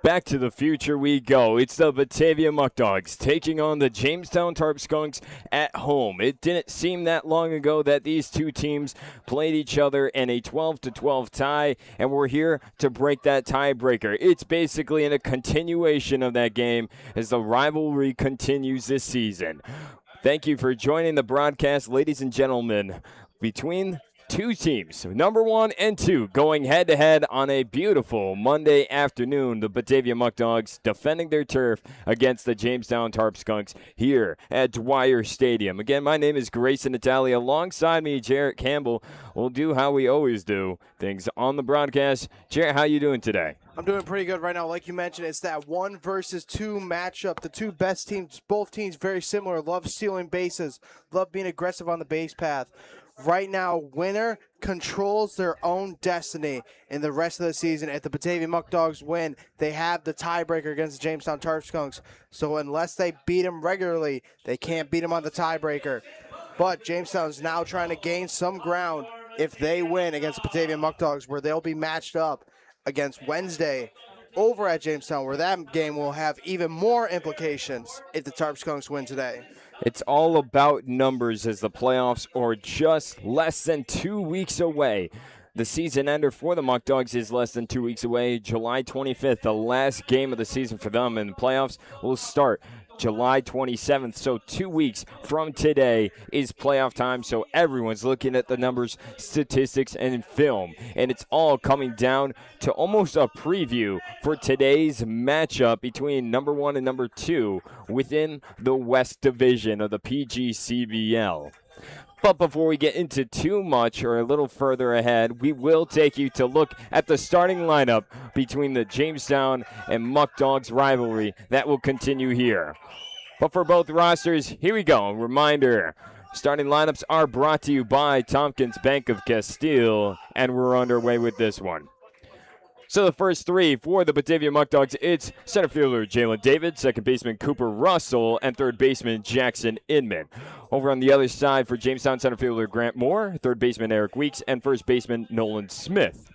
Back to the future we go. It's the Batavia Muckdogs taking on the Jamestown Tarp Skunks at home. It didn't seem that long ago that these two teams played each other in a 12-12 tie, and we're here to break that tiebreaker. It's basically in a continuation of that game as the rivalry continues this season. Thank you for joining the broadcast, ladies and gentlemen, between two teams, number 1 and 2, going head-to-head on a beautiful Monday afternoon. The Batavia Muckdogs defending their turf against the Jamestown Tarp Skunks here at Dwyer Stadium. Again, my name is Grayson, Natale. Alongside me, Jarrett, Campbell. We'll do how we always do things on the broadcast. Jarrett, how you doing today? I'm doing pretty good right now. Like you mentioned, it's that 1 versus 2 matchup. The two best teams, both teams very similar, love stealing bases, love being aggressive on the base path. Right now, winner controls their own destiny in the rest of the season. If the Batavia Muckdogs win, they have the tiebreaker against the Jamestown Tarp Skunks. So unless they beat them regularly, they can't beat them on the tiebreaker. But Jamestown's now trying to gain some ground if they win against the Batavia Muckdogs, where they'll be matched up against Wednesday over at Jamestown, where that game will have even more implications if the Tarp Skunks win today. It's all about numbers as the playoffs are just less than 2 weeks away. The season ender for the Muckdogs is less than 2 weeks away. July 25th, the last game of the season for them, and the playoffs will start July 27th. So 2 weeks from today is playoff time. So everyone's looking at the numbers, statistics, and film. And it's all coming down to almost a preview for today's matchup between number 1 and number 2 within the West Division of the PGCBL. But before we get into too much or a little further ahead, we will take you to look at the starting lineup between the Jamestown and Muckdogs rivalry that will continue here. But for both rosters, here we go. Reminder, starting lineups are brought to you by Tompkins Bank of Castile, and we're underway with this one. So the first three for the Batavia Muckdogs, it's center fielder Jalen David, second baseman Cooper Russell, and third baseman Jackson Inman. Over on the other side for Jamestown, center fielder Grant Moore, third baseman Eric Weeks, and first baseman Nolan Smith.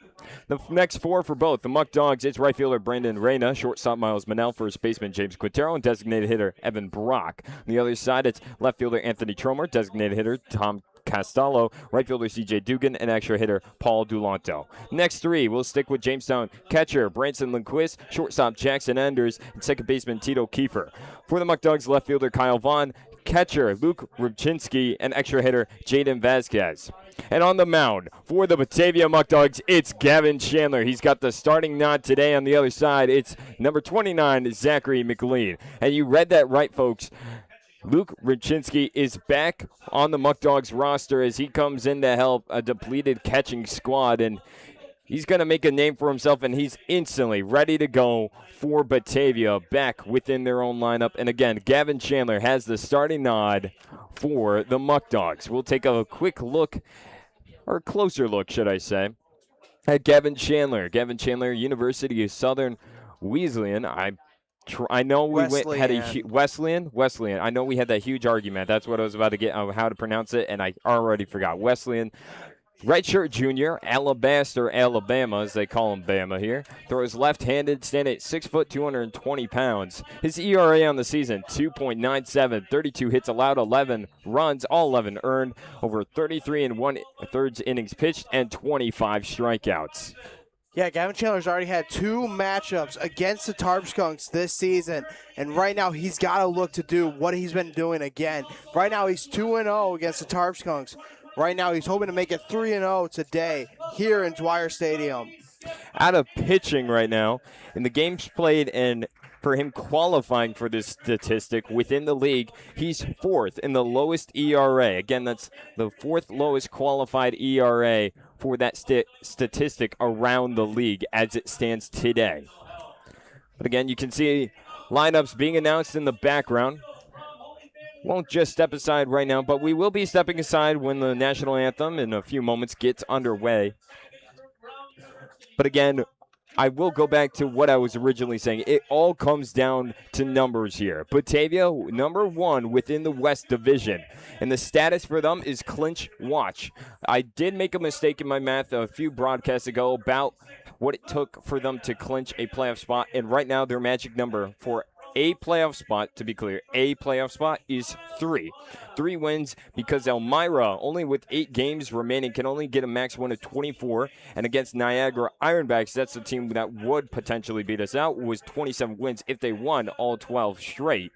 The next four for both the Muckdogs, it's right fielder Brandon Reyna, shortstop Miles Manel, first baseman James Quintero, and designated hitter Evan Brock. On the other side, it's left fielder Anthony Tromer, designated hitter Tom Castello, right fielder CJ Dugan, and extra hitter Paul Dulanto. Next three, we'll stick with Jamestown catcher Branson Lindquist, shortstop Jackson Enders, and second baseman Tito Kiefer. For the Muckdogs, left fielder Kyle Vaughn, catcher Luke Rybczynski, and extra hitter Jaden Vasquez. And on the mound for the Batavia Muckdogs, it's Gavin Chandler. He's got the starting nod today. On the other side, it's number 29, Zachary McLean. And you read that right, folks. Luke Rybczynski is back on the Muckdogs roster as he comes in to help a depleted catching squad, and he's going to make a name for himself, and he's instantly ready to go for Batavia back within their own lineup. And again, Gavin Chandler has the starting nod for the Muckdogs. We'll take a quick look, or a closer look, should I say, at Gavin Chandler. Gavin Chandler, University of Southern Wesleyan. I know we had a Wesleyan. I know we had that huge argument. That's what I was about to get on how to pronounce it, and I already forgot. Wesleyan. Redshirt junior, Alabaster, Alabama, as they call him Bama here. Throws left-handed, standing at 6 foot, 220 pounds. His ERA on the season, 2.97, 32 hits allowed, 11 runs, all 11 earned, over 33 and 1/3 innings pitched, and 25 strikeouts. Yeah, Gavin Chandler's already had 2 matchups against the Tarp Skunks this season, and right now he's got to look to do what he's been doing again. Right now he's 2-0 against the Tarp Skunks. Right now he's hoping to make it 3-0 today here in Dwyer Stadium. Out of pitching right now, in the games played and for him qualifying for this statistic within the league, he's 4th in the lowest ERA. Again, that's the 4th lowest qualified ERA for that statistic around the league as it stands today. But again, you can see lineups being announced in the background. Won't just step aside right now, but we will be stepping aside when the national anthem in a few moments gets underway. But again, I will go back to what I was originally saying. It all comes down to numbers here. Batavia, number 1 within the West Division. And the status for them is clinch watch. I did make a mistake in my math a few broadcasts ago about what it took for them to clinch a playoff spot. And right now, their magic number for a playoff spot, to be clear, a playoff spot is 3. 3 wins because Elmira, only with 8 games remaining, can only get a max win of 24. And against Niagara Ironbacks, that's the team that would potentially beat us out, was 27 wins if they won all 12 straight.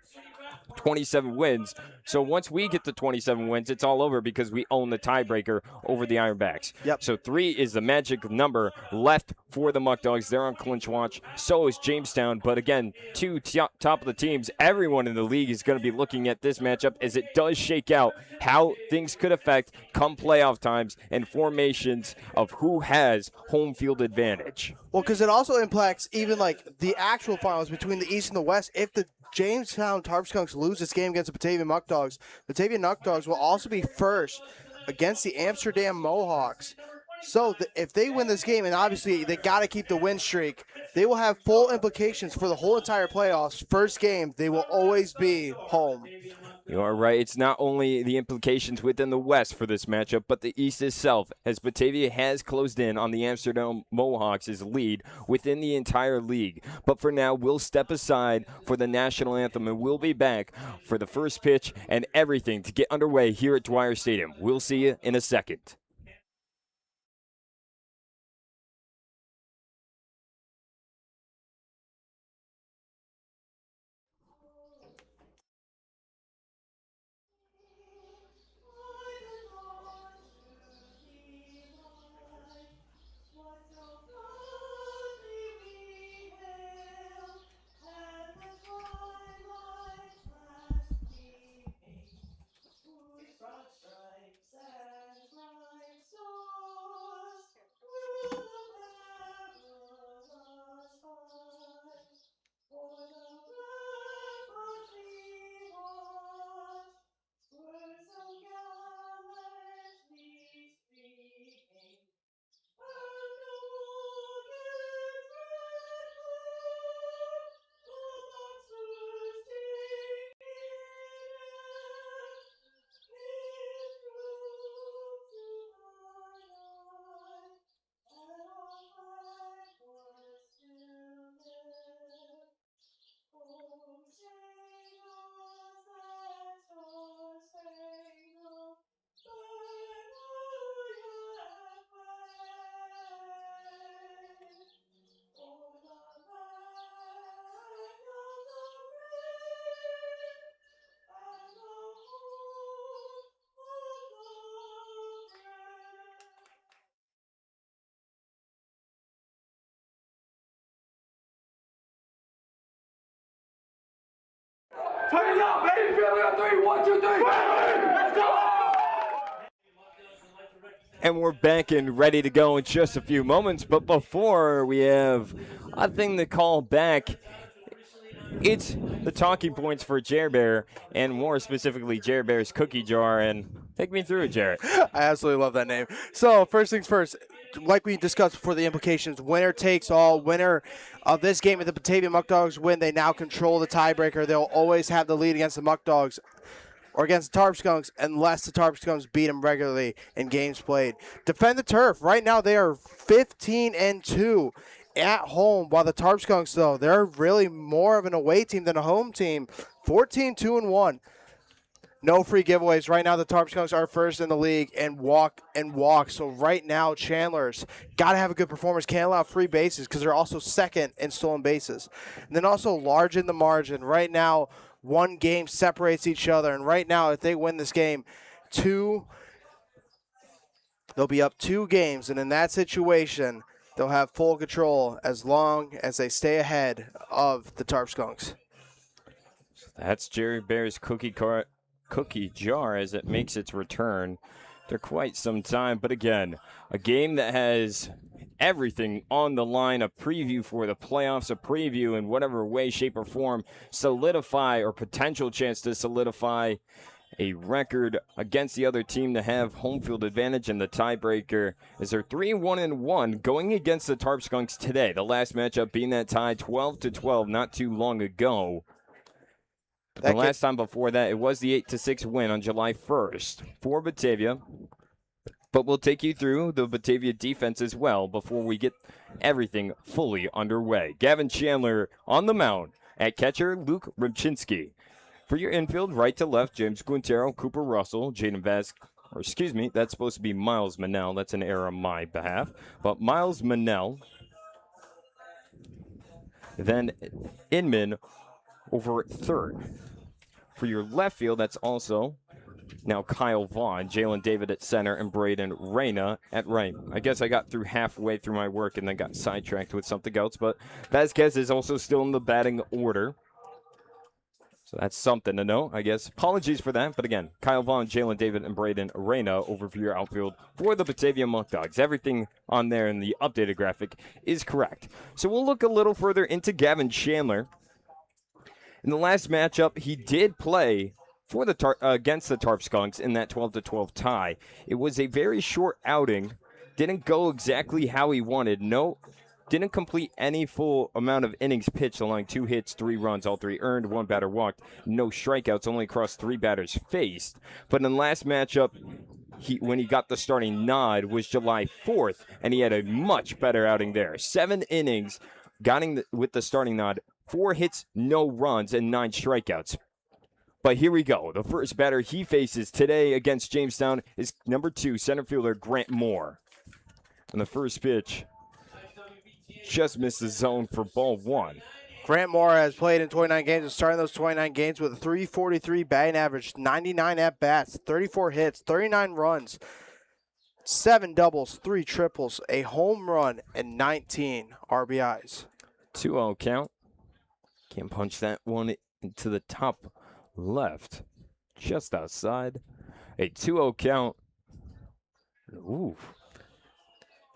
27 wins. So once we get to 27 wins, it's all over because we own the tiebreaker over the Ironbacks. Yep. So 3 is the magic number left for the Muckdogs. They're on clinch watch. So is Jamestown. But again, 2 top of the teams. Everyone in the league is going to be looking at this matchup as it does shake out how things could affect come playoff times and formations of who has home field advantage. Well, because it also impacts even like the actual finals between the East and the West. If the Jamestown Tarp Skunks lose this game against the Batavia Muckdogs, the Batavia Muckdogs will also be first against the Amsterdam Mohawks. So if they win this game, and obviously they got to keep the win streak, they will have full implications for the whole entire playoffs. First game, they will always be home. You are right. It's not only the implications within the West for this matchup, but the East itself, as Batavia has closed in on the Amsterdam Mohawks' lead within the entire league. But for now, we'll step aside for the national anthem, and we'll be back for the first pitch and everything to get underway here at Dwyer Stadium. We'll see you in a second. Turn it up, baby. Feel it on 3. 1, 2, 3. Let's go. And we're back and ready to go in just a few moments. But before we have a thing to call back, it's the talking points for Jarrett Bear, and more specifically, Jarrett Bear's Cookie Jar. And take me through it, Jarrett. I absolutely love that name. So first things first, like we discussed before, the implications, winner takes all. Winner of this game, if the Batavia Muckdogs win, they now control the tiebreaker. They'll always have the lead against the Muckdogs or against the Tarp Skunks unless the Tarp Skunks beat them regularly in games played. Defend the turf. Right now they are 15-2 at home, while the Tarp Skunks, though, they're really more of an away team than a home team. 14-2-1. No free giveaways. Right now, the Tarp Skunks are first in the league and walk. So right now, Chandler's got to have a good performance. Can't allow free bases because they're also second in stolen bases. And then also large in the margin. Right now, 1 game separates each other. And right now, if they win this game, they'll be up 2 games. And in that situation, they'll have full control as long as they stay ahead of the Tarp Skunks. That's Jarrett Bear's Cookie Jar as it makes its return after quite some time. But again, a game that has everything on the line, a preview for the playoffs, a preview in whatever way, shape, or form, solidify or potential chance to solidify a record against the other team to have home field advantage, and the tiebreaker is they're 3-1-1 going against the Tarp Skunks today. The last matchup being that tie 12-12 not too long ago. The last time before that, it was the 8-6 win on July 1st for Batavia. But we'll take you through the Batavia defense as well before we get everything fully underway. Gavin Chandler on the mound. At catcher, Luke Rybczynski. For your infield, right to left, James Quintero, Cooper Russell, Jaden that's supposed to be Miles Manel. That's an error on my behalf. But Miles Manel. Then Inman over at third. For your left field, that's also now Kyle Vaughn, Jalen David at center, and Braden Reyna at right. I guess I got through halfway through my work and then got sidetracked with something else, but Vasquez is also still in the batting order. So that's something to know, I guess. Apologies for that, but again, Kyle Vaughn, Jalen David, and Braden Reyna over for your outfield for the Batavia Muckdogs. Everything on there in the updated graphic is correct. So we'll look a little further into Gavin Chandler. In the last matchup, he did play for the against the Tarp Skunks in that 12-12 tie. It was a very short outing. Didn't go exactly how he wanted. Didn't complete any full amount of innings pitched, allowing 2 hits, 3 runs, all 3 earned, 1 batter walked, no strikeouts, only across 3 batters faced. But in the last matchup, when he got the starting nod was July 4th, and he had a much better outing there. 7 innings, with the starting nod, 4 hits, no runs, and 9 strikeouts. But here we go. The first batter he faces today against Jamestown is number 2, center fielder Grant Moore. And the first pitch just missed the zone for ball 1. Grant Moore has played in 29 games and starting those 29 games with a 343 batting average, 99 at-bats, 34 hits, 39 runs, 7 doubles, 3 triples, a home run, and 19 RBIs. 2-0 count. Can't punch that one into the top left, just outside. A 2-0 count. Ooh.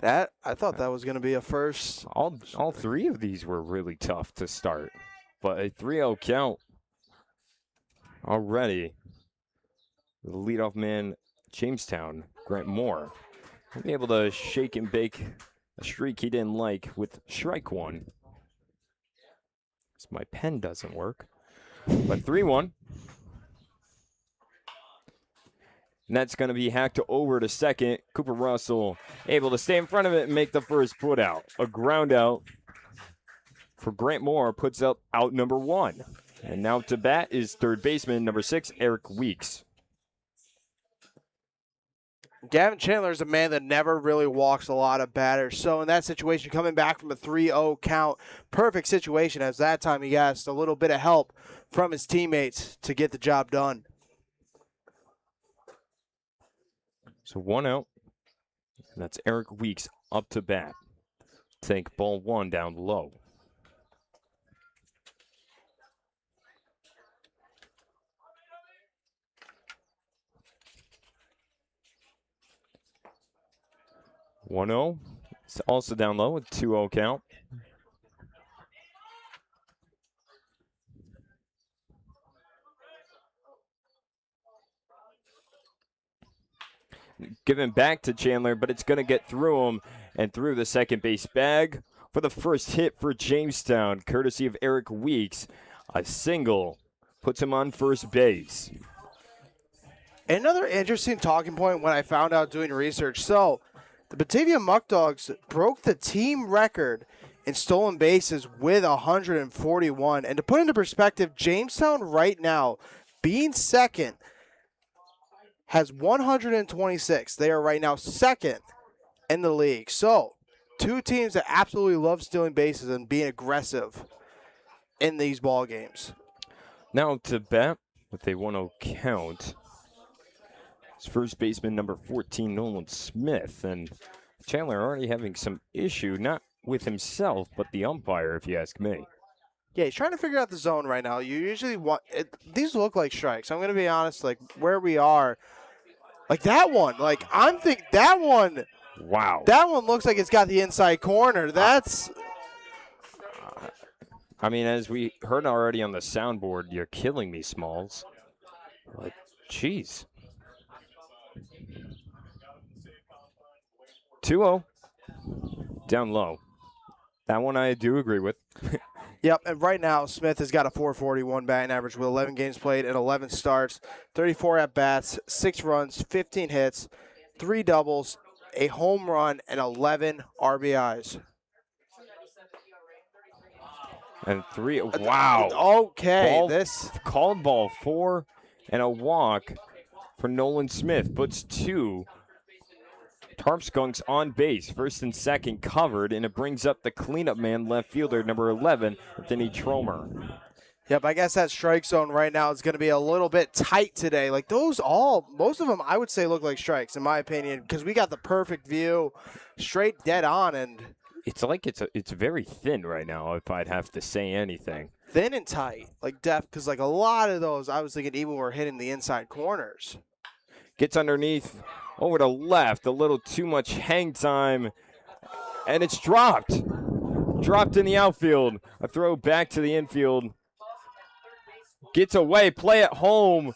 I thought that was going to be a first. All 3 of these were really tough to start, but a 3-0 count already. The leadoff man, Jamestown, Grant Moore, will be able to shake and bake a streak he didn't like with strike 1. So my pen doesn't work. But 3-1. And that's going to be hacked over to second. Cooper Russell able to stay in front of it and make the first put out. A ground out for Grant Moore puts up out number 1. And now to bat is third baseman number 6, Eric Weeks. Gavin Chandler is a man that never really walks a lot of batters. So in that situation, coming back from a 3-0 count, perfect situation, as that time he asked a little bit of help from his teammates to get the job done. So 1 out. And that's Eric Weeks up to bat. Take ball 1 down low. One 0. It's also down low with 2-0 count. Given back to Chandler, but it's going to get through him and through the second base bag for the first hit for Jamestown, courtesy of Eric Weeks. A single puts him on first base. Another interesting talking point when I found out doing research. So the Batavia Muckdogs broke the team record in stolen bases with 141. And to put into perspective, Jamestown right now, being second, has 126. They are right now second in the league. So 2 teams that absolutely love stealing bases and being aggressive in these ball games. Now to bat with a 1-0 count. It's first baseman number 14, Nolan Smith. And Chandler already having some issue, not with himself, but the umpire, if you ask me. Yeah, he's trying to figure out the zone right now. You usually want it, these look like strikes. I'm going to be honest, like where we are. Like that one. Like I'm thinking that one. Wow. That one looks like it's got the inside corner. That's. I mean, as we heard already on the soundboard, you're killing me, Smalls. Like, Jeez. 2-0. Down low. That one I do agree with. Yep, and right now Smith has got a 441 batting average with 11 games played and 11 starts, 34 at-bats, 6 runs, 15 hits, 3 doubles, a home run, and 11 RBIs. And 3. Wow. Okay, Called ball 4 and a walk for Nolan Smith. Puts 2 Tarp Skunks on base, first and second covered, and it brings up the cleanup man, left fielder, number 11, Anthony Tromer. Yep, I guess that strike zone right now is going to be a little bit tight today. Like most of them I would say look like strikes in my opinion because we got the perfect view, straight dead on, and it's like it's very thin right now if I'd have to say anything. Thin and tight, like depth, because like a lot of those I was thinking even were hitting the inside corners. Gets underneath, over to left, a little too much hang time, and it's dropped. Dropped in the outfield. A throw back to the infield. Gets away, play at home,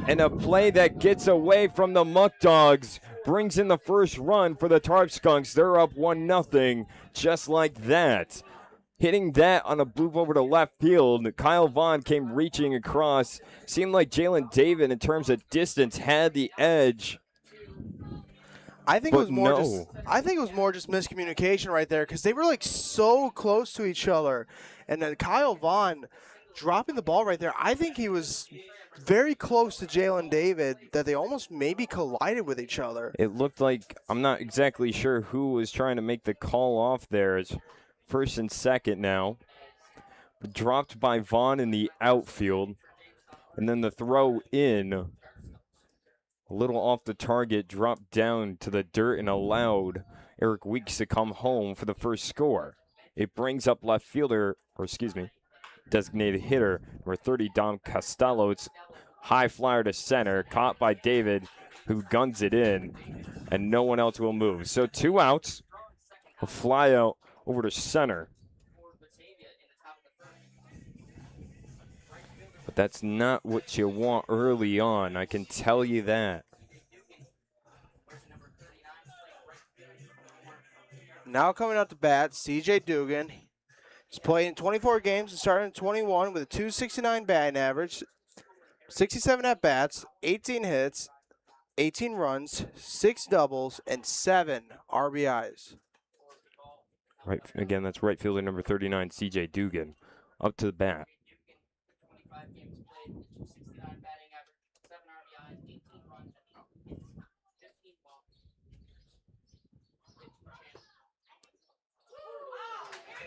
and a play that gets away from the Muckdogs brings in the first run for the Tarp Skunks. They're up 1-0, just like that. Hitting that on a bloop over to left field, Kyle Vaughn came reaching across. Seemed like Jalen David, in terms of distance, had the edge. I think it was more just miscommunication right there because they were like so close to each other, and then Kyle Vaughn dropping the ball right there. I think he was very close to Jalen David that they almost maybe collided with each other. It looked like, I'm not exactly sure who was trying to make the call off there. It's first and second now. Dropped by Vaughn in the outfield. And then the throw in, a little off the target, dropped down to the dirt and allowed Eric Weeks to come home for the first score. It brings up left fielder, designated hitter, number 30, Dom Costello. It's high flyer to center, caught by David, who guns it in, and no one else will move. So 2 outs, a fly out over to center. But that's not what you want early on, I can tell you that. Now coming out to bat, CJ Dugan. He's played in 24 games and started in 21 with a 269 batting average, 67 at-bats, 18 hits, 18 runs, 6 doubles, and 7 RBIs. Right, again, that's right fielder number 39, CJ Dugan, up to the bat.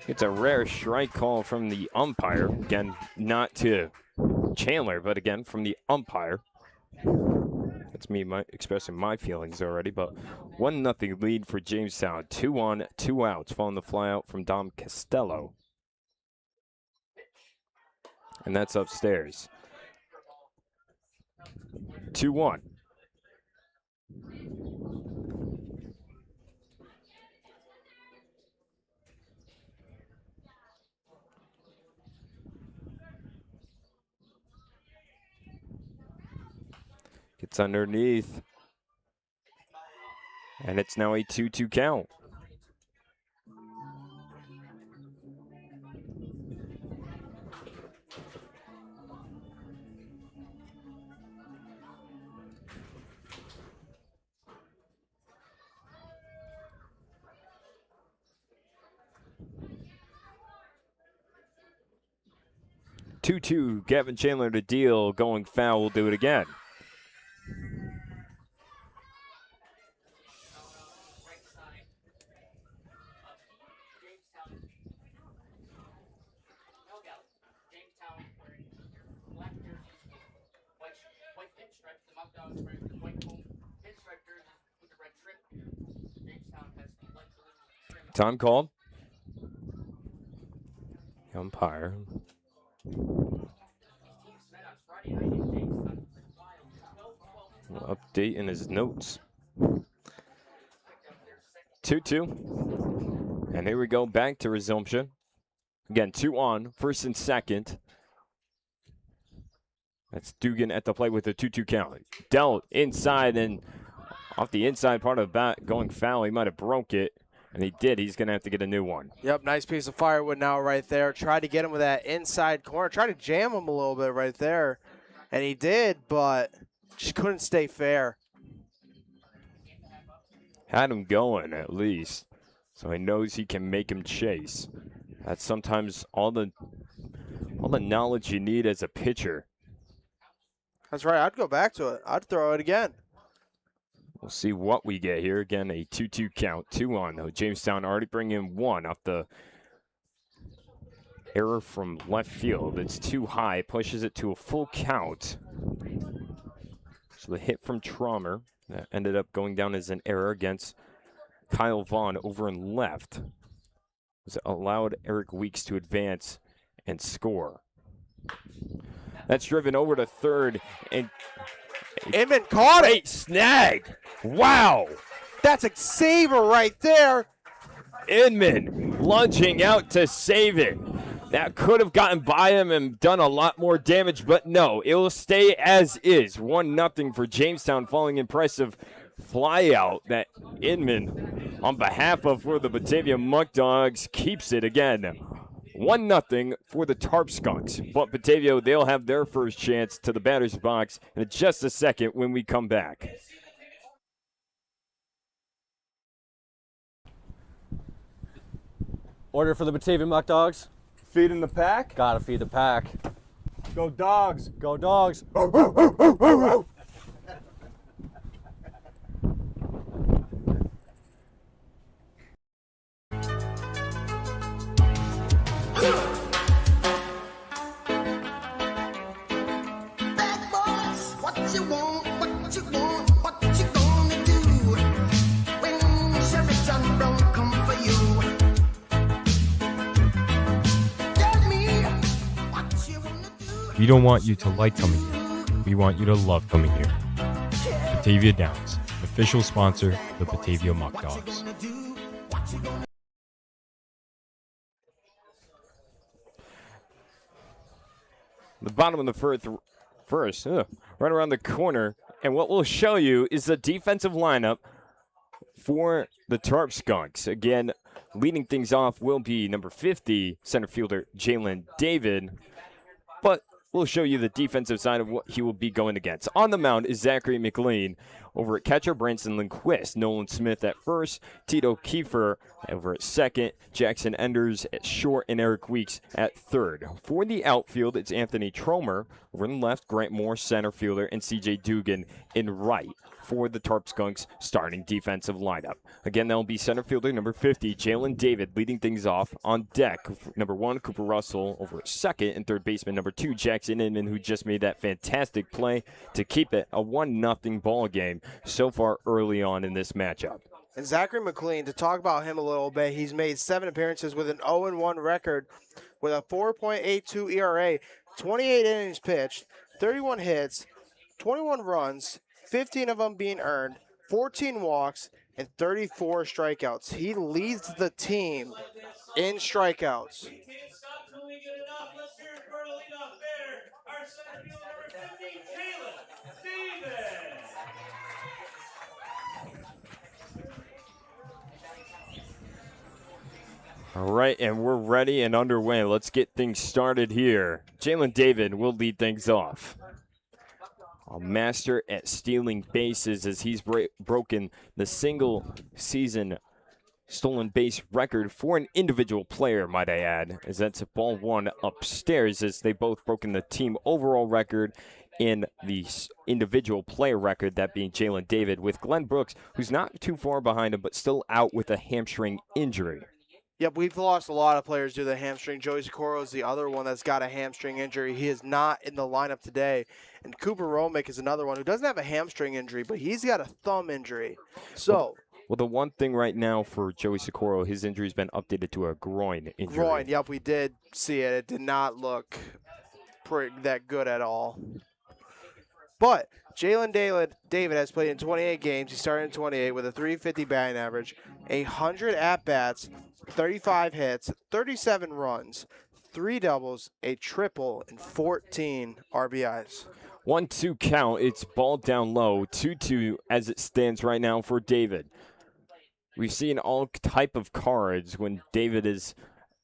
It's a rare strike call from the umpire. Again, not to Chandler, but again, from the umpire. That's me expressing my feelings already, but 1-0 lead for Jamestown. 2 on, 2 outs, following the fly out from Dom Costello. And that's upstairs. 2-1. Gets underneath. And it's now a 2-2 count. Two, Gavin Chandler to deal, going foul, will do it again. Time called. Umpire. Update in his notes. 2-2. And here we go back to resumption. Again, 2 on, first and second. That's Dugan at the plate with a 2-2 count. Dealt inside and off the inside part of the bat, going foul. He might have broke it, and he did. He's going to have to get a new one. Yep, nice piece of firewood now right there. Tried to get him with that inside corner. Tried to jam him a little bit right there, and he did, but just couldn't stay fair. Had him going at least, so he knows he can make him chase. That's sometimes all the knowledge you need as a pitcher. That's right. I'd go back to it. I'd throw it again. We'll see what we get here. Again, a 2-2 count. 2 on, though. Jamestown already bringing 1 off the error from left field. It's too high. Pushes it to a full count. So the hit from Traumer that ended up going down as an error against Kyle Vaughn over and left. Was allowed Eric Weeks to advance and score. That's driven over to third, and Inman caught it. great snag. Wow. That's a saver right there. Inman lunging out to save it. That could have gotten by him and done a lot more damage, but no, it will stay as is. 1-0 for Jamestown, following impressive fly out that Inman, on behalf of for the Batavia Muckdogs, keeps it again. 1-0 for the Tarp Skunks. But Batavia, they'll have their first chance to the batter's box in just a second when we come back. Order for the Batavia Muckdogs. Feeding the pack? Gotta feed the pack. Go dogs. Go dogs. Bad boys, what you want, what you want, what you gonna do when Sheriff John Brown come for you? Tell me what you wanna do. We don't want you to like coming here. We want you to love coming here. Batavia Downs, official sponsor of the Batavia Muckdogs. The bottom of the first, right around the corner. And what we'll show you is the defensive lineup for the Tarp Skunks. Again, leading things off will be number 50, center fielder Jalen David. But we'll show you the defensive side of what he will be going against. On the mound is Zachary McLean. Over at catcher, Branson Lindquist. Nolan Smith at first. Tito Kiefer over at second. Jackson Enders at short. And Eric Weeks at third. For the outfield, it's Anthony Tromer over in the left. Grant Moore, center fielder. And C.J. Dugan in right for the Tarp Skunks starting defensive lineup. Again, that will be center fielder number 50, Jalen David, leading things off. On deck, number 1, Cooper Russell over at second, and third baseman number 2, Jackson Inman, who just made that fantastic play to keep it a 1-0 ball game so far early on in this matchup. And Zachary McLean, to talk about him a little bit, he's made 7 appearances with an 0-1 record with a 4.82 ERA, 28 innings pitched, 31 hits, 21 runs, 15 of them being earned, 14 walks, and 34 strikeouts. He leads the team in strikeouts. All right, and we're ready and underway. Let's get things started here. Jalen David will lead things off. A master at stealing bases as he's broken the single-season stolen base record for an individual player, might I add, as that's ball 1 upstairs, as they both broken the team overall record in the individual player record, that being Jalen David, with Glenn Brooks, who's not too far behind him, but still out with a hamstring injury. Yep, we've lost a lot of players due to the hamstring. Joey Socorro is the other one that's got a hamstring injury. He is not in the lineup today. And Cooper Romick is another one who doesn't have a hamstring injury, but he's got a thumb injury. So, well, the one thing right now for Joey Socorro, his injury's been updated to a groin injury. Groin, yep, we did see it. It did not look that good at all. But Jalen David has played in 28 games. He started in 28 with a 350 batting average, 100 at-bats, 35 hits, 37 runs, 3 doubles, a triple, and 14 RBIs. 1-2 count. It's ball down low. 2-2 as it stands right now for David. We've seen all type of cards when David is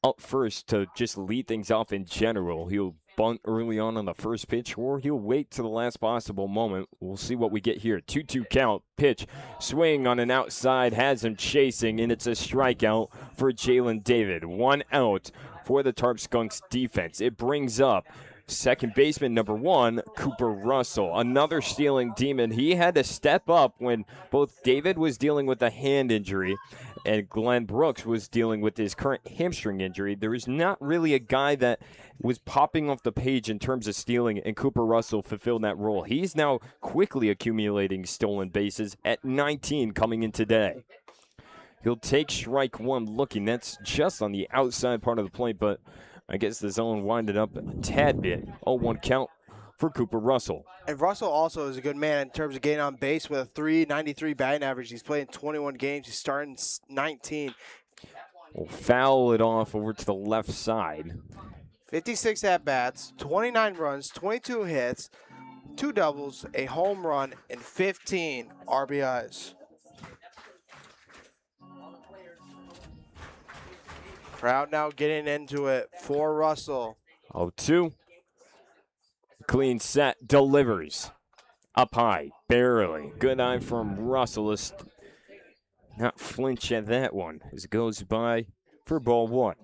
up first to just lead things off in general. He'll bunt early on the first pitch, or he'll wait to the last possible moment. We'll see what we get here. 2-2 count. Pitch. Swing on an outside. Has him chasing, and it's a strikeout for Jalen David. 1 out for the Tarp Skunks defense. It brings up second baseman number 1, Cooper Russell. Another stealing demon. He had to step up when both David was dealing with a hand injury and Glenn Brooks was dealing with his current hamstring injury. There is not really a guy that was popping off the page in terms of stealing, and Cooper Russell fulfilled that role. He's now quickly accumulating stolen bases at 19 coming in today. He'll take strike 1 looking. That's just on the outside part of the plate, but I guess the zone winded up a tad bit. 0-1 count for Cooper Russell. And Russell also is a good man in terms of getting on base with a 393 batting average. He's played in 21 games. He's starting 19. We'll foul it off over to the left side. 56 at-bats, 29 runs, 22 hits, 2 doubles, a home run, and 15 RBIs. Crowd now getting into it for Russell. 0-2. Clean set, delivers. Up high, barely. Good eye from Russell. Not flinch at that one as it goes by for ball 1.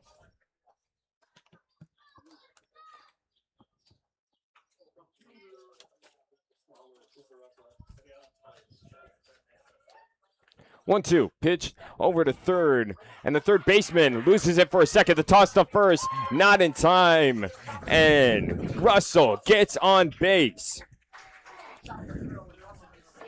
1-2, pitch over to third, and the third baseman loses it for a second. The toss to first, not in time, and Russell gets on base.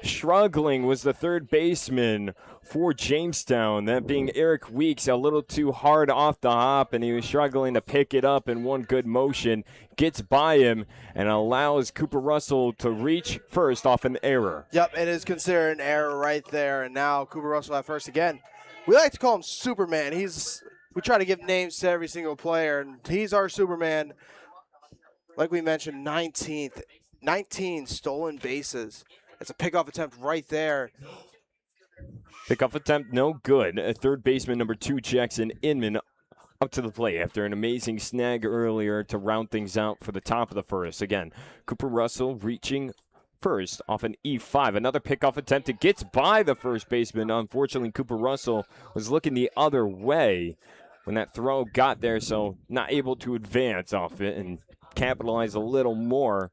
Struggling was the third baseman for Jamestown, that being Eric Weeks, a little too hard off the hop, and he was struggling to pick it up in one good motion. Gets by him and allows Cooper Russell to reach first off an error. Yep, it is considered an error right there, and now Cooper Russell at first again. We like to call him Superman. We try to give names to every single player, and he's our Superman. Like we mentioned, 19 stolen bases. It's a pickoff attempt right there. Pickoff attempt, no good. Third baseman number 2, Jackson Inman, up to the plate after an amazing snag earlier to round things out for the top of the first. Again, Cooper Russell reaching first off an E5. Another pickoff attempt. It gets by the first baseman. Unfortunately, Cooper Russell was looking the other way when that throw got there, so not able to advance off it and capitalize a little more.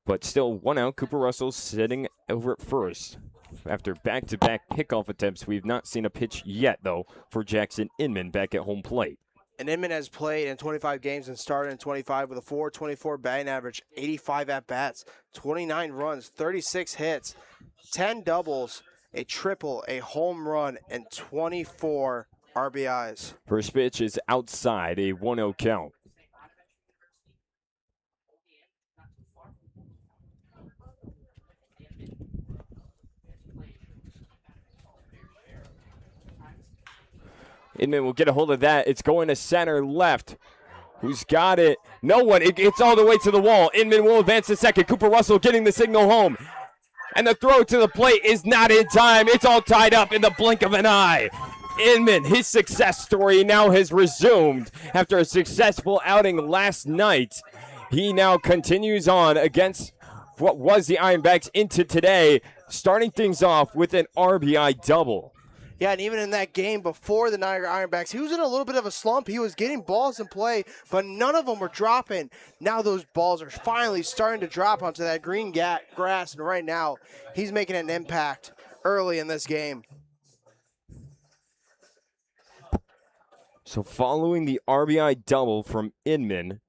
But still, 1 out. Cooper Russell sitting over at first. After back-to-back pickoff attempts, we've not seen a pitch yet, though, for Jackson Inman back at home plate. And Inman has played in 25 games and started in 25 with a 4.24 batting average, 85 at-bats, 29 runs, 36 hits, 10 doubles, a triple, a home run, and 24 RBIs. First pitch is outside, a 1-0 count. Inman will get a hold of that. It's going to center left. Who's got it? No one. It's all the way to the wall. Inman will advance to second. Cooper Russell getting the signal home. And the throw to the plate is not in time. It's all tied up in the blink of an eye. Inman, his success story now has resumed after a successful outing last night. He now continues on against what was the Ironbacks into today, starting things off with an RBI double. Yeah, and even in that game before the Niagara Ironbacks, he was in a little bit of a slump. He was getting balls in play, but none of them were dropping. Now those balls are finally starting to drop onto that green grass, and right now he's making an impact early in this game. So following the RBI double from Inman,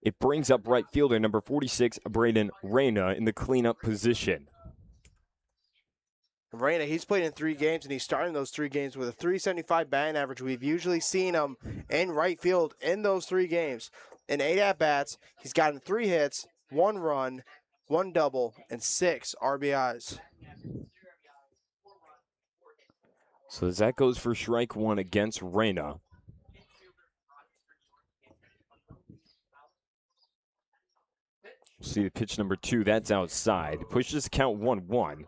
it brings up right fielder number 46, Braden Reyna, in the cleanup position. Reyna, he's played in 3 games, and he's starting those 3 games with a 375 batting average. We've usually seen him in right field in those 3 games. In 8 at-bats, he's gotten 3 hits, 1 run, 1 double, and 6 RBIs. So as that goes for strike one against Reyna. See the pitch number 2, that's outside. Pushes the count 1-1.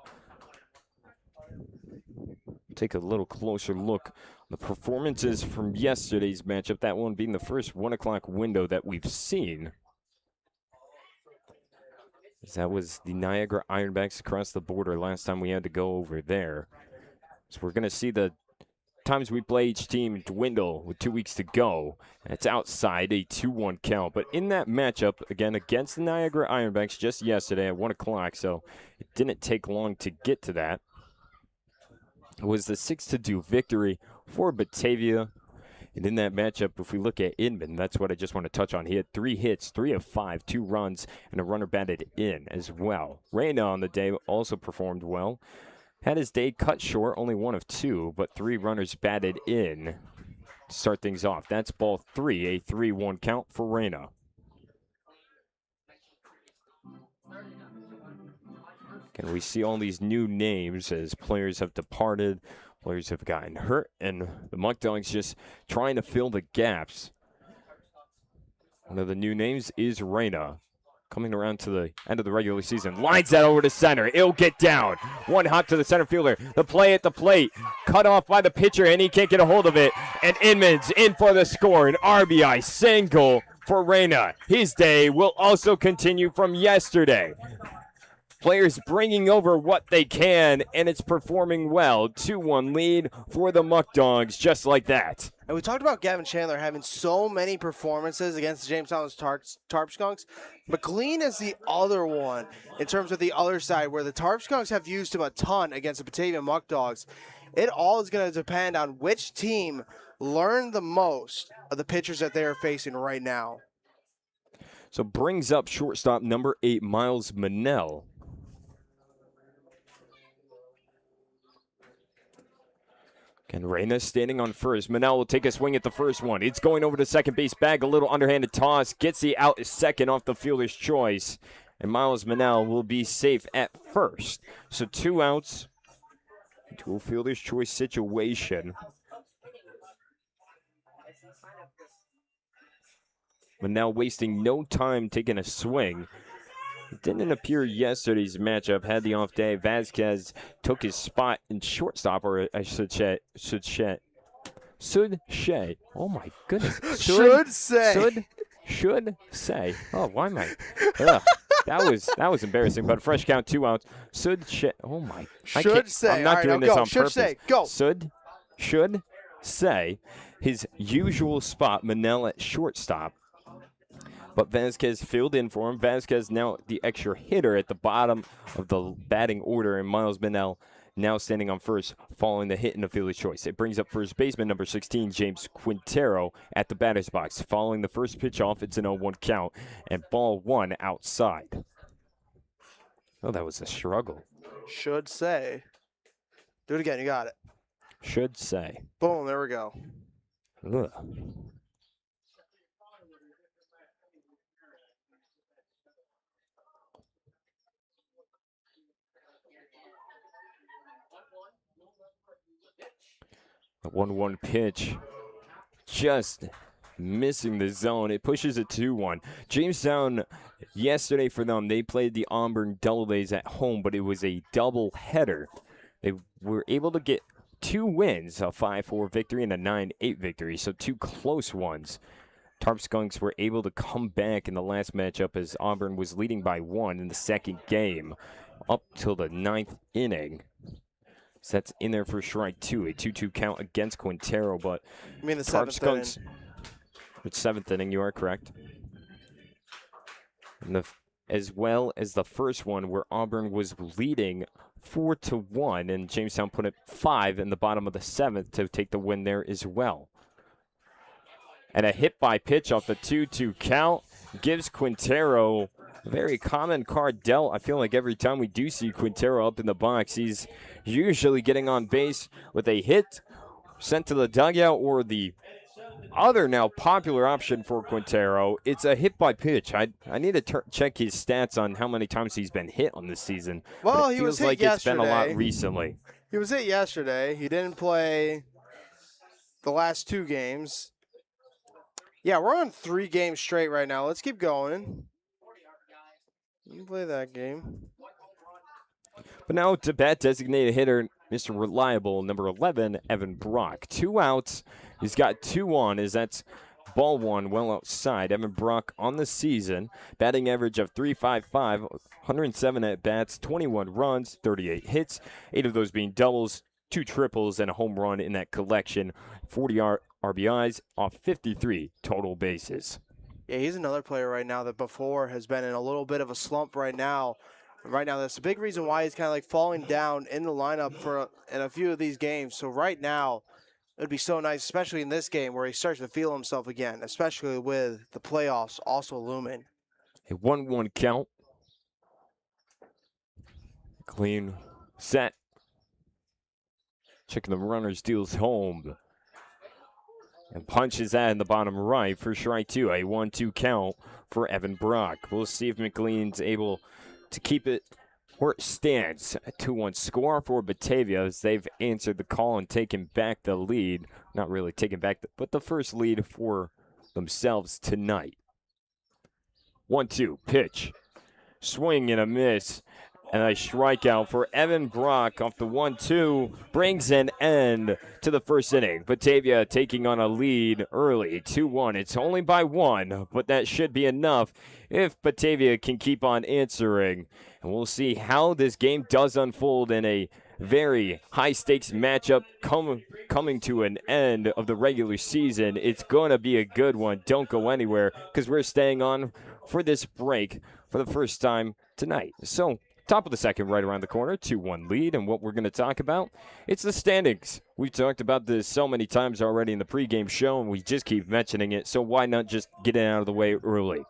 Take a little closer look. The performances from yesterday's matchup, that one being the first 1 o'clock window that we've seen. That was the Niagara Ironbacks across the border last time we had to go over there. So we're going to see the times we play each team dwindle with 2 weeks to go. It's outside a 2-1 count. But in that matchup, again, against the Niagara Ironbacks just yesterday at 1 o'clock, so it didn't take long to get to that. It was the 6-2 victory for Batavia. And in that matchup, if we look at Inman, that's what I just want to touch on. He had 3 hits, 3 of 5, 2 runs, and a runner batted in as well. Reyna on the day also performed well. Had his day cut short, only 1 of 2, but 3 runners batted in to start things off. That's ball 3, a 3-1 count for Reyna. And we see all these new names as players have departed, players have gotten hurt, and the Muckdogs just trying to fill the gaps. One of the new names is Reyna. Coming around to the end of the regular season. Lines that over to center. It'll get down. 1 hop to the center fielder. The play at the plate. Cut off by the pitcher, and he can't get a hold of it. And Inman's in for the score. An RBI single for Reyna. His day will also continue from yesterday. Players bringing over what they can, and it's performing well. 2-1 lead for the Muckdogs, just like that. And we talked about Gavin Chandler having so many performances against the Jamestown Tarp Skunks. McLean is the other one in terms of the other side, where the Tarp Skunks have used him a ton against the Batavia Muckdogs. It all is going to depend on which team learned the most of the pitchers that they are facing right now. So brings up shortstop number 8, Miles Manel. And Reyna standing on first. Manel will take a swing at the first one. It's going over to second base. Bag, a little underhanded toss. Gets the out second off the fielder's choice. And Miles Manel will be safe at first. So 2 outs. To a fielder's choice situation. Manel wasting no time taking a swing. It didn't appear yesterday's matchup. Had the off day. Vasquez took his spot in shortstop, or I should say. Oh my goodness. Should say. Oh, why am I? That was embarrassing. But fresh count, 2 outs. Oh my. Should say. I'm not doing this on should purpose. Say. Go. Should say his usual spot. Manel at shortstop. But Vasquez filled in for him. Vasquez now the extra hitter at the bottom of the batting order, and Miles Manel now standing on first following the hit in the fielder's choice. It brings up first baseman number 16, James Quintero, at the batter's box. Following the first pitch off, it's an 0-1 count, and ball 1 outside. Oh, that was a struggle. Should say. Do it again. You got it. Should say. Boom. There we go. Ugh. The 1-1 pitch, just missing the zone. It pushes it 2-1. Jamestown, yesterday for them, they played the Auburn Double Days at home, but it was a double header. They were able to get 2 wins, a 5-4 victory and a 9-8 victory, so 2 close ones. Tarp Skunks were able to come back in the last matchup as Auburn was leading by 1 in the second game up till the 9th inning. So that's in there for strike 2, a 2-2 count against Quintero, but I mean the Tarp 7th Skunks, inning. it's 7th inning, you are correct. And as well as the first one where Auburn was leading 4-1, and Jamestown put it 5 in the bottom of the 7th to take the win there as well. And a hit by pitch off the 2-2 count gives Quintero a very common card dealt. I feel like every time we do see Quintero up in the box, he's usually getting on base with a hit sent to the dugout or the other now popular option for Quintero, it's a hit by pitch. I need to check his stats on how many times he's been hit on this season. Well, but it he was feels hit like yesterday. it's been a lot recently. He was hit yesterday. He didn't play the last 2 games. Yeah, we're on 3 games straight right now. Let's keep going. Let me play that game. But now to bat, designated hitter, Mr. Reliable, number 11, Evan Brock. 2 outs. He's got 2 on as that's ball 1 well outside. Evan Brock on the season, batting average of .355, 107 at-bats, 21 runs, 38 hits, 8 of those being doubles, 2 triples, and a home run in that collection. 40 RBIs off 53 total bases. Yeah, he's another player right now that before has been in a little bit of a slump right now. Right now, that's a big reason why he's kind of like falling down in the lineup in a few of these games. So right now, it would be so nice, especially in this game where he starts to feel himself again, especially with the playoffs also looming. A 1-1 count. Clean set. Checking the runners, deals home. And punches that in the bottom right for strike 2. A 1-2 count for Evan Brock. We'll see if McLean's able to keep it where it stands. A 2-1 score for Batavia as they've answered the call and taken back the lead. Not really taken back, but the first lead for themselves tonight. 1-2 pitch. Swing and a miss. And a strikeout for Evan Brock off the 1-2 brings an end to the first inning. Batavia taking on a lead early, 2-1. It's only by 1, but that should be enough if Batavia can keep on answering. And we'll see how this game does unfold in a very high-stakes matchup coming to an end of the regular season. It's going to be a good one. Don't go anywhere because we're staying on for this break for the first time tonight. So, top of the second, right around the corner, 2-1 lead, and what we're going to talk about, it's the standings. We've talked about this so many times already in the pregame show, and we just keep mentioning it, so why not just get it out of the way early?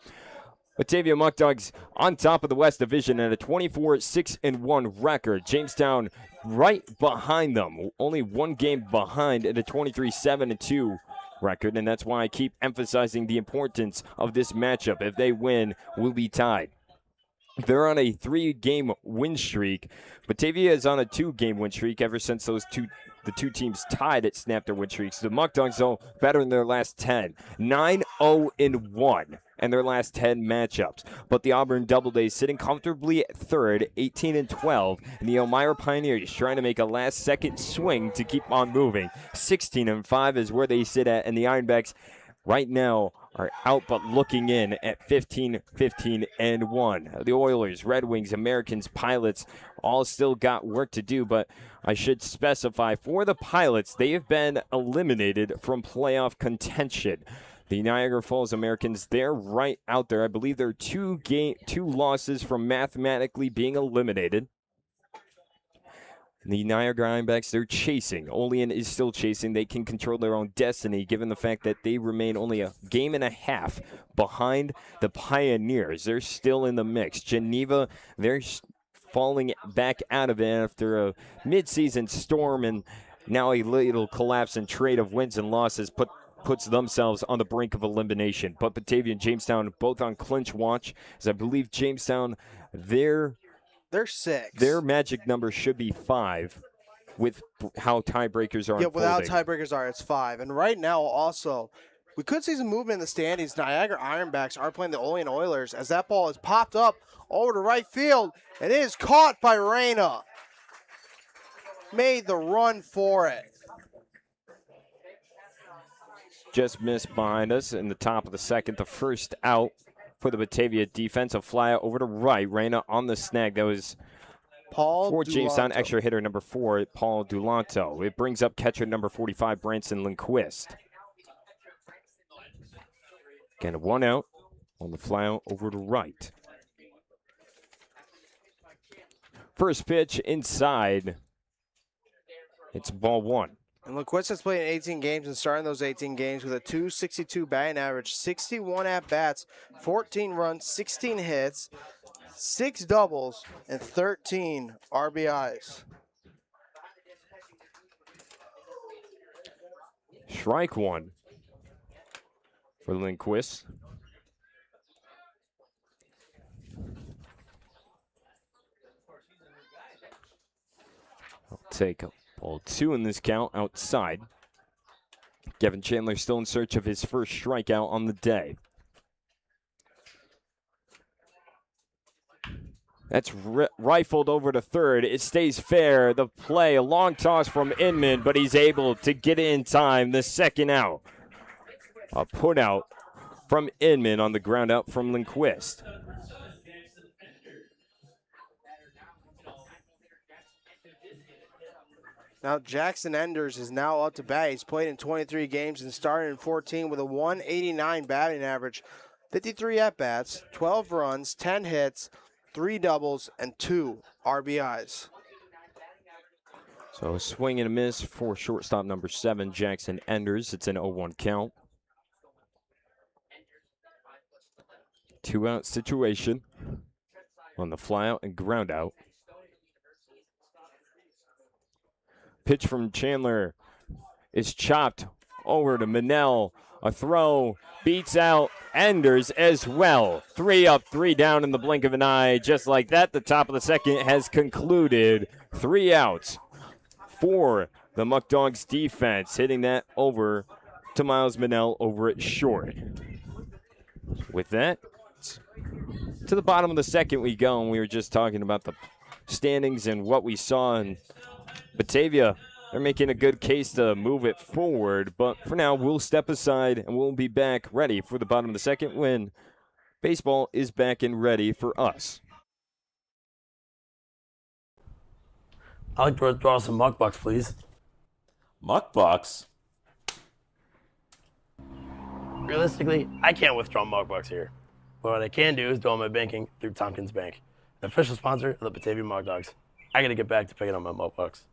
Batavia Muckdogs on top of the West Division at a 24-6-1 record. Jamestown right behind them, only 1 game behind at a 23-7-2 record, and that's why I keep emphasizing the importance of this matchup. If they win, we'll be tied. They're on a 3-game win streak. Batavia is on a 2-game win streak ever since the two teams tied at snapped their win streaks. The Muckdogs, though, better in their last 10. 9-0-1 in their last 10 matchups. But the Auburn Doubledays sitting comfortably at 3rd, 18-12. And the Elmira Pioneers trying to make a last-second swing to keep on moving. 16-5 is where they sit at. And the Ironbacks right now are out but looking in at 15-1. The Oilers, Red Wings, Americans, Pilots all still got work to do, but I should specify for the Pilots, they have been eliminated from playoff contention. The Niagara Falls Americans, they're right out there. I believe they're 2 losses from mathematically being eliminated. The Niagara Ironbacks, they're chasing. Olean is still chasing. They can control their own destiny given the fact that they remain only a game and a half behind the Pioneers. They're still in the mix. Geneva, they're falling back out of it after a midseason storm and now a little collapse and trade of wins and losses puts themselves on the brink of elimination. But Batavia and Jamestown both on clinch watch, as I believe Jamestown, they're 6. Their magic number should be 5 with how tiebreakers are unfolding. Without tiebreakers it's 5. And right now also, we could see some movement in the standings. Niagara Ironbacks are playing the Olean Oilers as that ball is popped up over to right field. It is caught by Reyna. Made the run for it. Just missed behind us in the top of the second. The first out for the Batavia defense. A fly over to right. Reyna on the snag. That was Paul for Dulanto. Jamestown, extra hitter number 4, Paul Dulanto. It brings up catcher number 45, Branson Lindquist. Again, 1 out on the fly out over to right. First pitch inside. It's ball 1. And Lindquist has played in 18 games and starting those 18 games with a .262 batting average, 61 at-bats, 14 runs, 16 hits, 6 doubles, and 13 RBIs. Strike 1 for Lindquist. I'll take ball 2 in this count outside. Kevin Chandler still in search of his first strikeout on the day. That's rifled over to third. It stays fair. The play, a long toss from Inman, but he's able to get it in time. The second out. A put out from Inman on the ground out from Lindquist. Now Jackson Enders is now up to bat. He's played in 23 games and started in 14 with a 189 batting average, 53 at-bats, 12 runs, 10 hits, 3 doubles, and 2 RBIs. So a swing and a miss for shortstop number 7, Jackson Enders. It's an 0-1 count. 2-out situation on the flyout and ground out. Pitch from Chandler is chopped over to Manel. A throw beats out Enders as well. 3 up, 3 down in the blink of an eye. Just like that, the top of the second has concluded. 3 outs for the Muckdogs defense. Hitting that over to Miles Manel over at short. With that, to the bottom of the second we go, and we were just talking about the standings and what we saw in Batavia. They're making a good case to move it forward, but for now, we'll step aside and we'll be back ready for the bottom of the second when baseball is back and ready for us. I'd like to withdraw some muck bucks, please. Muck bucks? Realistically, I can't withdraw muck bucks here. But what I can do is do all my banking through Tompkins Bank, the official sponsor of the Batavia Muckdogs. I gotta get back to picking up my muck bucks.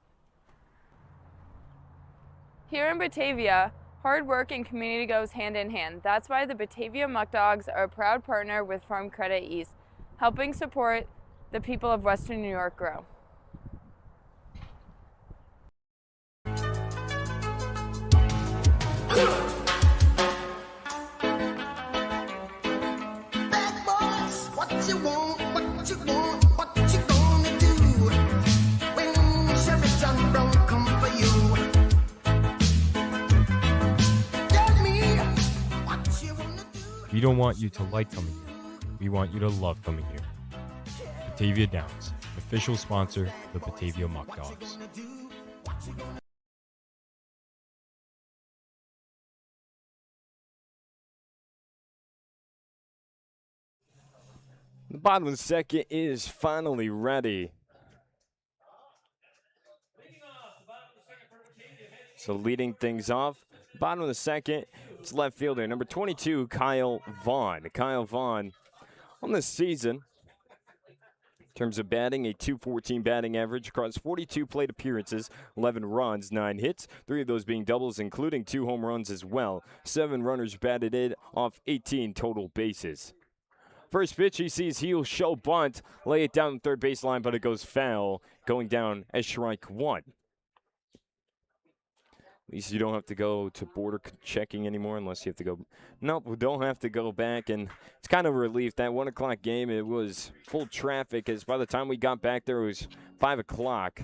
Here in Batavia, hard work and community goes hand in hand. That's why the Batavia Muckdogs are a proud partner with Farm Credit East, helping support the people of Western New York grow. Bad boys, what you want, what you want, what you gonna do when Sheriff John Brown come for you? Tell me what you wanna do. We don't want you to like coming here. We want you to love coming here. Batavia Downs, official sponsor of the Batavia Muckdogs. The bottom of the second is finally ready. So leading things off, bottom of the second, it's left fielder, number 22, Kyle Vaughn. Kyle Vaughn on this season, in terms of batting, a .214 batting average across 42 plate appearances, 11 runs, 9 hits, 3 of those being doubles, including 2 home runs as well. 7 runners batted in off 18 total bases. First pitch, he sees he'll show bunt, lay it down the third baseline, but it goes foul, going down as strike 1. At least you don't have to go to border checking anymore unless you have to go. Nope, we don't have to go back, and it's kind of a relief. That 1 o'clock game, it was full traffic, as by the time we got back there, it was 5 o'clock.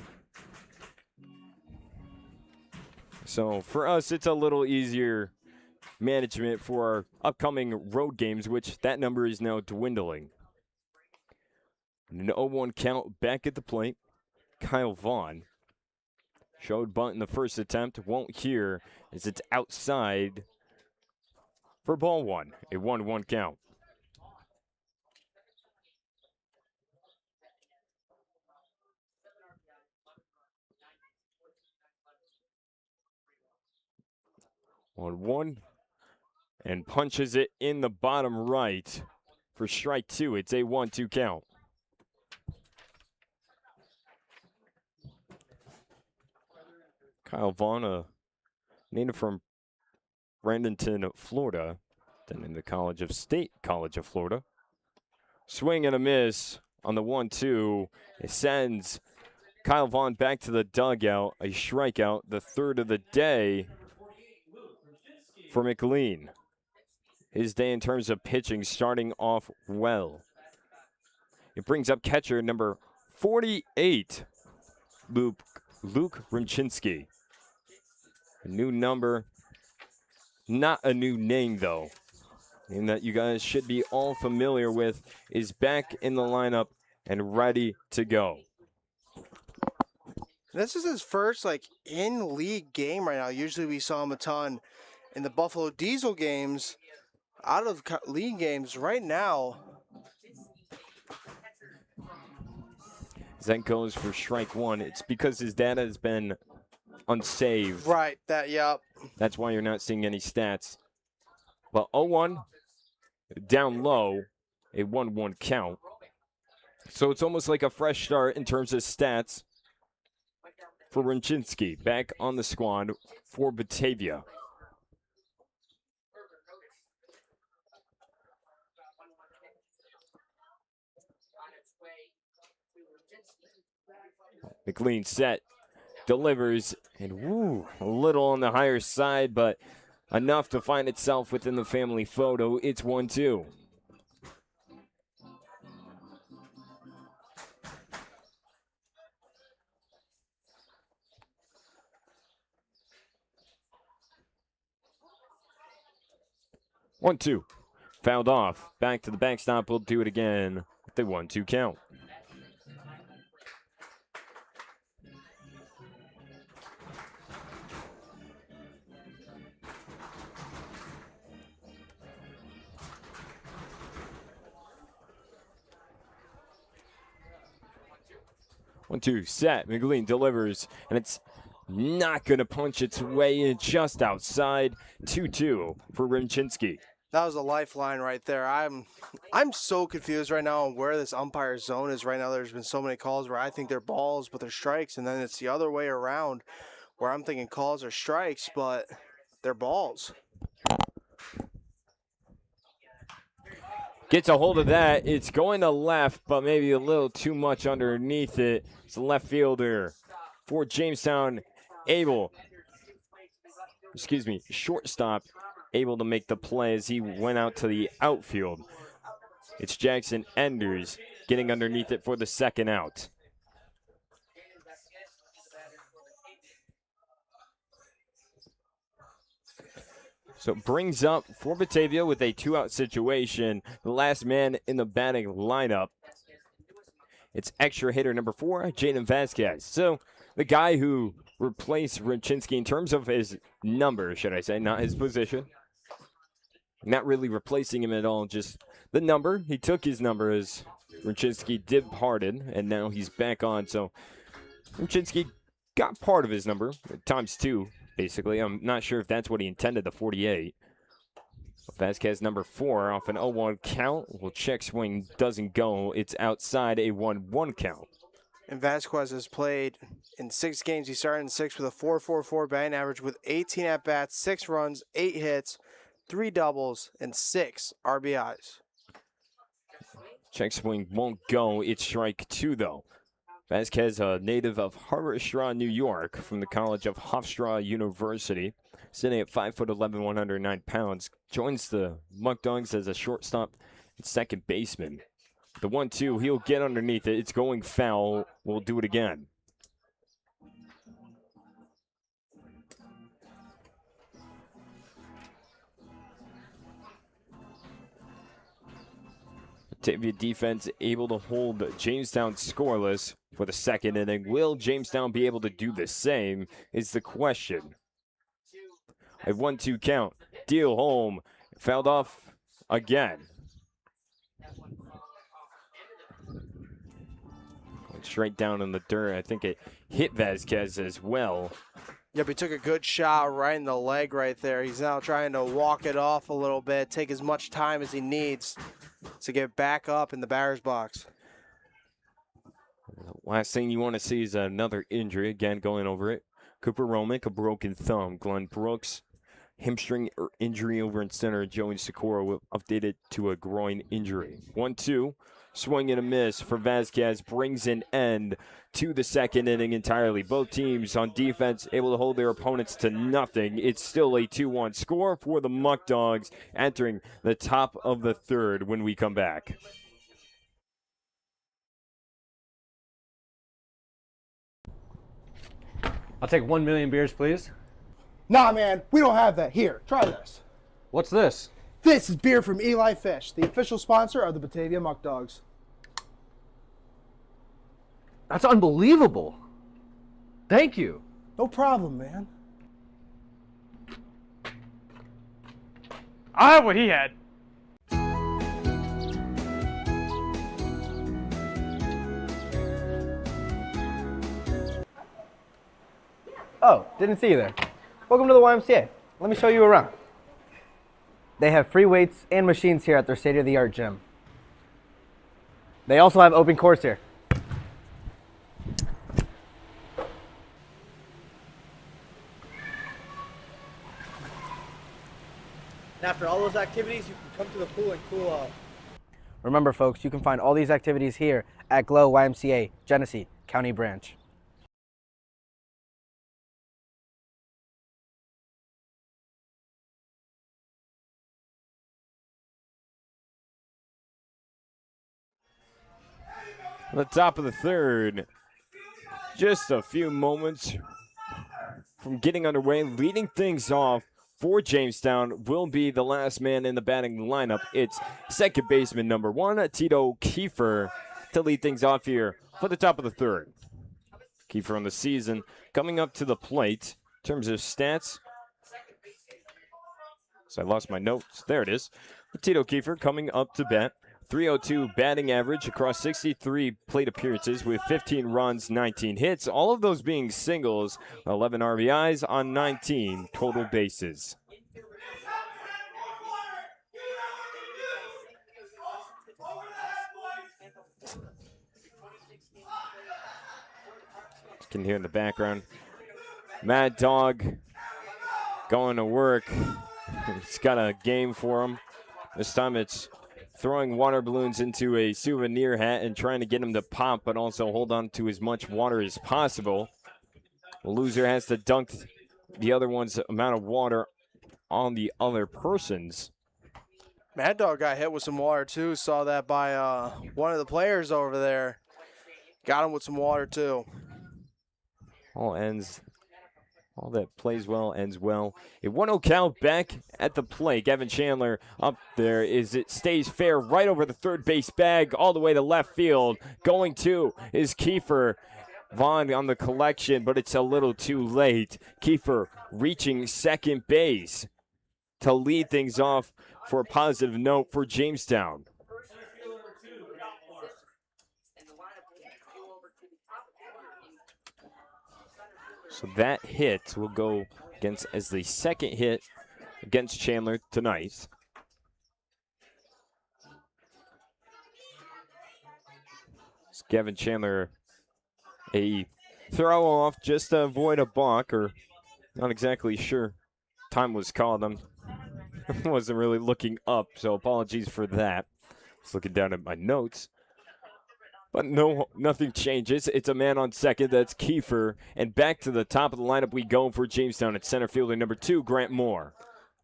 So for us, it's a little easier management for our upcoming road games, which that number is now dwindling. An 0-1 count back at the plate. Kyle Vaughn showed bunt in the first attempt, won't hear as it's outside for ball 1, a 1-1 count. On 1. And punches it in the bottom right for strike 2. It's a 1-2 count. Kyle Vaughn, a native from Bradenton, Florida, then in the State College of Florida. Swing and a miss on the 1-2. It sends Kyle Vaughn back to the dugout. A strikeout, the third of the day for McLean. his day in terms of pitching, starting off well. It brings up catcher number 48, Luke Rimchinsky. A new number, not a new name though. Name that you guys should be all familiar with, is back in the lineup and ready to go. This is his first in-league game right now. Usually we saw him a ton in the Buffalo Diesel games. Out of league games right now. As that goes for strike one, it's because his data has been unsaved. Right, yep. That's why you're not seeing any stats. But 0-1, down low, a 1-1 count. So it's almost like a fresh start in terms of stats for Rimchinsky. Back on the squad for Batavia. McLean set, delivers, and a little on the higher side, but enough to find itself within the family photo. It's 1-2. One, two. Fouled off. Back to the backstop. We'll do it again with the 1-2 count. One, two, set. McLean delivers, and it's not going to punch its way in, just outside. 2-2 for Rimchinsky. That was a lifeline right there. I'm so confused right now on where this umpire zone is right now. There's been so many calls where I think they're balls, but they're strikes, and then it's the other way around where I'm thinking calls are strikes, but they're balls. Gets a hold of that. It's going to left, but maybe a little too much underneath it. It's the left fielder for Jamestown, shortstop, able to make the play as he went out to the outfield. It's Jackson Enders getting underneath it for the second out. So it brings up for Batavia with a two-out situation, the last man in the batting lineup. It's extra hitter number 4, Jaden Vasquez. So the guy who replaced Rimchinsky in terms of his number, should I say, not his position. Not really replacing him at all, just the number. He took his number as Rimchinsky departed, and now he's back on. So Rimchinsky got part of his number, times 2. Basically, I'm not sure if that's what he intended, the 48. Vasquez number 4 off an 0-1 count. Well, check swing doesn't go. It's outside a 1-1 count. And Vasquez has played in 6 games. He started in 6 with a 4.44 batting average with 18 at-bats, 6 runs, 8 hits, 3 doubles, and 6 RBIs. Check swing won't go. It's strike 2, though. Vasquez, a native of Harbor Straw, New York, from the College of Hofstra University, sitting at 5'11", 109 pounds, joins the Muckdogs as a shortstop and second baseman. The 1-2, he'll get underneath it. It's going foul. We'll do it again. Batavia defense able to hold Jamestown scoreless for the second inning. Will Jamestown be able to do the same is the question. A 1-2 count. Deal home. Fouled off again. Going straight down in the dirt. I think it hit Vasquez as well. Yep, he took a good shot right in the leg right there. He's now trying to walk it off a little bit, take as much time as he needs to get back up in the batter's box. Last thing you want to see is another injury. Again, going over it. Cooper Romick, a broken thumb. Glenn Brooks, hamstring injury over in center. Joey Socorro updated to a groin injury. 1-2, swing and a miss for Vasquez, brings an end to the second inning entirely. Both teams on defense able to hold their opponents to nothing. It's still a 2-1 score for the Muckdogs entering the top of the third when we come back. I'll take 1 million beers, please. Nah, man, we don't have that. Here, try this. What's this? This is beer from Eli Fish, the official sponsor of the Batavia Muckdogs. That's unbelievable. Thank you. No problem, man. I have what he had. Oh, didn't see you there. Welcome to the YMCA. Let me show you around. They have free weights and machines here at their state-of-the-art gym. They also have open courts here. And after all those activities, you can come to the pool and cool off. Remember, folks, you can find all these activities here at Glow YMCA, Genesee County Branch. On the top of the third, just a few moments from getting underway, leading things off for Jamestown will be the last man in the batting lineup. It's second baseman number 1, Tito Kiefer, to lead things off here for the top of the third. Kiefer on the season coming up to the plate in terms of stats. So I lost my notes. There it is. Tito Kiefer coming up to bat. 302 batting average across 63 plate appearances with 15 runs, 19 hits, all of those being singles, 11 RBIs on 19 total bases. You can hear in the background, Mad Dog going to work. He's got a game for him. This time it's throwing water balloons into a souvenir hat and trying to get him to pop, but also hold on to as much water as possible. The loser has to dunk the other one's amount of water on the other person's. Mad Dog got hit with some water, too. Saw that by one of the players over there. Got him with some water, too. All that plays well ends well. A 1-0 count back at the plate. Gavin Chandler up there it stays fair right over the third base bag all the way to left field. Going to is Kiefer. Vaughn on the collection, but it's a little too late. Kiefer reaching second base to lead things off for a positive note for Jamestown. So that hit will go as the second hit against Chandler tonight. It's Gavin Chandler, a throw off just to avoid a balk, or not exactly sure. Time was called. I wasn't really looking up, so apologies for that. Just looking down at my notes. But nothing changes. It's a man on second. That's Kiefer. And back to the top of the lineup we go for Jamestown at center fielder number 2, Grant Moore.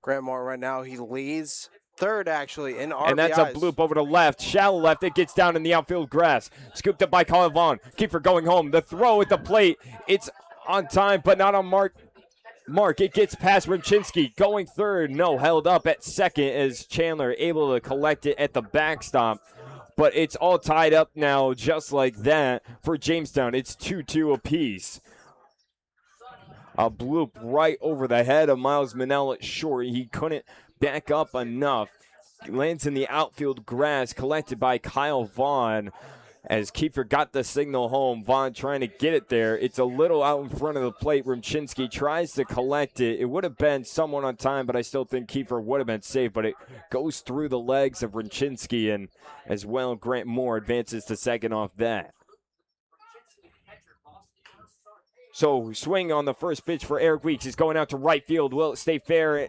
Grant Moore right now, he leads third, actually, in RBIs. And that's a bloop over to left. Shallow left. It gets down in the outfield grass. Scooped up by Kyle Vaughn. Kiefer going home. The throw at the plate. It's on time, but not on mark. It gets past Rimchinsky. Going third. No, held up at second as Chandler able to collect it at the backstop. But it's all tied up now just like that for Jamestown. It's 2-2 apiece. A bloop right over the head of Miles Manell at short. He couldn't back up enough. Lands in the outfield grass, collected by Kyle Vaughn. As Kiefer got the signal home, Vaughn trying to get it there. It's a little out in front of the plate. Rimchinsky tries to collect it. It would have been someone on time, but I still think Kiefer would have been safe. But it goes through the legs of Rimchinsky, and as well, Grant Moore advances to second off that. So swing on the first pitch for Eric Weeks is going out to right field. Will it stay fair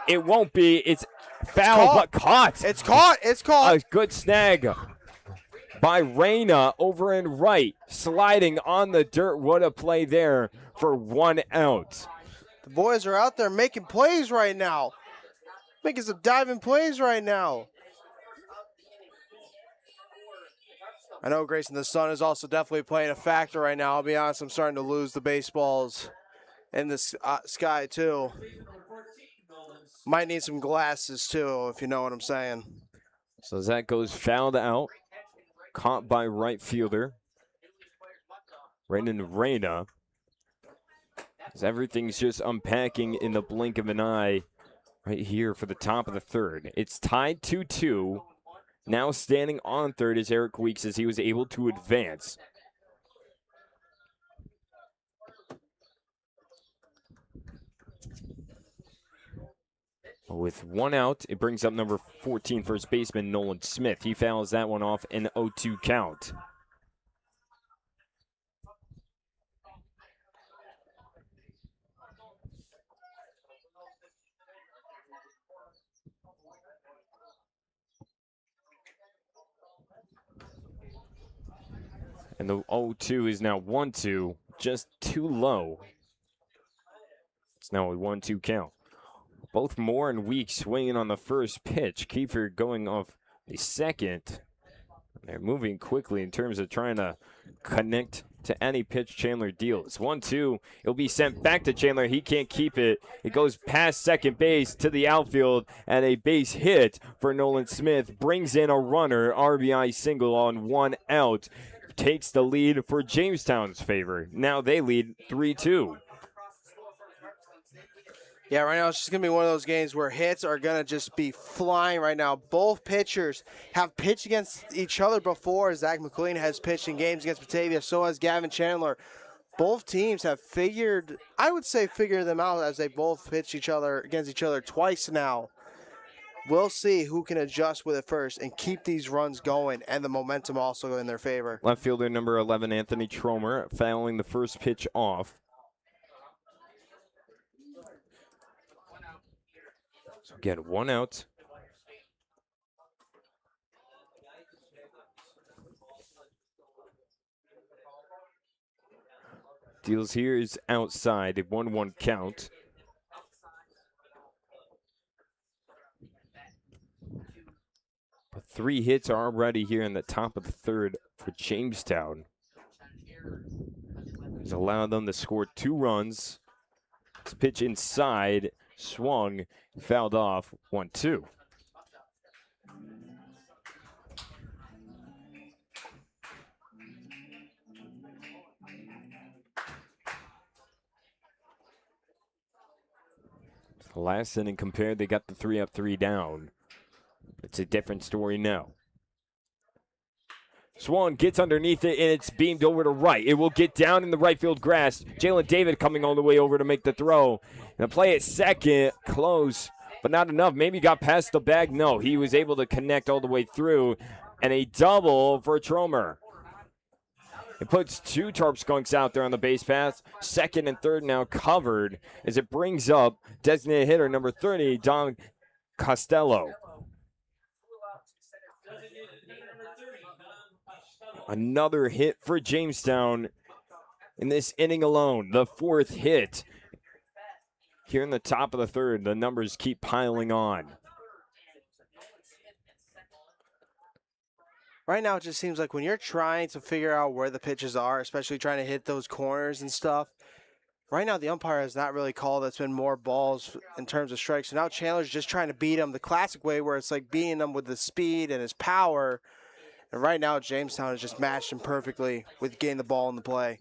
It won't be. It's foul, but caught. It's caught. It's caught. A good snag by Reyna over and right, sliding on the dirt. What a play there for 1 out. The boys are out there making plays right now. Making some diving plays right now. I know, Grayson, the sun is also definitely playing a factor right now. I'll be honest, I'm starting to lose the baseballs in the sky, too. Might need some glasses, too, if you know what I'm saying. So that goes fouled out. Caught by right fielder. Brandon Reyna. As everything's just unpacking in the blink of an eye right here for the top of the third. It's tied 2-2. Now standing on third is Eric Weeks as he was able to advance. With 1 out, it brings up number 14 first baseman Nolan Smith. He fouls that one off in 0-2 count. And the 0-2 is now 1-2, just too low. It's now a 1-2 count. Both Moore and Weeks swinging on the first pitch. Kiefer going off the second. They're moving quickly in terms of trying to connect to any pitch Chandler deals. 1-2. It'll be sent back to Chandler. He can't keep it. It goes past second base to the outfield, and a base hit for Nolan Smith brings in a runner. RBI single on 1 out. Takes the lead for Jamestown's favor. Now they lead 3-2. Yeah, right now it's just going to be one of those games where hits are going to just be flying right now. Both pitchers have pitched against each other before. Zach McLean has pitched in games against Batavia. So has Gavin Chandler. Both teams have figured them out as they both pitch against each other twice now. We'll see who can adjust with it first and keep these runs going and the momentum also in their favor. Left fielder number 11, Anthony Tromer, fouling the first pitch off. So again, 1 out. Deals here is outside, a 1-1 count. But 3 hits are already here in the top of the third for Jamestown. He's allowed them to score 2 runs. This pitch inside, swung, fouled off, 1-2. The last inning compared, they got the 3 up, 3 down. It's a different story now. Swan gets underneath it, and it's beamed over to right. It will get down in the right field grass. Jalen David coming all the way over to make the throw. And the play at second, close, but not enough. Maybe got past the bag. No, he was able to connect all the way through. And a double for Tromer. It puts 2 Tarp Skunks out there on the base path. Second and third now covered as it brings up designated hitter number 30, Don Costello. Another hit for Jamestown in this inning alone. The 4th hit. Here in the top of the third, the numbers keep piling on. Right now, it just seems like when you're trying to figure out where the pitches are, especially trying to hit those corners and stuff, right now the umpire has not really called. It's been more balls in terms of strikes. So now Chandler's just trying to beat him the classic way where it's like beating him with the speed and his power. And right now, Jamestown has just matched him perfectly with getting the ball in the play.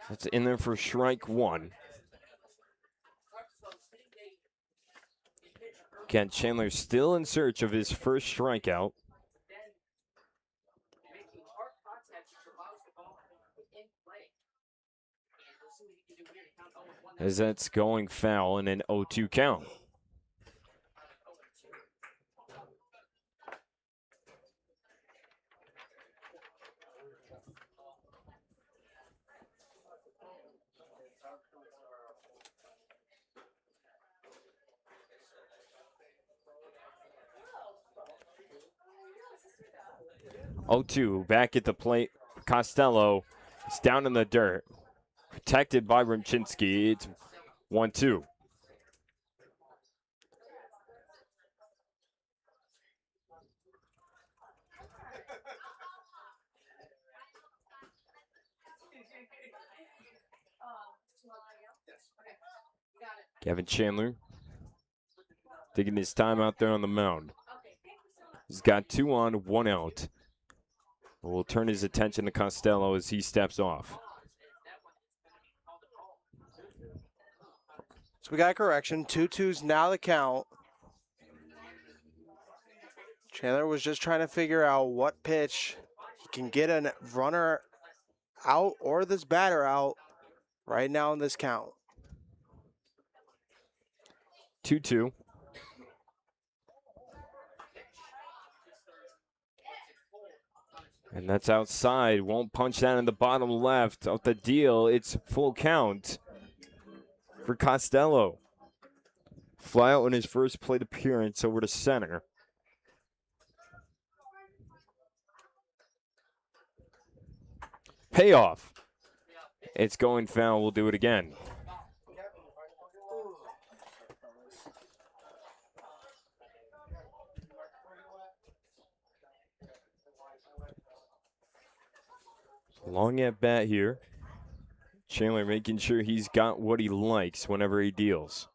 That's in there for strike 1. Again, Chandler still in search of his first strikeout. As that's going foul in an 0-2 count. 0-2, back at the plate. Costello is down in the dirt. Protected by Rumchinsky. It's 1-2. Kevin Chandler taking his time out there on the mound. He's got 2 on, 1 out. We'll turn his attention to Costello as he steps off. So we got a correction. 2-2's now the count. Chandler was just trying to figure out what pitch he can get a runner out or this batter out right now in this count. 2-2. And that's outside. Won't punch that in the bottom left. Off the deal, it's full count for Costello. Fly out in his first plate appearance over to center. Payoff. It's going foul. We'll do it again. Long at bat here. Chandler making sure he's got what he likes whenever he deals.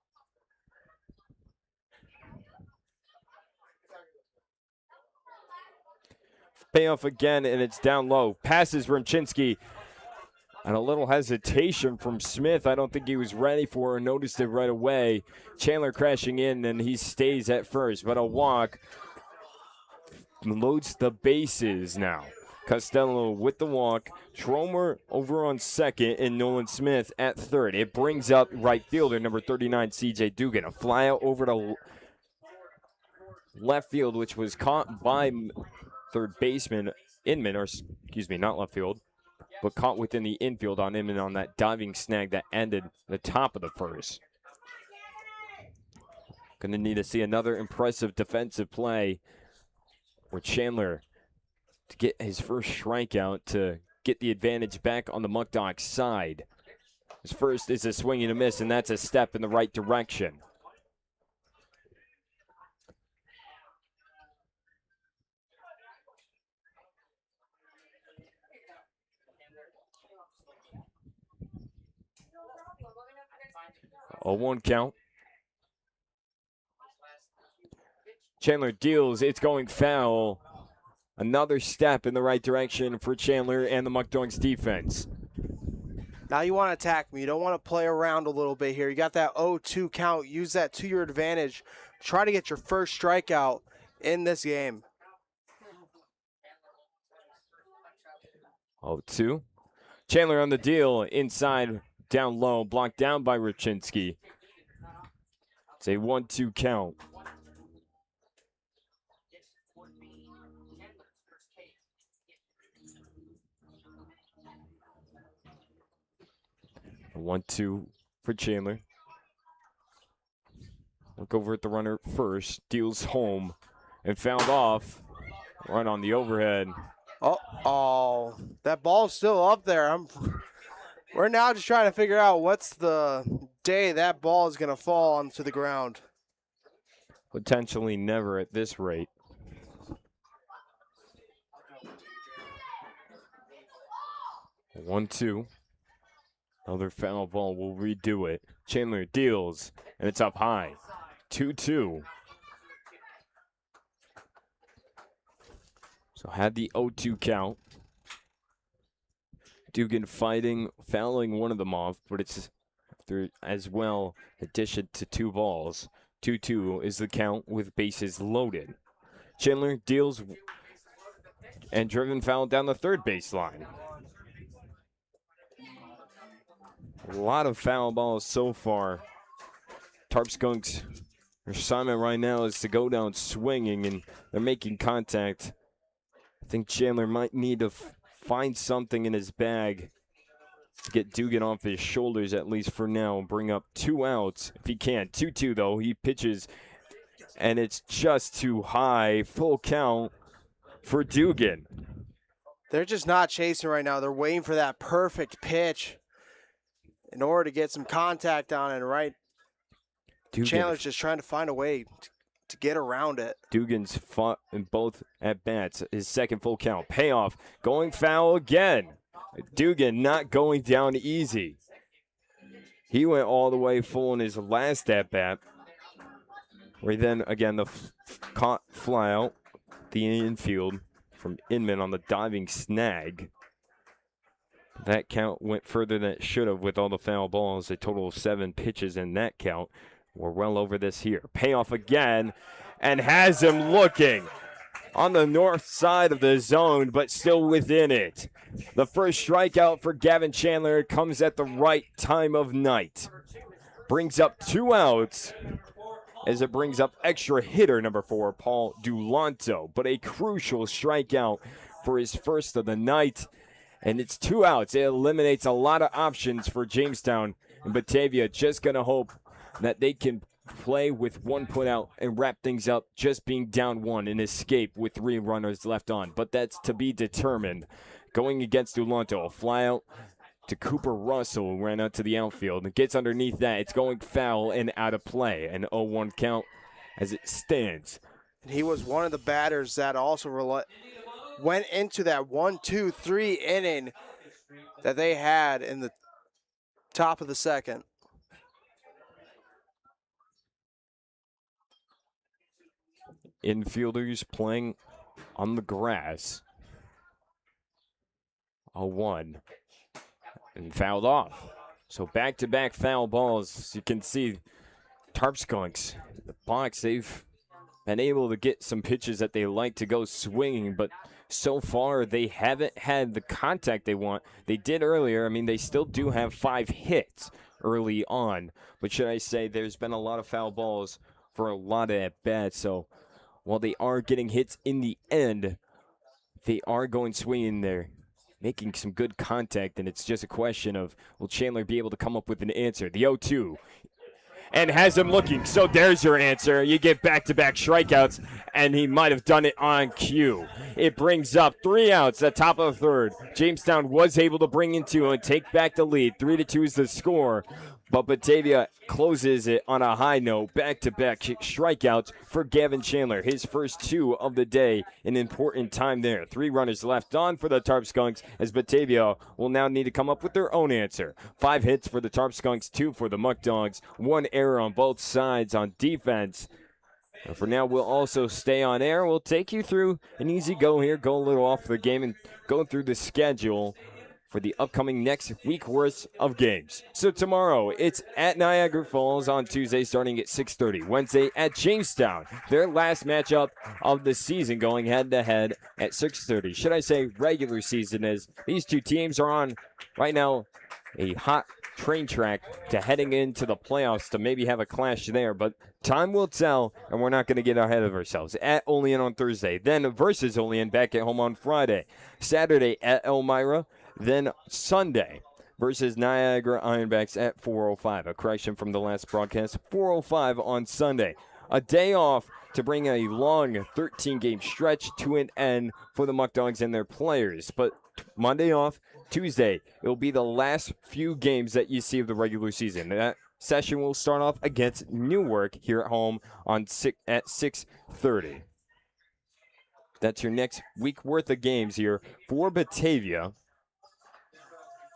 Payoff again, and it's down low. Passes Rumchinsky. And a little hesitation from Smith. I don't think he was ready for or noticed it right away. Chandler crashing in, and he stays at first. But a walk loads the bases now. Costello with the walk. Tromer over on second, and Nolan Smith at third. It brings up right fielder number 39, C.J. Dugan. A fly out over to left field, which was caught by third baseman Inman, or excuse me, not left field, but caught within the infield on Inman on that diving snag that ended the top of the first. Going to need to see another impressive defensive play where Chandler to get his first strikeout to get the advantage back on the Muckdogs side. His first is a swing and a miss, and that's a step in the right direction. A 1 count. Chandler deals. It's going foul. Another step in the right direction for Chandler and the Muckdogs defense. Now you want to attack me. You don't want to play around a little bit here. You got that 0-2 count. Use that to your advantage. Try to get your first strikeout in this game. 0-2. Chandler on the deal. Inside, down low. Blocked down by Rumchinsky. It's a 1-2 count. A 1-2 for Chandler. Look over at the runner first. Deals home and fouled off. Right on the overhead. Oh, that ball's still up there. We're now just trying to figure out what's the day that ball is going to fall onto the ground. Potentially never at this rate. A 1-2. Another foul ball. We'll redo it. Chandler deals, and it's up high. 2-2. So had the 0-2 count. Dugan fighting, fouling one of them off, but it's after as well addition to 2 balls. 2-2 is the count with bases loaded. Chandler deals and driven foul down the third baseline. A lot of foul balls so far. Tarp Skunks, their assignment right now is to go down swinging, and they're making contact. I think Chandler might need to find something in his bag to get Dugan off his shoulders, at least for now, and bring up 2 outs if he can. 2-2, though. He pitches, and it's just too high. Full count for Dugan. They're just not chasing right now. They're waiting for that perfect pitch in order to get some contact on it, right? Chandler's just trying to find a way to get around it. Dugan's fought in both at-bats. His second full count. Payoff. Going foul again. Dugan not going down easy. He went all the way full in his last at-bat. Where then, again, the caught fly out the infield from Inman on the diving snag. That count went further than it should have with all the foul balls. A total of 7 pitches in that count. We're well over this here. Payoff again, and has him looking on the north side of the zone, but still within it. The first strikeout for Gavin Chandler comes at the right time of night. Brings up 2 outs as it brings up extra hitter number 4, Paul Dulanto, but a crucial strikeout for his first of the night. And it's 2 outs. It eliminates a lot of options for Jamestown and Batavia. Just going to hope that they can play with 1 put out and wrap things up just being down 1 and escape with 3 runners left on. But that's to be determined. Going against Dulanto, a fly out to Cooper Russell, ran out to the outfield and gets underneath that. It's going foul and out of play. An 0-1 count as it stands. And he was one of the batters that also went into that 1, 2, 3 inning that they had in the top of the second. Infielders playing on the grass. 0-1 and fouled off. So back-to-back foul balls. As you can see, Tarp Skunks, the box, they've been able to get some pitches that they like to go swinging, but so far they haven't had the contact they want. They did earlier. I mean, they still do have 5 hits early on, but should I say there's been a lot of foul balls for a lot of at-bats. So while they are getting hits in the end, they are going swinging there, making some good contact, and it's just a question of, will Chandler be able to come up with an answer? The 0-2, and has him looking. So there's your answer. You get back-to-back strikeouts, and he might have done it on cue. It brings up 3 outs at top of the 3rd. Jamestown was able to bring in 2 and take back the lead. 3-2 is the score. But Batavia closes it on a high note. Back-to-back strikeouts for Gavin Chandler. His first 2 of the day. An important time there. 3 runners left on for the Tarp Skunks as Batavia will now need to come up with their own answer. 5 hits for the Tarp Skunks, 2 for the Muckdogs. 1 error on both sides on defense. And for now, we'll also stay on air. We'll take you through an easy go here. Go a little off the game and go through the schedule for the upcoming next week worth of games. So tomorrow, it's at Niagara Falls on Tuesday starting at 6:30. Wednesday at Jamestown, their last matchup of the season, going head-to-head at 6:30. Should I say regular season, as these 2 teams are on, right now, a hot train track to heading into the playoffs to maybe have a clash there. But time will tell, and we're not going to get ahead of ourselves. At Olean on Thursday, then versus Olean back at home on Friday. Saturday at Elmira. Then Sunday versus Niagara Ironbacks at 4:05. A correction from the last broadcast, 4:05 on Sunday. A day off to bring a long 13-game stretch to an end for the Muckdogs and their players. But Monday off, Tuesday, it will be the last few games that you see of the regular season. That session will start off against Newark here at home at 6:30. That's your next week worth of games here for Batavia.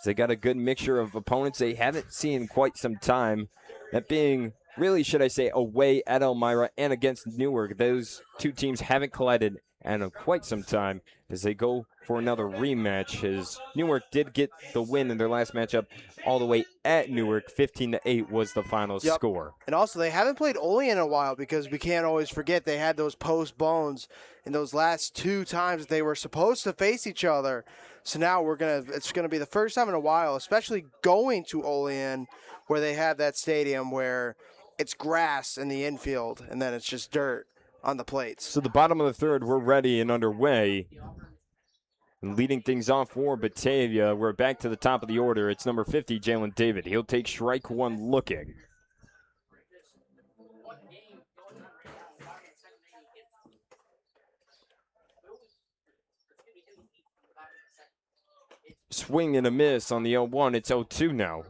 They got a good mixture of opponents they haven't seen in quite some time. That being, really, should I say, away at Elmira and against Newark. Those 2 teams haven't collided in quite some time as they go for another rematch, as Newark did get the win in their last matchup all the way at Newark. 15-8 was the final score. And also, they haven't played Olean in a while because we can't always forget they had those postpones in those last 2 times they were supposed to face each other. So now it's gonna be the first time in a while, especially going to Olean, where they have that stadium where it's grass in the infield and then it's just dirt on the plates. So the bottom of the 3rd, we're ready and underway. And leading things off for Batavia, we're back to the top of the order. It's number 50, Jalen David. He'll take strike 1 looking. swing and a miss on the 0-1. It's 0-2 now.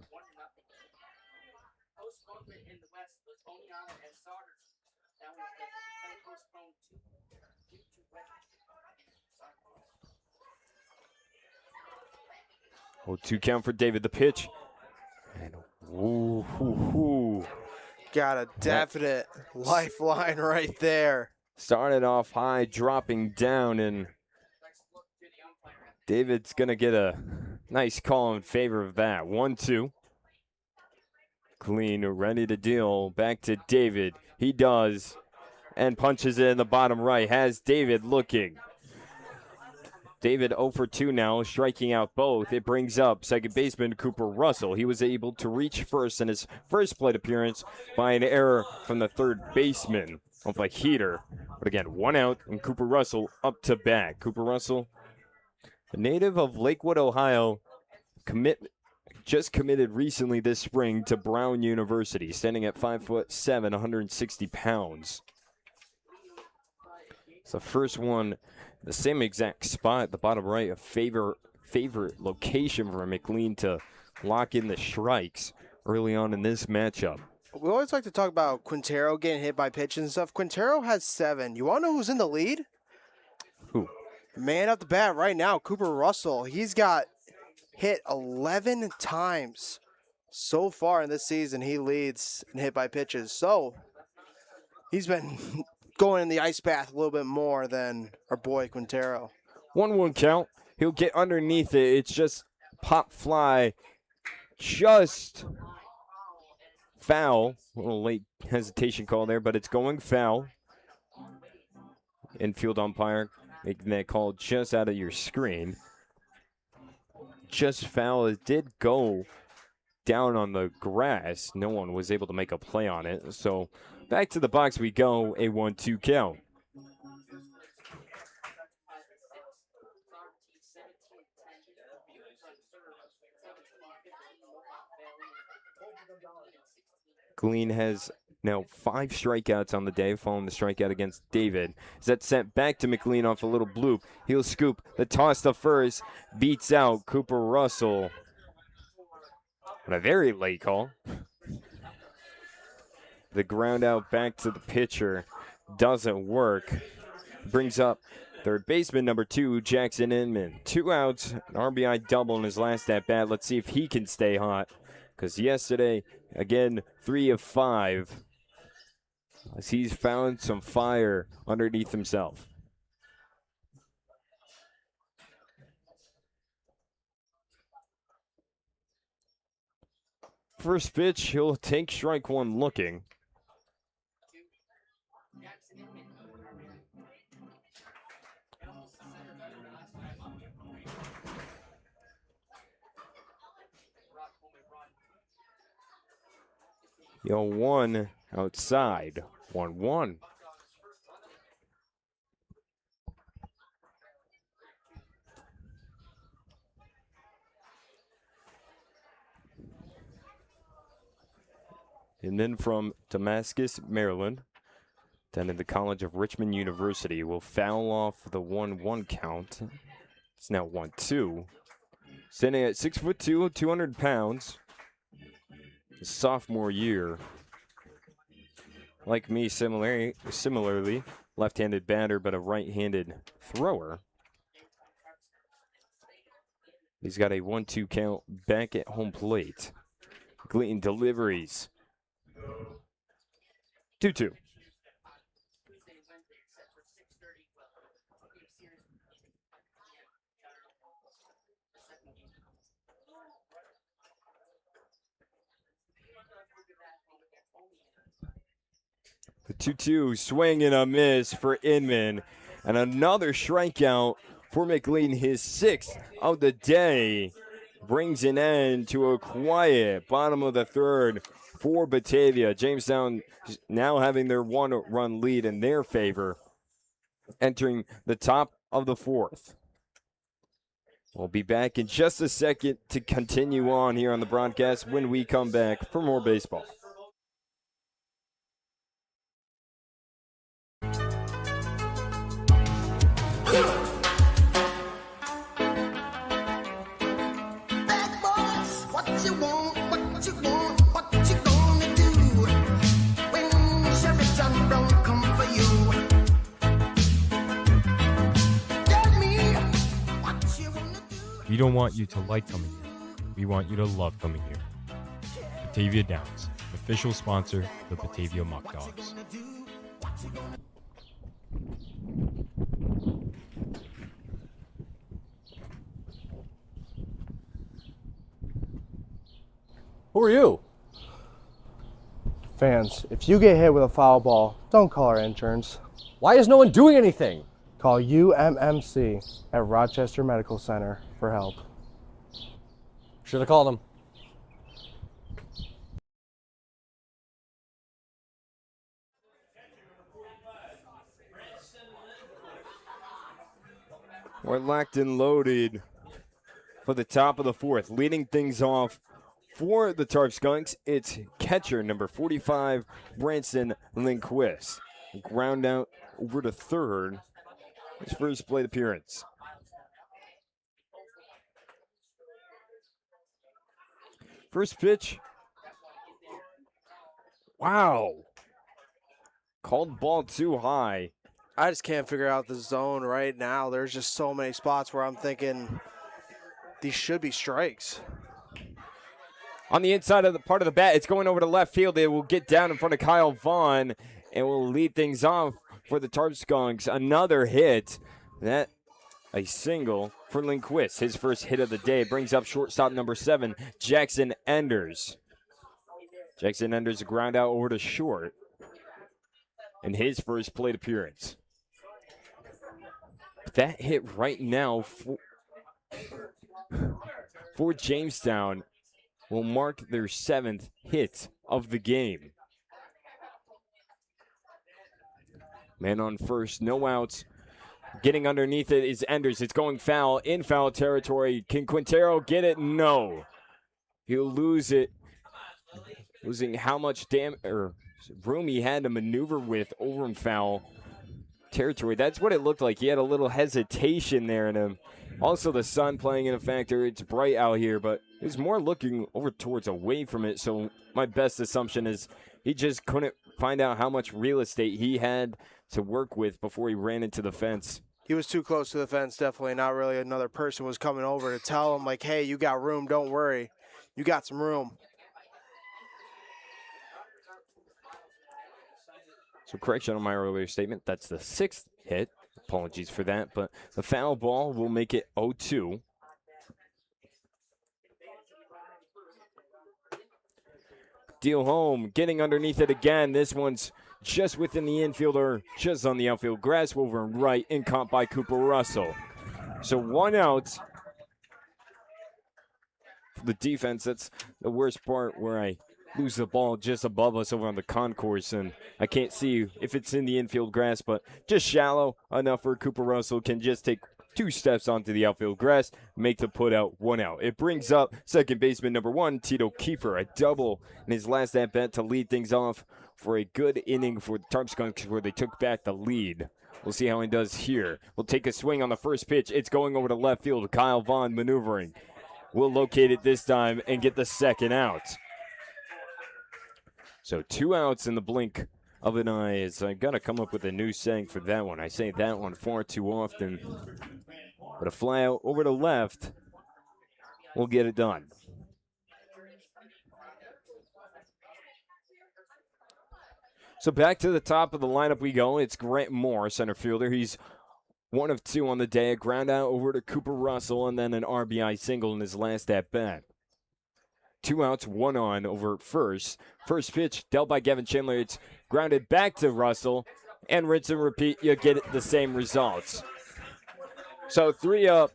Oh, 2 count for David. The pitch. And got a definite lifeline right there. Started off high, dropping down, and David's going to get a nice call in favor of that. 1-2. Clean, ready to deal. Back to David. He does, and punches it in the bottom right. Has David looking. David 0 for 2 now, striking out both. It brings up second baseman Cooper Russell. He was able to reach first in his first plate appearance by an error from the third baseman of a heater. But again, 1 out, and Cooper Russell up to bat. Cooper Russell, a native of Lakewood, Ohio, just committed recently this spring to Brown University, standing at 5'7", 160 pounds. It's the first one, the same exact spot at the bottom right, a favorite location for McLean to lock in the strikes early on in this matchup. We always like to talk about Quintero getting hit by pitches and stuff. Quintero has 7. You want to know who's in the lead? Who? Man at the bat right now, Cooper Russell. He's got hit 11 times so far in this season. He leads in hit by pitches. So he's been going in the ice bath a little bit more than our boy Quintero. 1-1 count. He'll get underneath it. It's just pop fly. Just foul. A little late hesitation call there, but it's going foul. Infield umpire making that call just out of your screen. Just foul. It did go down on the grass. No one was able to make a play on it. So back to the box we go, a 1-2 count. Glean has now 5 strikeouts on the day following the strikeout against David. Is that sent back to McLean off a little bloop? He'll scoop the toss to first, beats out Cooper Russell. And a very late call. The ground out back to the pitcher doesn't work. Brings up third baseman number 2, Jackson Inman. 2 outs, an RBI double in his last at bat. Let's see if he can stay hot. Because yesterday, again, 3 of 5. As he's found some fire underneath himself. First pitch, he'll take strike 1 looking. Yo, 1 outside, 1-1. And then from Damascus, Maryland, down in the College of Richmond University, will foul off the 1-1 count. It's now 1-2. Standing at 6'2", 200 pounds. His sophomore year. Like me, similarly, left-handed batter, but a right-handed thrower. He's got a 1-2 count back at home plate. Gleaton deliveries. 2-2. The 2-2 swing and a miss for Inman. And another strikeout for McLean, his 6th of the day. Brings an end to a quiet bottom of the 3rd for Batavia. Jamestown now having their 1-run lead in their favor. Entering the top of the 4th. We'll be back in just a second to continue on here on the broadcast when we come back for more baseball. We don't want you to like coming here. We want you to love coming here. Batavia Downs, official sponsor of the Batavia Muckdogs. Who are you? Fans, if you get hit with a foul ball, don't call our insurance. Why is no one doing anything? Call UMMC at Rochester Medical Center for help. Should have called him. We're locked and loaded for the top of the fourth. Leading things off for the Tarp Skunks, it's catcher number 45, Branson Lindquist. Ground out over to third. His first plate appearance. First pitch. Wow. Called ball too high. I just can't figure out the zone right now. There's just so many spots where I'm thinking these should be strikes. On the inside of the part of the bat, it's going over to left field. It will get down in front of Kyle Vaughn and will lead things off for the Tarp Skunks. Another hit. That a single for Lindquist. His first hit of the day brings up shortstop number 7, Jackson Enders. Jackson Enders ground out over to short in his first plate appearance. That hit right now for Jamestown will mark their 7th hit of the game. Man on first, no outs. Getting underneath it is Enders. It's going foul, in foul territory. Can Quintero get it? No. He'll lose it. Losing how much room he had to maneuver with over in foul territory. That's what it looked like. He had a little hesitation there in him. Also, the sun playing in a factor. It's bright out here, but he was more looking over towards away from it. So my best assumption is he just couldn't find out how much real estate he had to work with before he ran into the fence. He was too close to the fence, definitely. Not really another person was coming over to tell him, like, hey, you got room, don't worry. You got some room. So correction on my earlier statement, that's the 6th hit. Apologies for that, but the foul ball will make it 0-2. Deal home, getting underneath it again. This one's just within the infielder, just on the outfield grass, over and right, and caught by Cooper Russell. So 1 out for the defense. That's the worst part, where I lose the ball just above us over on the concourse, and I can't see if it's in the infield grass, but just shallow enough where Cooper Russell can just take 2 steps onto the outfield grass, make the put out, 1 out. It brings up second baseman number 1, Tito Kiefer, a double in his last at-bat to lead things off for a good inning for the Tarp Skunks, where they took back the lead. We'll see how he does here. We'll take a swing on the first pitch. It's going over to left field. Kyle Vaughn maneuvering. We'll locate it this time and get the second out. So 2 outs in the blink of an eye. As I got to come up with a new saying for that one. I say that one far too often. But a fly out over to left will get it done. So back to the top of the lineup we go. It's Grant Moore, center fielder. He's 1 of 2 on the day. A ground out over to Cooper Russell, and then an RBI single in his last at-bat. 2 outs, 1 on over first. First pitch dealt by Gavin Chandler. It's grounded back to Russell, and rinse and repeat. You get the same results. So 4 up.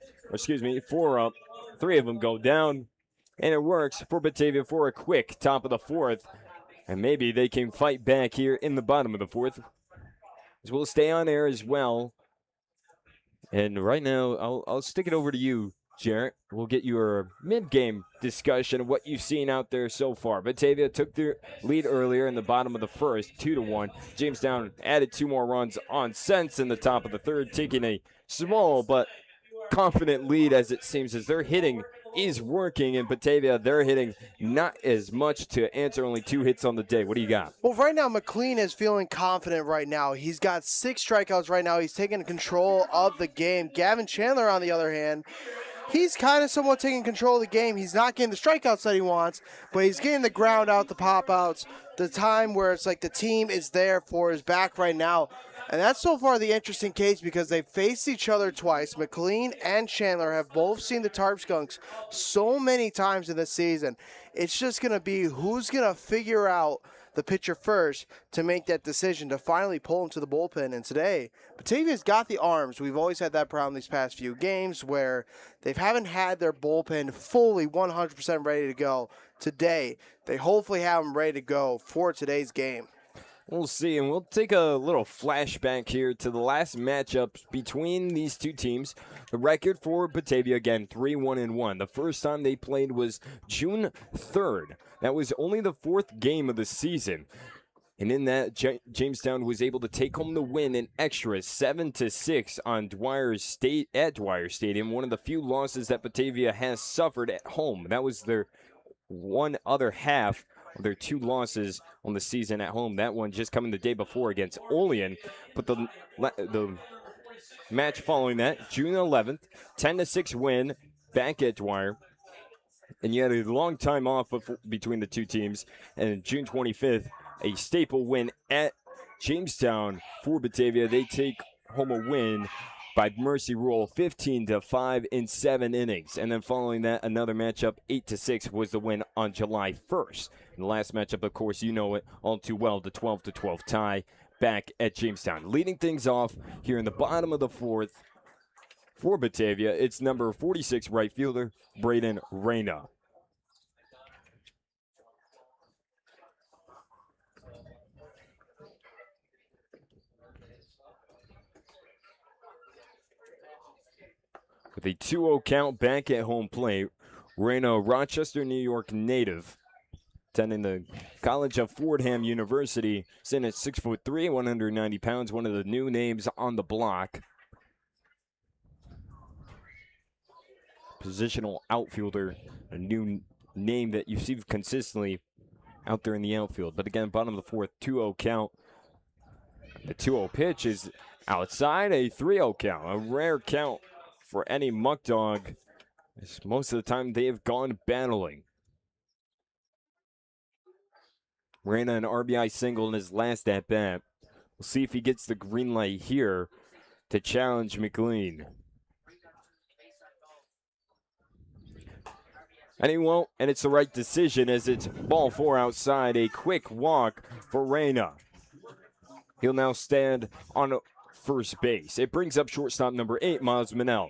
3 of them go down, and it works for Batavia for a quick top of the 4th. And maybe they can fight back here in the bottom of the 4th. As we'll stay on air as well. And right now, I'll stick it over to you, Jarrett. We'll get your mid-game discussion of what you've seen out there so far. Batavia took their lead earlier in the bottom of the 1st, 2-1. Jamestown added 2 more runs on sense in the top of the 3rd, taking a small but confident lead, as it seems, as their hitting is working. In Batavia, they're hitting not as much to answer only 2 hits on the day. What do you got? Well, right now, McLean is feeling confident right now. He's got 6 strikeouts right now. He's taking control of the game. Gavin Chandler, on the other hand, he's kind of somewhat taking control of the game. He's not getting the strikeouts that he wants, but he's getting the ground out, the pop outs, the time where it's like the team is there for his back right now. And that's so far the interesting case because they've faced each other twice. McLean and Chandler have both seen the Tarp Skunks so many times in this season. It's just going to be who's going to figure out the pitcher first to make that decision to finally pull him to the bullpen. And today, Batavia's got the arms. We've always had that problem these past few games where they haven't had their bullpen fully 100% ready to go. Today, they hopefully have them ready to go for today's game. We'll see, and we'll take a little flashback here to the last matchup between these two teams. The record for Batavia, again, 3-1-1. The first time they played was June 3rd. That was only the 4th game of the season. And in that, Jamestown was able to take home the win in extra 7-6 on Dwyer Stadium, one of the few losses that Batavia has suffered at home. That was their one other half of their 2 losses on the season at home. That one just coming the day before against Olean. But the match following that, June 11th, 10-6 win back at Dwyer. And you had a long time off between the two teams. And June 25th, a staple win at Jamestown for Batavia. They take home a win by mercy rule, 15-5 in 7 innings. And then following that, another matchup, 8-6 was the win on July 1st. And the last matchup, of course, you know it all too well, the 12-12 tie back at Jamestown. Leading things off here in the bottom of the 4th for Batavia, it's number 46 right fielder, Braden Reyna. With a 2-0 count back at home plate, Reyna, Rochester, New York native, attending the College of Fordham University, sitting at 6'3", 190 pounds, one of the new names on the block. Positional outfielder, a new name that you see consistently out there in the outfield. But again, bottom of the 4th, 2-0 count. The 2-0 pitch is outside, a 3-0 count, a rare count for any Muckdog. Most of the time they have gone battling. Reyna an RBI single in his last at-bat. We'll see if he gets the green light here to challenge McLean. And he won't, and it's the right decision as it's ball 4 outside. A quick walk for Reyna. He'll now stand on first base. It brings up shortstop number 8, Miles Manel.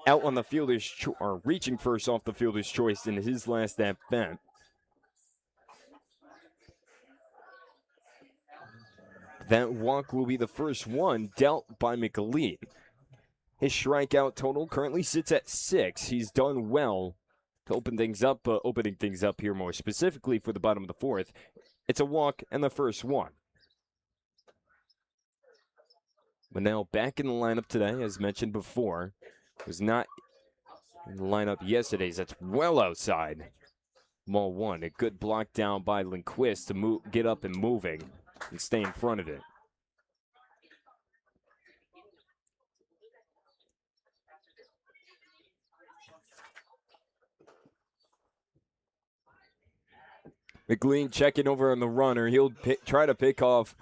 Out on the fielder's or reaching first off the fielder's choice in his last at-bat. That walk will be the first one dealt by McLean. His strikeout total currently sits at 6. He's done well to open things up, opening things up here more specifically for the bottom of the 4th. It's a walk and the first one. Manel back in the lineup today, as mentioned before. Was not in the lineup yesterday. That's well outside. Ball 1. A good block down by Lindquist to get up and moving and stay in front of it. McLean checking over on the runner. He'll try to pick off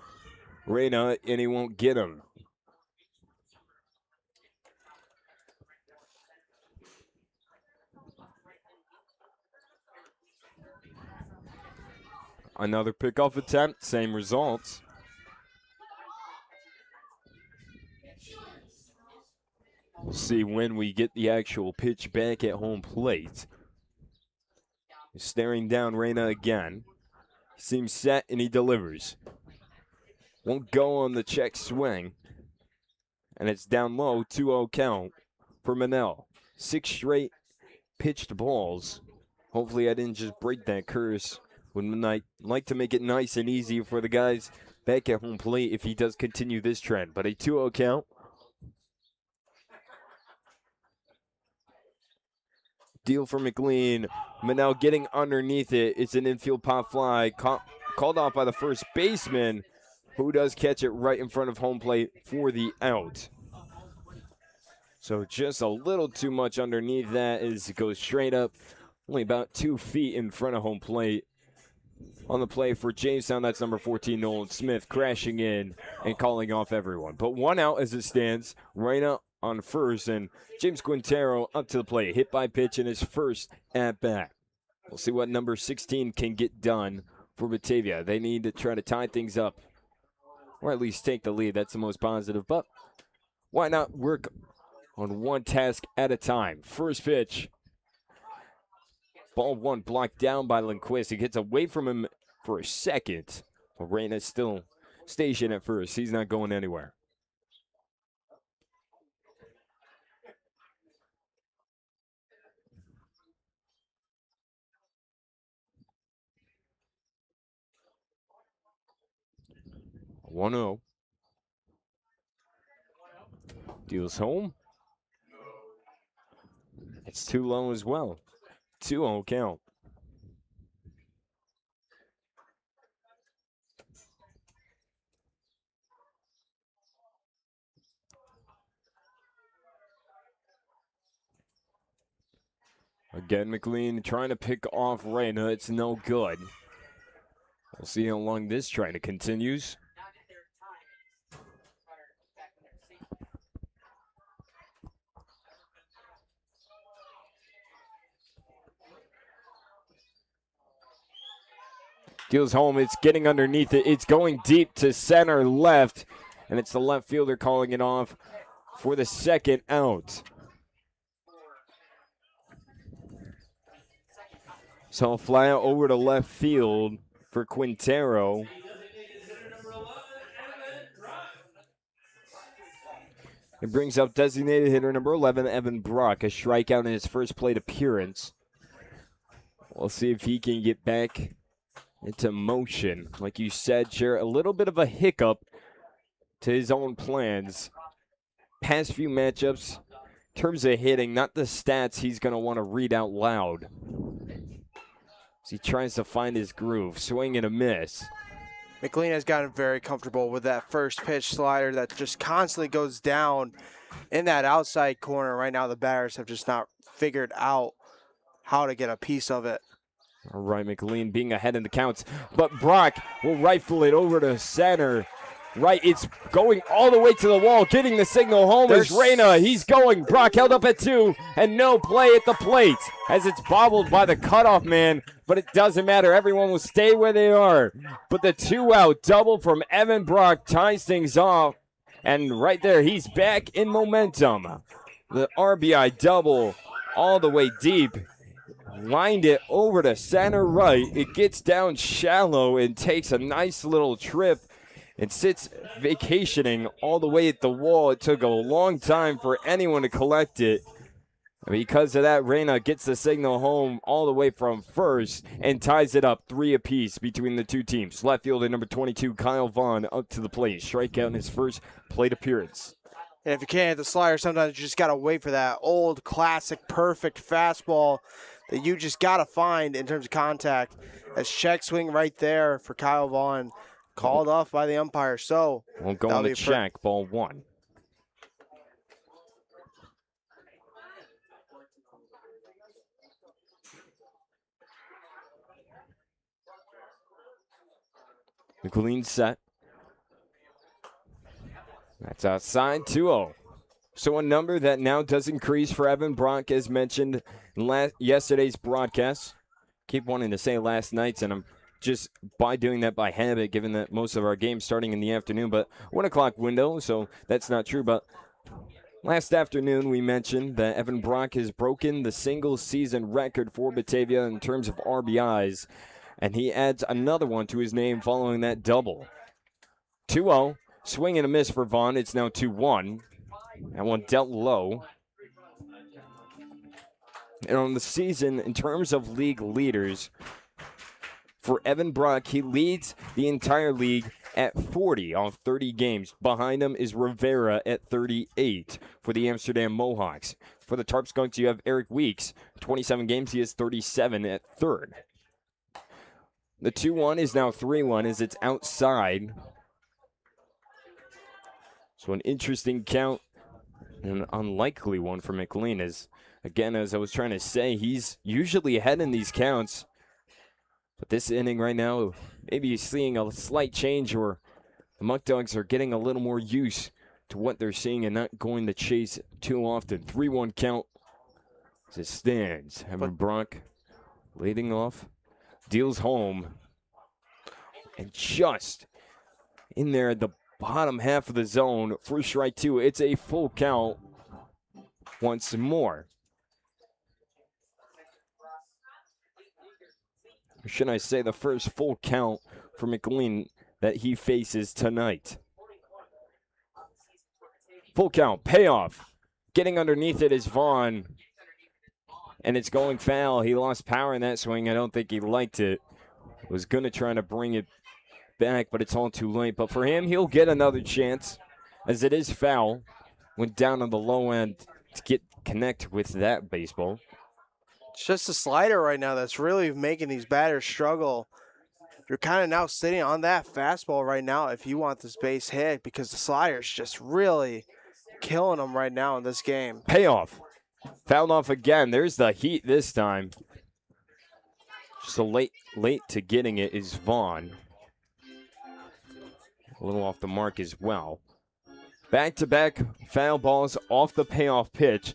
Reyna, and he won't get him. Another pickoff attempt, same results. We'll see when we get the actual pitch back at home plate. He's staring down Reyna again. Seems set and he delivers. Won't go on the check swing. And it's down low, 2-0 count for Manel. 6 straight pitched balls. Hopefully I didn't just break that curse. Would like to make it nice and easy for the guys back at home plate if he does continue this trend. But a 2-0 count. Deal for McLean. Manel getting underneath it. It's an infield pop fly. Called off by the first baseman, who does catch it right in front of home plate for the out. So just a little too much underneath that as it goes straight up, only about 2 feet in front of home plate. On the play for Jamestown, that's number 14, Nolan Smith, crashing in and calling off everyone. But 1 out as it stands, Reyna on first, and James Quintero up to the plate. Hit by pitch in his first at-bat. We'll see what number 16 can get done for Batavia. They need to try to tie things up, or at least take the lead. That's the most positive, but why not work on one task at a time? First pitch. Ball 1 blocked down by Lindquist. He gets away from him for a second. But Reyna's still stationed at first. He's not going anywhere. One 0. Deals home. It's too low as well. 2-0 count. Again, McLean trying to pick off Reyna. It's no good. We'll see how long this trying to continues. Deals home. It's getting underneath it. It's going deep to center left. And it's the left fielder calling it off for the second out. So a fly out over to left field for Quintero. It brings up designated hitter number 11, Evan Brock, a strikeout in his first plate appearance. We'll see if he can get back into motion. Like you said, Jarrett, a little bit of a hiccup to his own plans. Past few matchups, in terms of hitting, not the stats he's going to want to read out loud. As he tries to find his groove, swing and a miss. McLean has gotten very comfortable with that first pitch slider that just constantly goes down in that outside corner. Right now, the batters have just not figured out how to get a piece of it. All right, McLean being ahead in the counts, but Brock will rifle it over to center. Right, it's going all the way to the wall, getting the signal home is Reyna. He's going. Brock held up at 2, and no play at the plate as it's bobbled by the cutoff man, but it doesn't matter. Everyone will stay where they are. But the 2-out double from Evan Brock ties things off, and right there, he's back in momentum. The RBI double all the way deep. Lined it over to center right. It gets down shallow and takes a nice little trip and sits vacationing all the way at the wall. It took a long time for anyone to collect it. Because of that, Reyna gets the signal home all the way from first and ties it up 3 apiece between the two teams. Left fielder number 22, Kyle Vaughn, up to the plate. Strikeout in his first plate appearance. And if you can't hit the slider, sometimes you just got to wait for that old, classic, perfect fastball that you just got to find in terms of contact. As check swing right there for Kyle Vaughn, called off by the umpire. So won't go on the check, ball 1. McLean set. That's outside, 2-0. So a number that now does increase for Evan Brock, as mentioned in yesterday's broadcast. Keep wanting to say last night's, and I'm just by doing that by habit, given that most of our games starting in the afternoon, but 1 o'clock window, so that's not true. But last afternoon, we mentioned that Evan Brock has broken the single-season record for Batavia in terms of RBIs, and he adds another one to his name following that double. 2-0, swing and a miss for Vaughn. It's now 2-1. That one dealt low. And on the season, in terms of league leaders, for Evan Brock, he leads the entire league at 40 off 30 games. Behind him is Rivera at 38 for the Amsterdam Mohawks. For the Tarp Skunks, you have Eric Weeks. 27 games, he has 37 at third. The 2-1 is now 3-1 as it's outside. So an interesting count An unlikely one for McLean is, again, as I was trying to say, he's usually ahead in these counts. But this inning right now, maybe seeing a slight change, or the Muckdogs are getting a little more used to what they're seeing and not going to chase too often. 3-1 count as it stands. Evan Bronk leading off, deals home, and just in there at the bottom half of the zone for strike 2. It's a full count once more. Or should I say the first full count for McLean that he faces tonight. Full count, payoff. Getting underneath it is Vaughn. And it's going foul. He lost power in that swing. I don't think he liked it. Was going to try to bring it back, but it's all too late. But for him, he'll get another chance, as it is foul. Went down on the low end to connect with that baseball. It's just a slider right now that's really making these batters struggle. You're kind of now sitting on that fastball right now if you want this base hit, because the slider's just really killing them right now in this game. Payoff. Fouled off again. There's the heat this time. Just a late to getting it is Vaughn. A little off the mark as well. Back-to-back foul balls off the payoff pitch.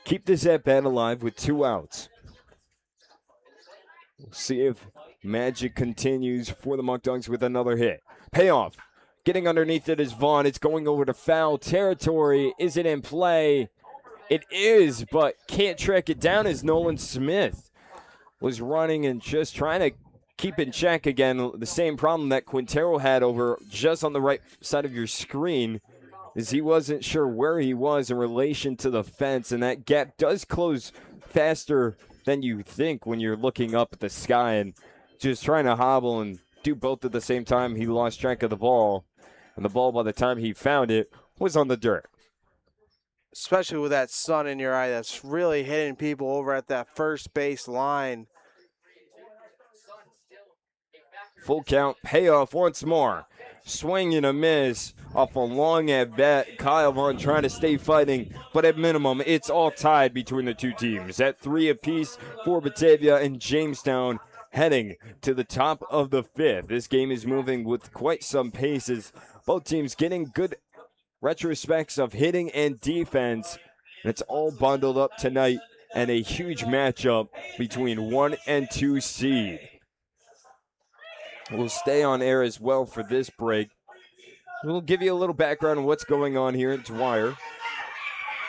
Keep this at-bat alive with 2 outs. We'll see if magic continues for the Muckdogs with another hit. Payoff. Getting underneath it is Vaughn. It's going over to foul territory. Is it in play? It is, but can't track it down as Nolan Smith was running and just trying to keep in check again. The same problem that Quintero had over just on the right side of your screen, is he wasn't sure where he was in relation to the fence, and that gap does close faster than you think when you're looking up at the sky and just trying to hobble and do both at the same time. He lost track of the ball, and the ball, by the time he found it, was on the dirt. Especially with that sun in your eye, that's really hitting people over at that first base line. Full count, payoff once more. Swing and a miss off a long at bat. Kyle Vaughn trying to stay fighting, but at minimum, it's all tied between the two teams. At 3 apiece for Batavia and Jamestown, heading to the top of the 5th. This game is moving with quite some paces. Both teams getting good retrospects of hitting and defense. And it's all bundled up tonight, and a huge matchup between 1 and 2 seed. We'll stay on air as well for this break. We'll give you a little background on what's going on here at Dwyer.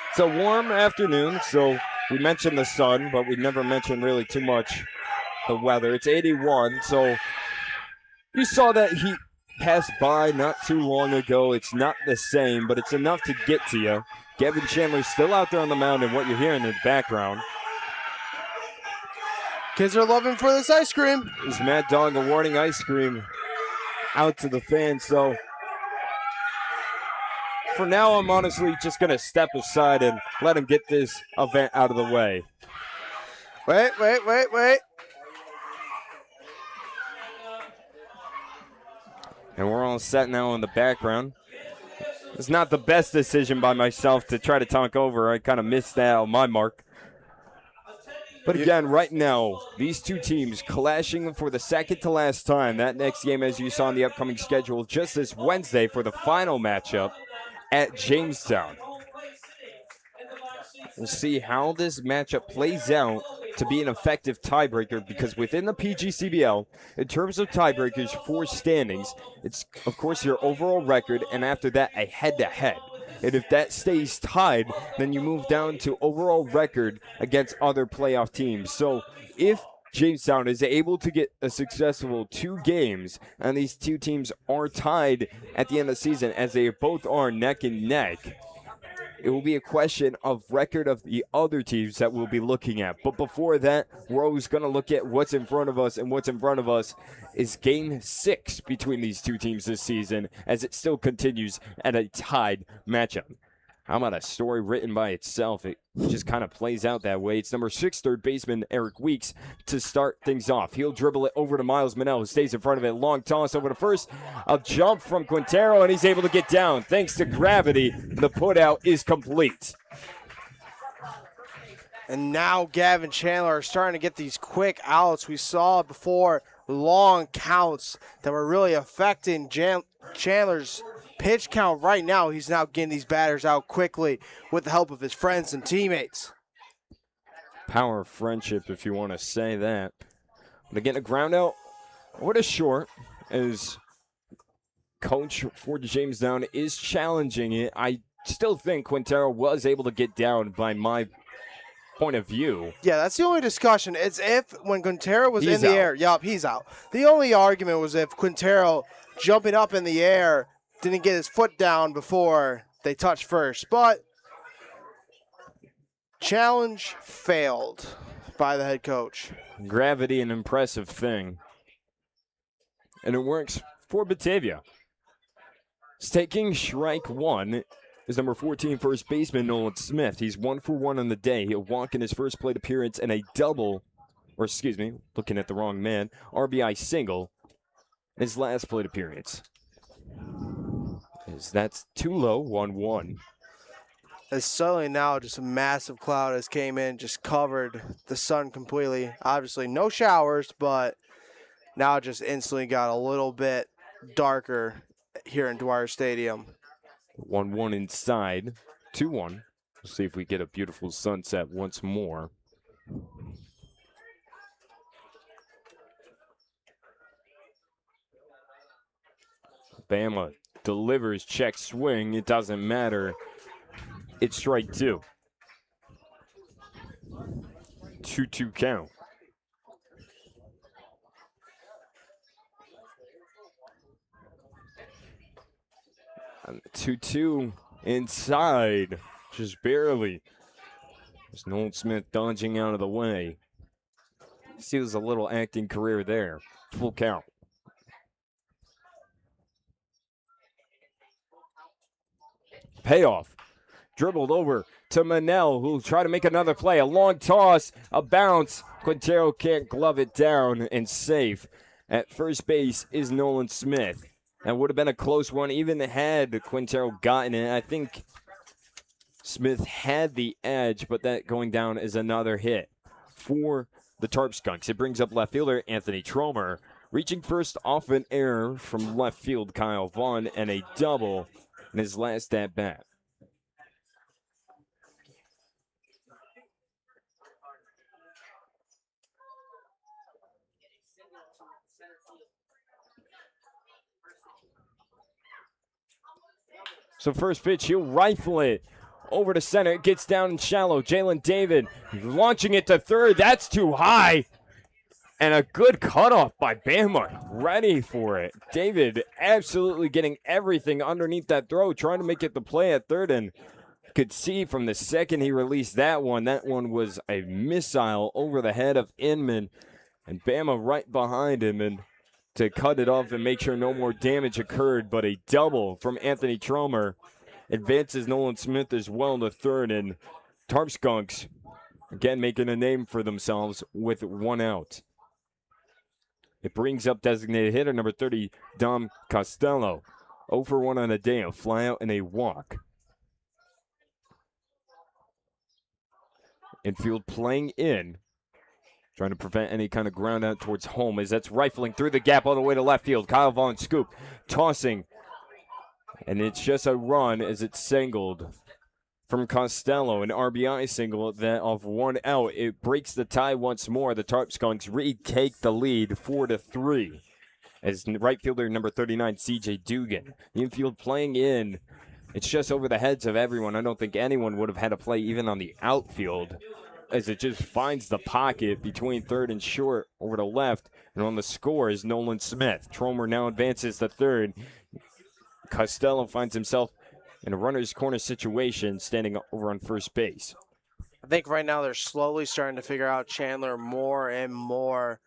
It's a warm afternoon, so we mentioned the sun, but we never mentioned really too much the weather. It's 81, so you saw that heat pass by not too long ago. It's not the same, but it's enough to get to you. Gavin Chandler's still out there on the mound, and what you're hearing in the background, kids are loving for this ice cream. is Mad Dog awarding ice cream out to the fans. So for now, I'm honestly just going to step aside and let him get this event out of the way. Wait. And we're all set now in the background. It's not the best decision by myself to try to talk over. I kind of missed that on my mark. But again, right now, these two teams clashing for the second to last time. That next game, as you saw in the upcoming schedule, just this Wednesday for the final matchup at Jamestown. We'll see how this matchup plays out to be an effective tiebreaker, because within the PGCBL, in terms of tiebreakers for standings, it's, of course, your overall record, and after that, a head-to-head. And if that stays tied, then you move down to overall record against other playoff teams. So if Jamestown is able to get a successful 2 games, and these two teams are tied at the end of the season, as they both are neck and neck, it will be a question of record of the other teams that we'll be looking at. But before that, we're always going to look at what's in front of us, and what's in front of us is Game 6 between these two teams this season, as it still continues at a tied matchup. How about a story written by itself? It just kind of plays out that way. It's number 6, third baseman Eric Weeks to start things off. He'll dribble it over to Miles Manel, who stays in front of it. Long toss over to first. A jump from Quintero, and he's able to get down. Thanks to gravity, the putout is complete. And now Gavin Chandler are starting to get these quick outs. We saw before long counts that were really affecting Chandler's pitch count. Right now, he's now getting these batters out quickly with the help of his friends and teammates. Power of friendship, if you want to say that. But getting a ground out over to short as coach for Jamestown is challenging it. I still think Quintero was able to get down by my point of view. Yeah, that's the only discussion. It's if when Quintero was He's in the out. air, yup, he's out. The only argument was if Quintero jumping up in the air didn't get his foot down before they touched first. But challenge failed by the head coach. Gravity, an impressive thing. And it works for Batavia. It's taking strike one is number 14 first baseman Nolan Smith. He's 1 for 1 on the day. He'll walk in his first plate appearance and a double, or excuse me, looking at the wrong man, RBI single in his last plate appearance. That's too low, 1-1. As suddenly now just a massive cloud has came in, just covered the sun completely. Obviously no showers, but now just instantly got a little bit darker here in Dwyer Stadium. 1-1 inside, 2-1. We'll see if we get a beautiful sunset once more. Bama delivers, check swing. It doesn't matter. It's strike two. 2-2 count. And 2-2 inside, just barely. There's Nolan Smith dodging out of the way. See, there's a little acting career there. Full count. Payoff. Dribbled over to Manel, who'll try to make another play. A long toss, a bounce. Quintero can't glove it down, and safe at first base is Nolan Smith. That would have been a close one, even had Quintero gotten it. I think Smith had the edge, but that going down is another hit for the Tarp Skunks. It brings up left fielder Anthony Tromer, reaching first off an error from left field Kyle Vaughn, and a double in his last at bat. So first pitch, he'll rifle it over to center. It gets down in shallow. Jalen David launching it to third. That's too high. And a good cutoff by Bama. Ready for it. David absolutely getting everything underneath that throw, trying to make it the play at third. And could see from the second he released that one was a missile over the head of Inman. And Bama right behind him. And to cut it off and make sure no more damage occurred, but a double from Anthony Tromer advances Nolan Smith as well to third, and Tarp Skunks again making a name for themselves with one out. It brings up designated hitter number 30, Dom Costello. 0 for 1 on the day, a flyout and a walk. Infield playing in. Trying to prevent any kind of ground out towards home as that's rifling through the gap all the way to left field. Kyle Vaughn scoop, tossing. And it's just a run as it's singled from Costello. An RBI single that off one out. It breaks the tie once more. The Tarp Skunks retake the lead 4-3 as right fielder number 39, CJ Dugan. The infield playing in. It's just over the heads of everyone. I don't think anyone would have had a play even on the outfield, as it just finds the pocket between third and short over to left. And on the score is Nolan Smith. Tromer now advances to third. Costello finds himself in a runner's corner situation standing over on first base. I think right now they're slowly starting to figure out Chandler more and more.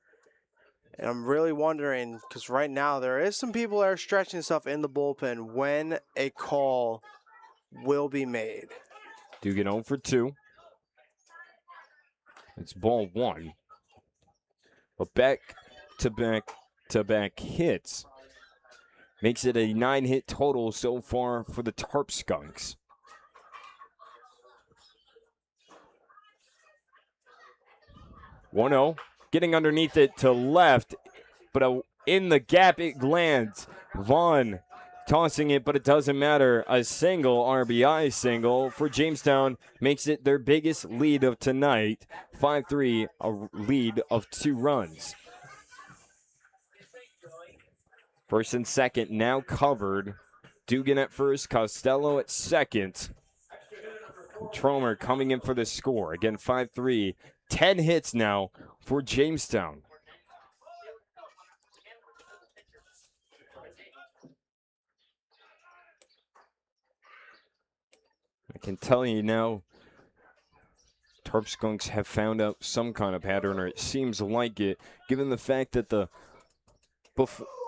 And I'm really wondering, because right now there is some people that are stretching stuff in the bullpen when a call will be made. Dugan 0 for 2. It's ball 1. But back-to-back hits makes it a 9-hit total so far for the Tarp Skunks. One-0, getting underneath it to left, but in the gap it lands. Vaughn tossing it, but it doesn't matter. A single, RBI single for Jamestown makes it their biggest lead of tonight. 5-3, a lead of 2 runs. First and second now covered. Dugan at first, Costello at second. Tromer coming in for the score. Again, 5-3. 10 hits now for Jamestown. I can tell you now, Tarp Skunks have found out some kind of pattern, or it seems like it, given the fact that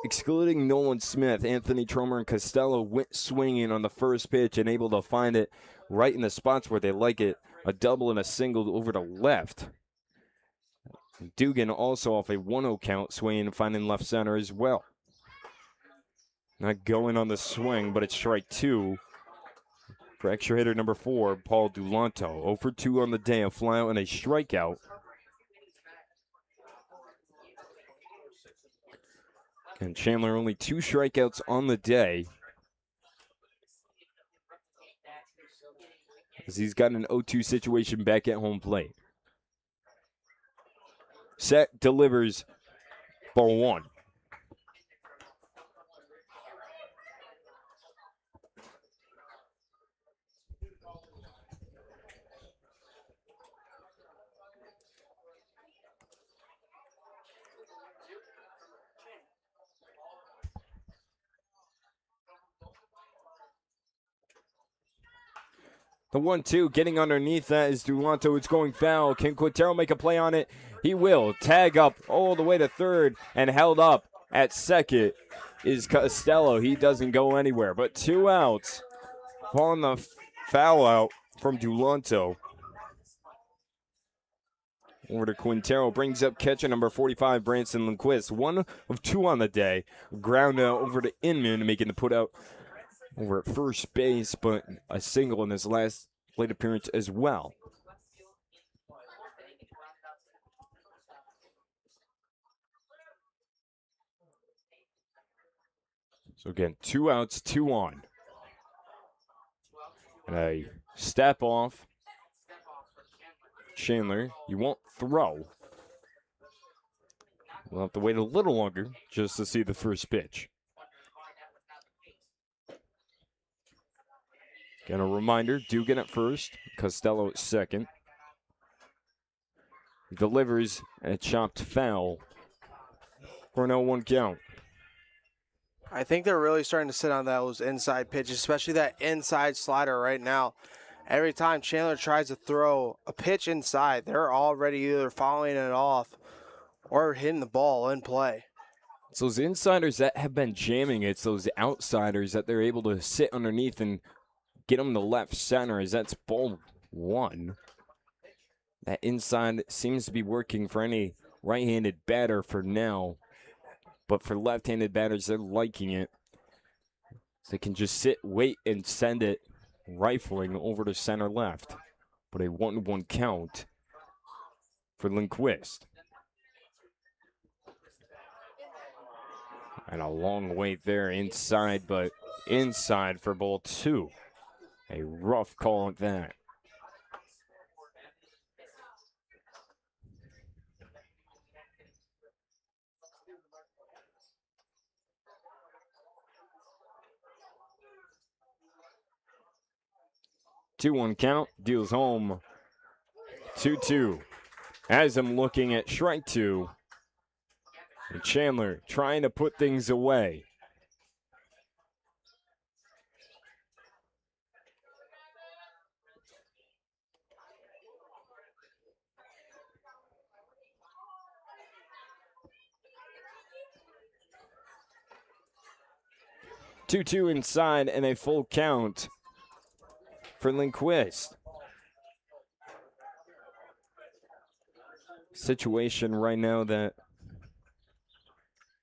excluding Nolan Smith, Anthony Tromer and Costello went swinging on the first pitch and able to find it right in the spots where they like it, a double and a single over to left. Dugan also off a 1-0 count, swinging and finding left center as well. Not going on the swing, but it's strike 2. For extra hitter number 4, Paul Dulanto. 0 for 2 on the day, a flyout and a strikeout. And Chandler only 2 strikeouts on the day, as he's got an 0-2 situation back at home plate. Set, delivers, ball 1. The 1-2 getting underneath that is Dulanto. It's going foul. Can Quintero make a play on it? He will. Tag up all the way to third and held up at second is Costello. He doesn't go anywhere, but 2 outs on the foul out from Dulanto. Over to Quintero, brings up catcher number 45, Branson Lindquist. 1 of 2 on the day. Ground out over to Inman, making the put out over at first base, but a single in his last plate appearance as well. So again, 2 outs, 2 on. And a step off. Chandler, you won't throw. We'll have to wait a little longer just to see the first pitch. Again, a reminder, Dugan at first, Costello at second. Delivers a chopped foul for an 0-1 count. I think they're really starting to sit on those inside pitches, especially that inside slider right now. Every time Chandler tries to throw a pitch inside, they're already either fouling it off or hitting the ball in play. It's those insiders that have been jamming. It's those outsiders that they're able to sit underneath and get them to left center, as that's ball 1. That inside seems to be working for any right-handed batter for now. But for left-handed batters, they're liking it. So they can just sit, wait, and send it rifling over to center left. But a 1-1 count for Lindquist. And a long wait there inside, but inside for ball 2. A rough call at that. Two-one count, deals home. 2-2. As I'm looking at strike 2. And Chandler trying to put things away. Two inside and a full count for Lindquist. Situation right now that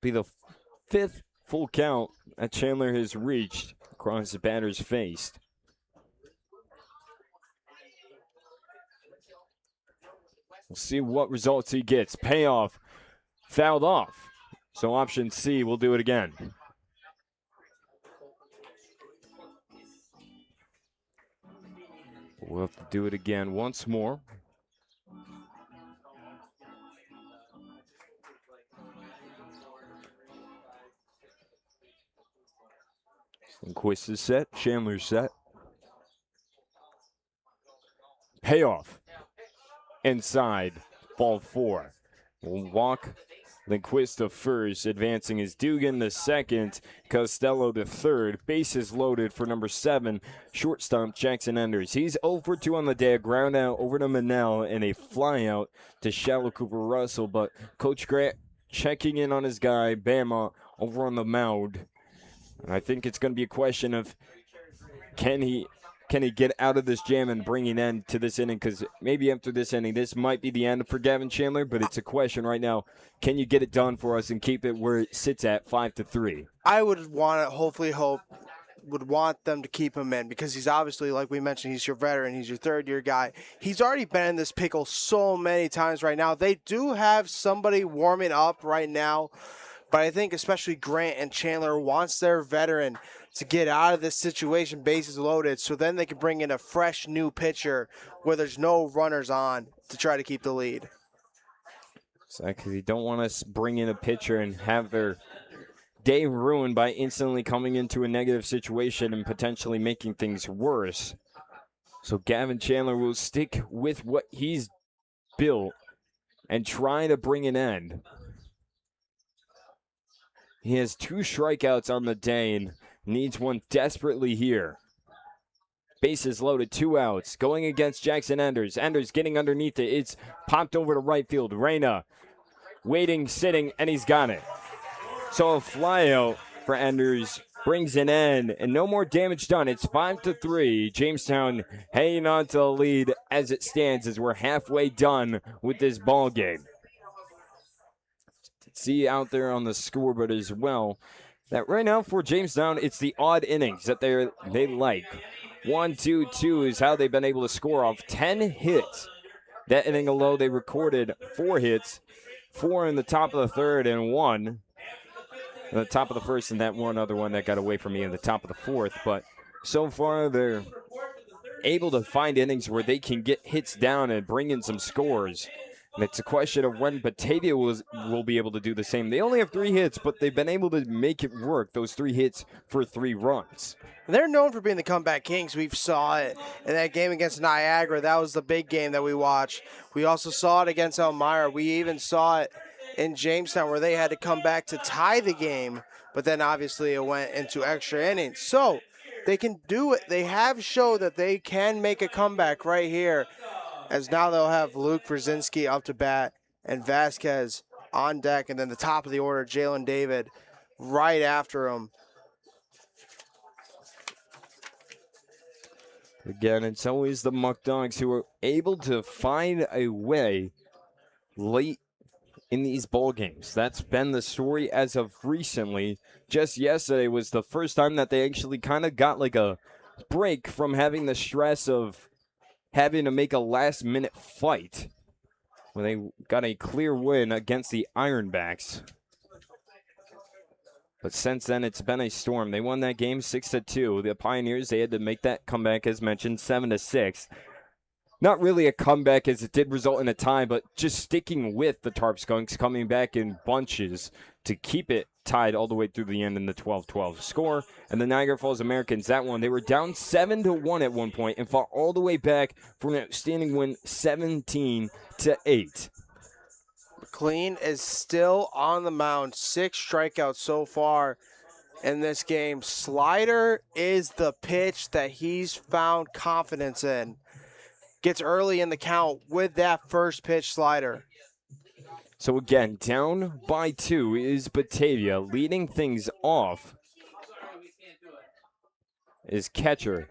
be the 5th full count that Chandler has reached across the batter's face. We'll see what results he gets. Payoff, fouled off. So option C will do it again. We'll have to do it again once more. Lindquist is set. Chandler's set. Payoff. Inside. Ball 4. We'll walk Lindquist to first. Advancing is Dugan the second. Costello the third. Bases loaded for number 7. Shortstop Jackson Enders. He's 0 for 2 on the day. A ground out over to Manel and a fly out to Shallow Cooper Russell. But Coach Grant checking in on his guy, Bama, over on the mound. And I think it's going to be a question of can he get out of this jam and bring an end to this inning? Because maybe after this inning, this might be the end for Gavin Chandler, but it's a question right now. Can you get it done for us and keep it where it sits at 5-3? I would want to would want them to keep him in because he's obviously, like we mentioned, he's your veteran. He's your third-year guy. He's already been in this pickle so many times right now. They do have somebody warming up right now. But I think especially Grant and Chandler wants their veteran to get out of this situation, bases loaded, so then they can bring in a fresh new pitcher where there's no runners on to try to keep the lead. Exactly. You don't want to bring in a pitcher and have their day ruined by instantly coming into a negative situation and potentially making things worse. So Gavin Chandler will stick with what he's built and try to bring an end. He has 2 strikeouts on the day and needs one desperately here. Bases loaded, 2 outs. Going against Jackson Enders. Enders getting underneath it. It's popped over to right field. Reyna waiting, sitting, and he's got it. So a fly out for Enders brings an end, and no more damage done. It's 5-3. Jamestown hanging on to the lead as it stands as we're halfway done with this ball game. See out there on the scoreboard as well that right now for Jamestown, it's the odd innings that they like. 1-2-2 is how they've been able to score off 10 hits. That inning alone, they recorded 4 hits, 4 in the top of the third and 1 in the top of the first, and that one other one that got away from me in the top of the fourth. But so far, they're able to find innings where they can get hits down and bring in some scores. And it's a question of when Batavia will be able to do the same. They only have 3 hits, but they've been able to make it work, those 3 hits for 3 runs. They're known for being the comeback kings. We saw it in that game against Niagara. That was the big game that we watched. We also saw it against Elmira. We even saw it in Jamestown where they had to come back to tie the game, but then obviously it went into extra innings. So they can do it. They have showed that they can make a comeback right here, as now they'll have Luke Brzezinski up to bat and Vasquez on deck, and then the top of the order, Jalen David, right after him. Again, it's always the Muckdogs who are able to find a way late in these ball games. That's been the story as of recently. Just yesterday was the first time that they actually kind of got like a break from having the stress of having to make a last-minute fight when they got a clear win against the Ironbacks. But since then, it's been a storm. They won that game 6-2. The Pioneers, they had to make that comeback, as mentioned, 7-6. Not really a comeback as it did result in a tie, but just sticking with the Tarp Skunks, coming back in bunches to keep it tied all the way through the end in the 12-12 score. And the Niagara Falls Americans, that one, they were down 7-1 at one point and fought all the way back for an outstanding win 17-8. McLean is still on the mound. 6 strikeouts so far in this game. Slider is the pitch that he's found confidence in. Gets early in the count with that first pitch slider. So again, down by 2 is Batavia. Leading things off is catcher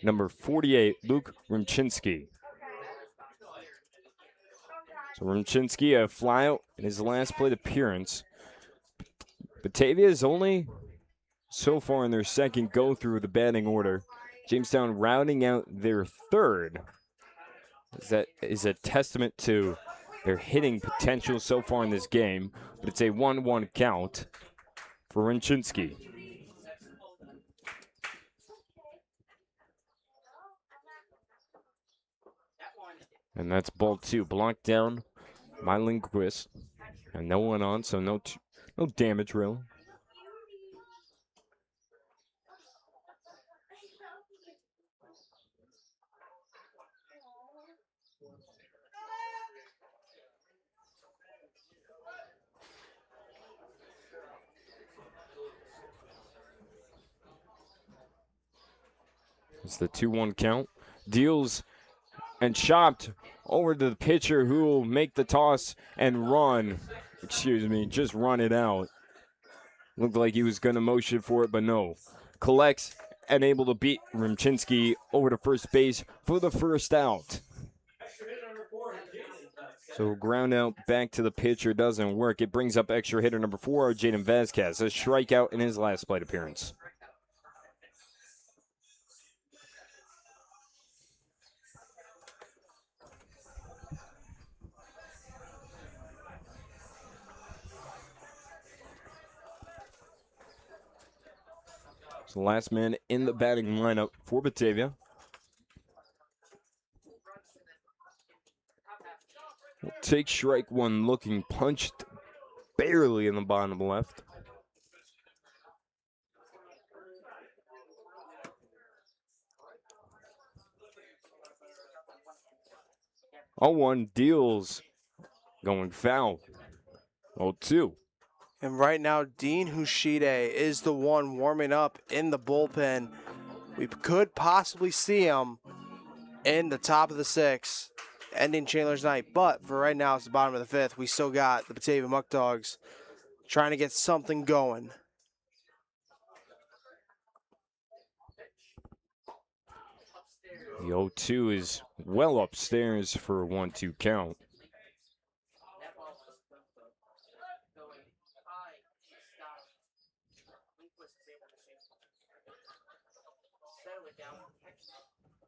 number 48, Luke Rumchinsky. So Rumchinsky, a flyout in his last plate appearance. Batavia is only so far in their second go through the batting order. Jamestown rounding out their third. That is a testament to their hitting potential so far in this game. But it's a 1-1 count for Rumchinsky. And that's ball 2, blocked down by Lindquist. And no one on, so no damage really. It's the 2-1 count. Deals and chopped over to the pitcher who will make the toss and run. Just run it out. Looked like he was going to motion for it, but no. Collects and able to beat Rumchinsky over to first base for the first out. So ground out back to the pitcher doesn't work. It brings up extra hitter number 4, Jaden Vasquez, a strikeout in his last plate appearance. So last man in the batting lineup for Batavia. We'll take strike 1, looking punched barely in the bottom left. Oh, 1 deals going foul. 0-2. And right now, Dean Hushide is the one warming up in the bullpen. We could possibly see him in the top of the 6th, ending Chandler's night. But for right now, it's the bottom of the 5th. We still got the Batavia Muckdogs trying to get something going. The 0-2 is well upstairs for a 1-2 count.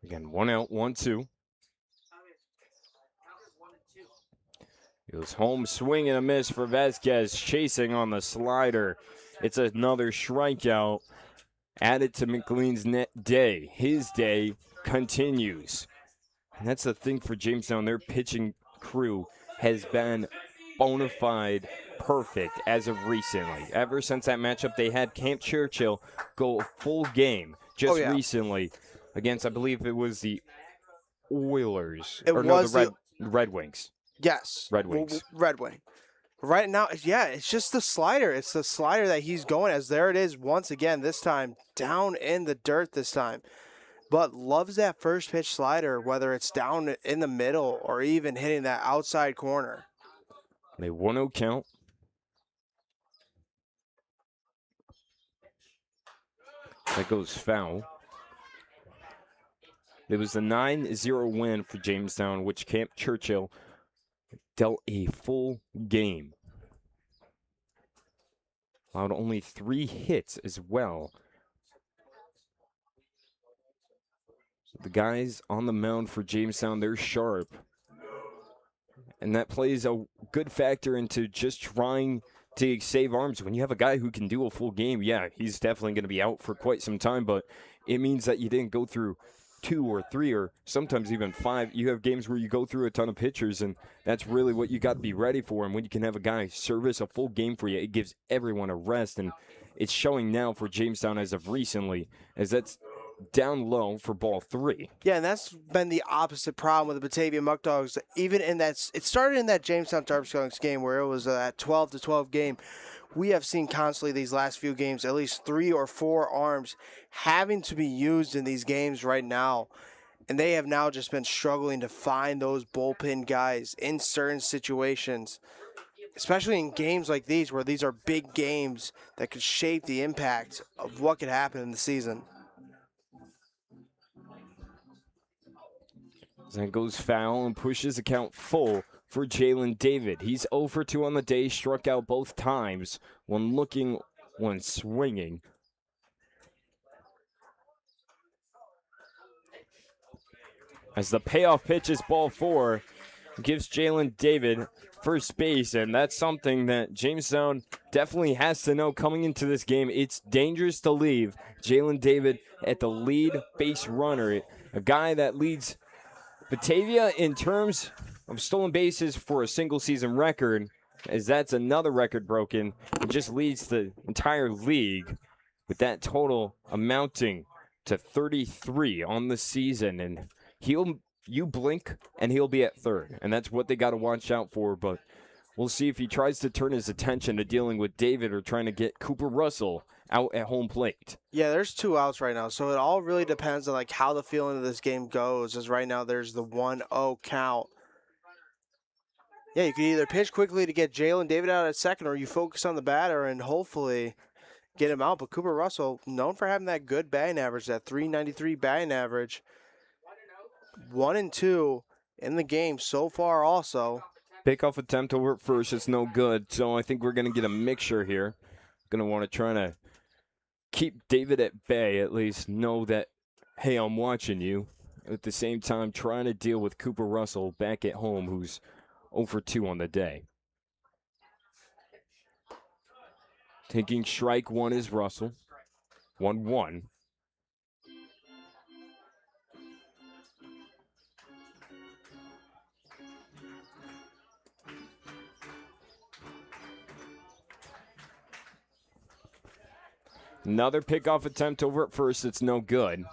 Again, 1 out, 1-2. It was home swing and a miss for Vasquez, chasing on the slider. It's another strikeout. Added to McLean's day. His day continues. And that's the thing for Jamestown. Their pitching crew has been bona fide perfect as of recently. Ever since that matchup, they had Camp Churchill go a full game just recently against, I believe it was the Oilers. The Red Wings. Yes. Red Wings. Red Wing. Right now, yeah, it's just the slider. It's the slider that he's going as. There it is once again, this time down in the dirt this time. But loves that first pitch slider, whether it's down in the middle or even hitting that outside corner. A 1-0 count. That goes foul. It was a 9-0 win for Jamestown, which Camp Churchill dealt a full game. Allowed only 3 hits as well. So the guys on the mound for Jamestown, they're sharp. And that plays a good factor into just trying to save arms. When you have a guy who can do a full game, yeah, he's definitely going to be out for quite some time, but it means that you didn't go through 2 or 3 or sometimes even 5. You have games where you go through a ton of pitchers, and that's really what you got to be ready for. And when you can have a guy service a full game for you, it gives everyone a rest. And it's showing now for Jamestown as of recently, as that's down low for ball 3. Yeah, and that's been the opposite problem with the Batavia Muckdogs. Even in that, it started in that Jamestown Tarp Skunks game where it was that 12-12 game. We have seen constantly these last few games, at least 3 or 4 arms having to be used in these games right now. And they have now just been struggling to find those bullpen guys in certain situations, especially in games like these where these are big games that could shape the impact of what could happen in the season. That goes foul and pushes the count full for Jalen David. He's 0 for 2 on the day, struck out both times, one looking, one swinging. As the payoff pitch is ball 4, gives Jalen David first base, and that's something that Jamestown definitely has to know coming into this game. It's dangerous to leave Jalen David at the lead base runner, a guy that leads Batavia in terms of stolen bases for a single season record, as that's another record broken. It just leads the entire league with that total amounting to 33 on the season, and you blink and he'll be at third, and that's what they got to watch out for. But we'll see if he tries to turn his attention to dealing with David or trying to get Cooper Russell out at home plate. Yeah, there's 2 outs right now, so it all really depends on like how the feeling of this game goes. As right now, there's the 1-0 count. Yeah, you can either pitch quickly to get Jalen David out at second, or you focus on the batter and hopefully get him out. But Cooper Russell, known for having that good batting average, that .393 batting average, 1-2 in the game so far also. Pickoff attempt over at first, it's no good, so I think we're going to get a mixture here. Going to want to try to keep David at bay, at least know that, hey, I'm watching you. At the same time, trying to deal with Cooper Russell back at home, who's 0 for 2 on the day. Taking strike 1 is Russell. 1-1. Another pickoff attempt over at first. It's no good.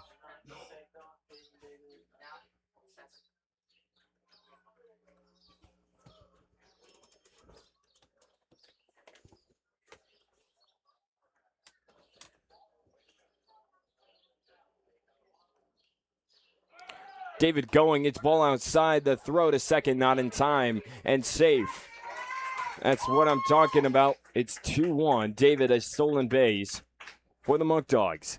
David going. It's ball outside. The throw to second, not in time, and safe. That's what I'm talking about. It's 2-1. David has stolen base for the Muckdogs.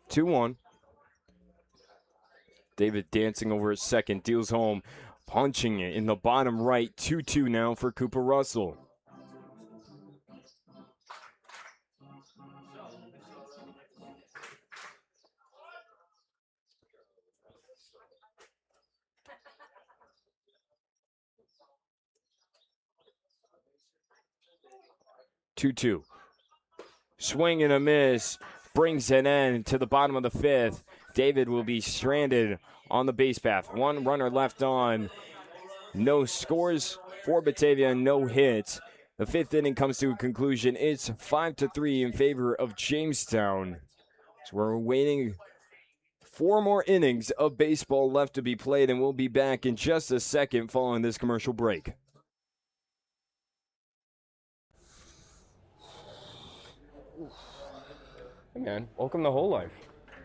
Two-one. David dancing over at second, deals home, punching it in the bottom right. 2-2 now for Cooper Russell. Two-two. Swing and a miss. Brings an end to the bottom of the 5th. David will be stranded on the base path. One runner left on. No scores for Batavia, no hits. The 5th inning comes to a conclusion. It's 5-3 in favor of Jamestown. So we're waiting 4 more innings of baseball left to be played, and we'll be back in just a second following this commercial break. Hey man, welcome to Whole Life.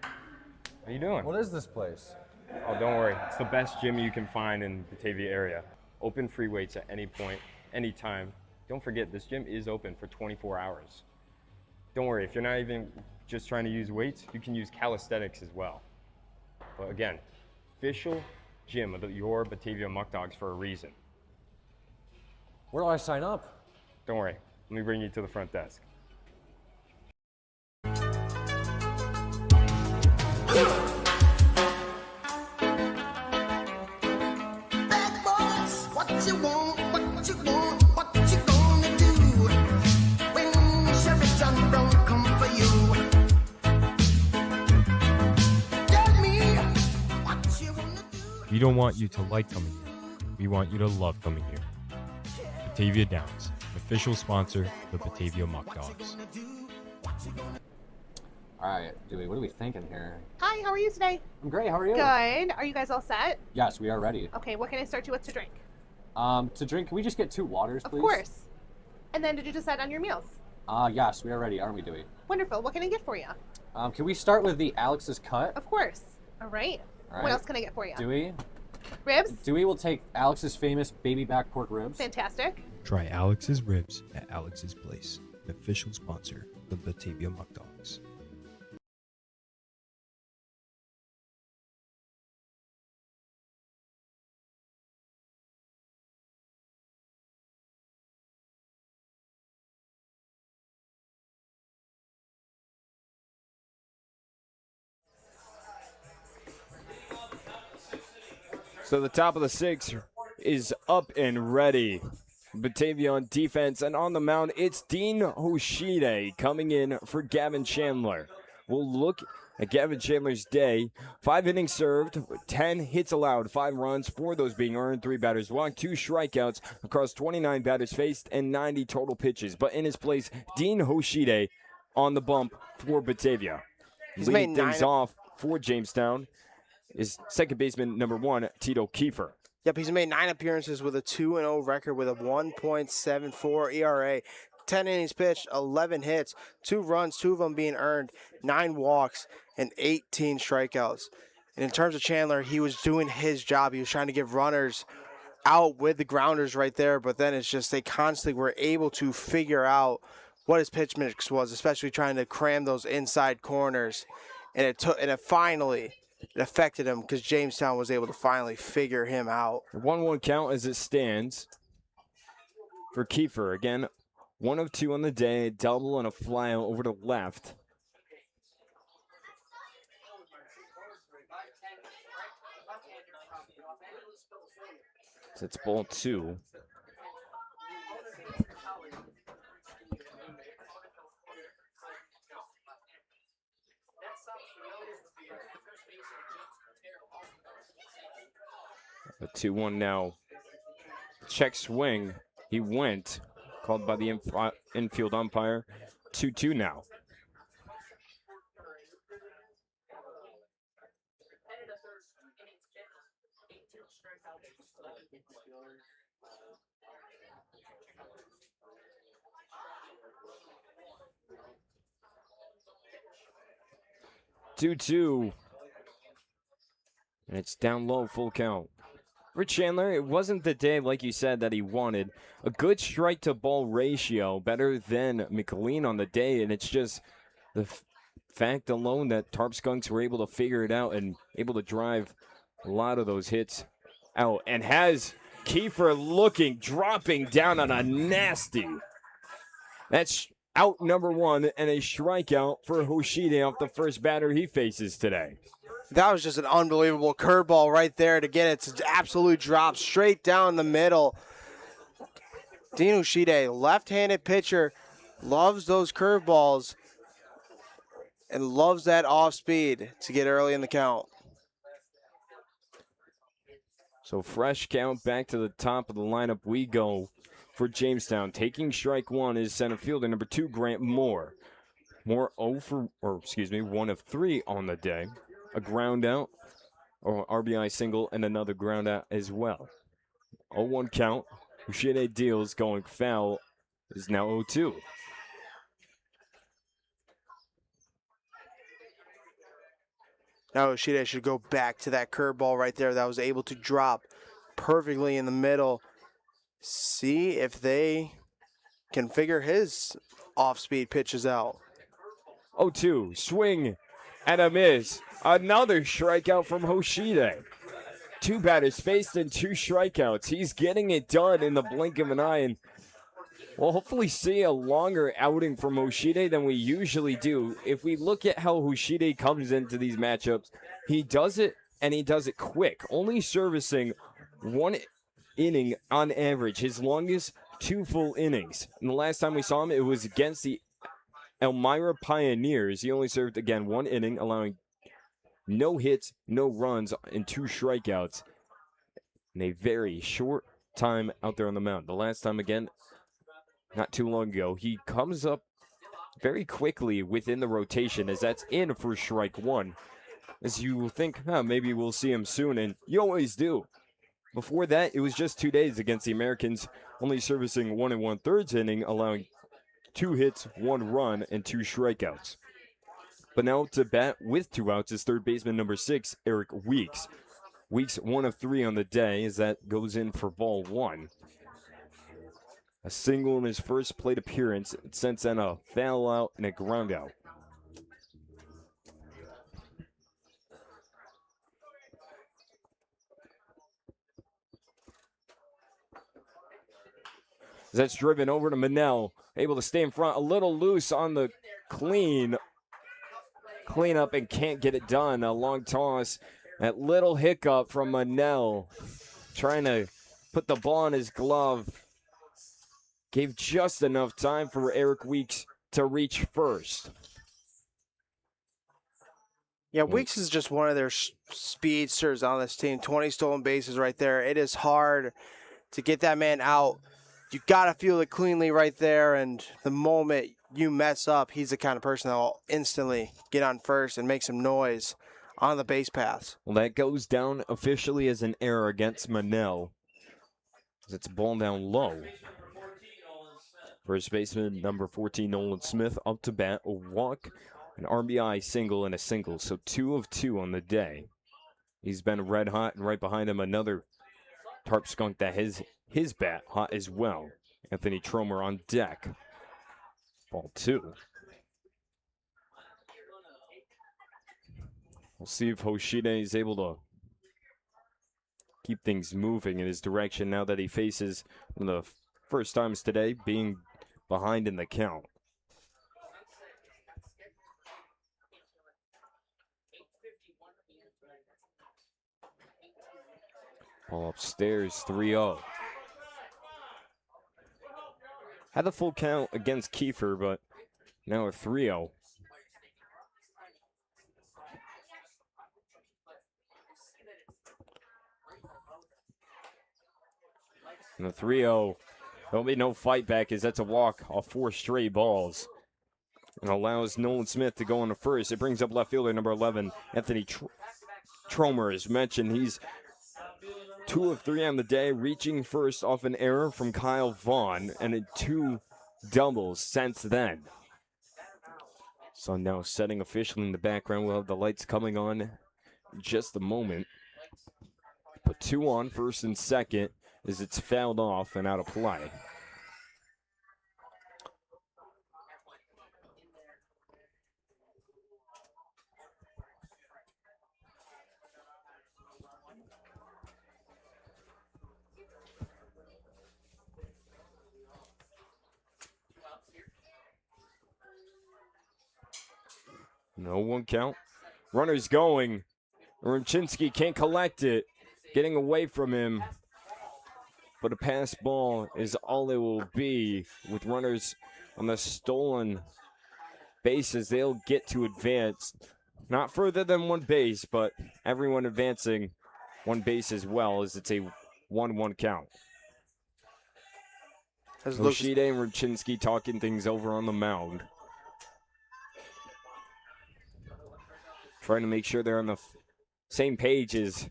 How you doing? What is this place? Oh, don't worry. It's the best gym you can find in the Batavia area. Open free weights at any point, anytime. Don't forget, this gym is open for 24 hours. Don't worry, if you're not even just trying to use weights, you can use calisthenics as well. But again, official gym of your Batavia Muckdogs for a reason. Where do I sign up? Don't worry, let me bring you to the front desk. Bad boys, what you want, what you want, what you gonna do when Sheriff John Brown come for you? Tell me what you wanna do. We don't want you to like coming here. We want you to love coming here. Batavia Downs, official sponsor of the Batavia Muckdogs. All right, Dewey, what are we thinking here? Hi, how are you today? I'm great. How are you? Good. Are you guys all set? Yes, we are ready. Okay, what can I start you with to drink? To drink, can we just get 2 waters, please? Of course. And then did you decide on your meals? Yes, we are ready, aren't we, Dewey? Wonderful. What can I get for you? Can we start with the Alex's cut? Of course. All right. All right. What else can I get for you? Dewey? Ribs? Dewey will take Alex's famous baby back pork ribs. Fantastic. Try Alex's Ribs at Alex's Place, an official sponsor of the Batavia Muckdogs. So the top of the six is up and ready. Batavia on defense, and on the mound, it's Dean Hoshide coming in for Gavin Chandler. We'll look at Gavin Chandler's day. 5 innings served, 10 hits allowed, 5 runs, 4 of those being earned, 3 batters walked, 2 strikeouts across 29 batters faced, and 90 total pitches. But in his place, Dean Hoshide on the bump for Batavia. He's Leading made things off for Jamestown is second baseman number 1, Tito Kiefer. Yep, he's made 9 appearances with a 2-0 record with a 1.74 ERA. 10 innings pitched, 11 hits, 2 runs, 2 of them being earned, 9 walks, and 18 strikeouts. And in terms of Chandler, he was doing his job. He was trying to get runners out with the grounders right there, but then it's just they constantly were able to figure out what his pitch mix was, especially trying to cram those inside corners. And it finally affected him because Jamestown was able to finally figure him out. 1-1 count as it stands for Kiefer. Again, 1 of 2 on the day, a double and a fly out over to left. So it's ball 2. A 2-1 now. Check swing. He went. Called by the infield umpire. 2-2 now. Two. And it's down low, full count. For Chandler, it wasn't the day, like you said, that he wanted. A good strike-to-ball ratio, better than McLean on the day, and it's just the fact alone that Tarp Skunks were able to figure it out and able to drive a lot of those hits out. And has Kiefer dropping down on a nasty. That's out number 1 and a strikeout for Hoshide off the first batter he faces today. That was just an unbelievable curveball right there to get its absolute drop straight down the middle. Dean Hoshide, left-handed pitcher, loves those curveballs and loves that off-speed to get early in the count. So fresh count, back to the top of the lineup we go for Jamestown. Taking strike 1 is center fielder number 2, Grant Moore. Moore 1 of 3 on the day. A ground out, or RBI single, and another ground out as well. 0-1 count. Hoshide deals, going foul, is now 0-2. Now Hoshide should go back to that curveball right there that was able to drop perfectly in the middle. See if they can figure his off-speed pitches out. 0-2, swing and a miss. Another strikeout from Hoshide. 2 batters faced and 2 strikeouts. He's getting it done in the blink of an eye, and we'll hopefully see a longer outing from Hoshide than we usually do. If we look at how Hoshide comes into these matchups, he does it, and he does it quick. Only servicing 1 inning on average. His longest 2 full innings. And the last time we saw him, it was against the Elmira Pioneers. He only served, again, 1 inning, allowing no hits, no runs, and 2 strikeouts in a very short time out there on the mound. The last time, again, not too long ago, he comes up very quickly within the rotation as that's in for strike 1. As you think, maybe we'll see him soon, and you always do. Before that, it was just 2 days against the Americans, only servicing 1 1/3 inning, allowing 2 hits, 1 run, and 2 strikeouts. But now to bat with 2 outs is third baseman number 6, Eric Weeks. Weeks 1 of 3 on the day as that goes in for ball 1. A single in his first plate appearance, since then a foul out and a ground out. That's driven over to Manel, able to stay in front, a little loose on the clean up and can't get it done. A long toss, that little hiccup from Manel, trying to put the ball in his glove. Gave just enough time for Eric Weeks to reach first. Yeah, Weeks is just one of their speedsters on this team. 20 stolen bases right there. It is hard to get that man out. You got to feel it cleanly right there, and the moment you mess up, he's the kind of person that will instantly get on first and make some noise on the base paths. Well, that goes down officially as an error against Manel. It's a ball down low. First baseman number 14, Nolan Smith, up to bat, a walk, an RBI single, and a single. So 2 of 2 on the day. He's been red hot, and right behind him another Tarp skunk that has his bat hot as well. Anthony Tromer on deck. Ball 2. We'll see if Hoshide is able to keep things moving in his direction now that he faces one of the first times today being behind in the count. Ball upstairs, 3-0. Had the full count against Kiefer, but now a 3-0. And the 3-0, there'll be no fight back as that's a walk off 4 straight balls. And allows Nolan Smith to go on the first. It brings up left fielder number 11, Anthony Tromer. As mentioned, he's 2 of 3 on the day, reaching first off an error from Kyle Vaughn, and 2 doubles since then. Sun now setting officially in the background. We'll have the lights coming on in just a moment. Put 2 on, first and second, as it's fouled off and out of play. No 1 count. Runner's going. Rumchinsky can't collect it. Getting away from him. But a pass ball is all it will be. With runners on the stolen bases, they'll get to advance. Not further than 1 base, but everyone advancing 1 base as well, as it's a 1-1 count. Yoshide and Rumchinsky talking things over on the mound. Trying to make sure they're on the same page. As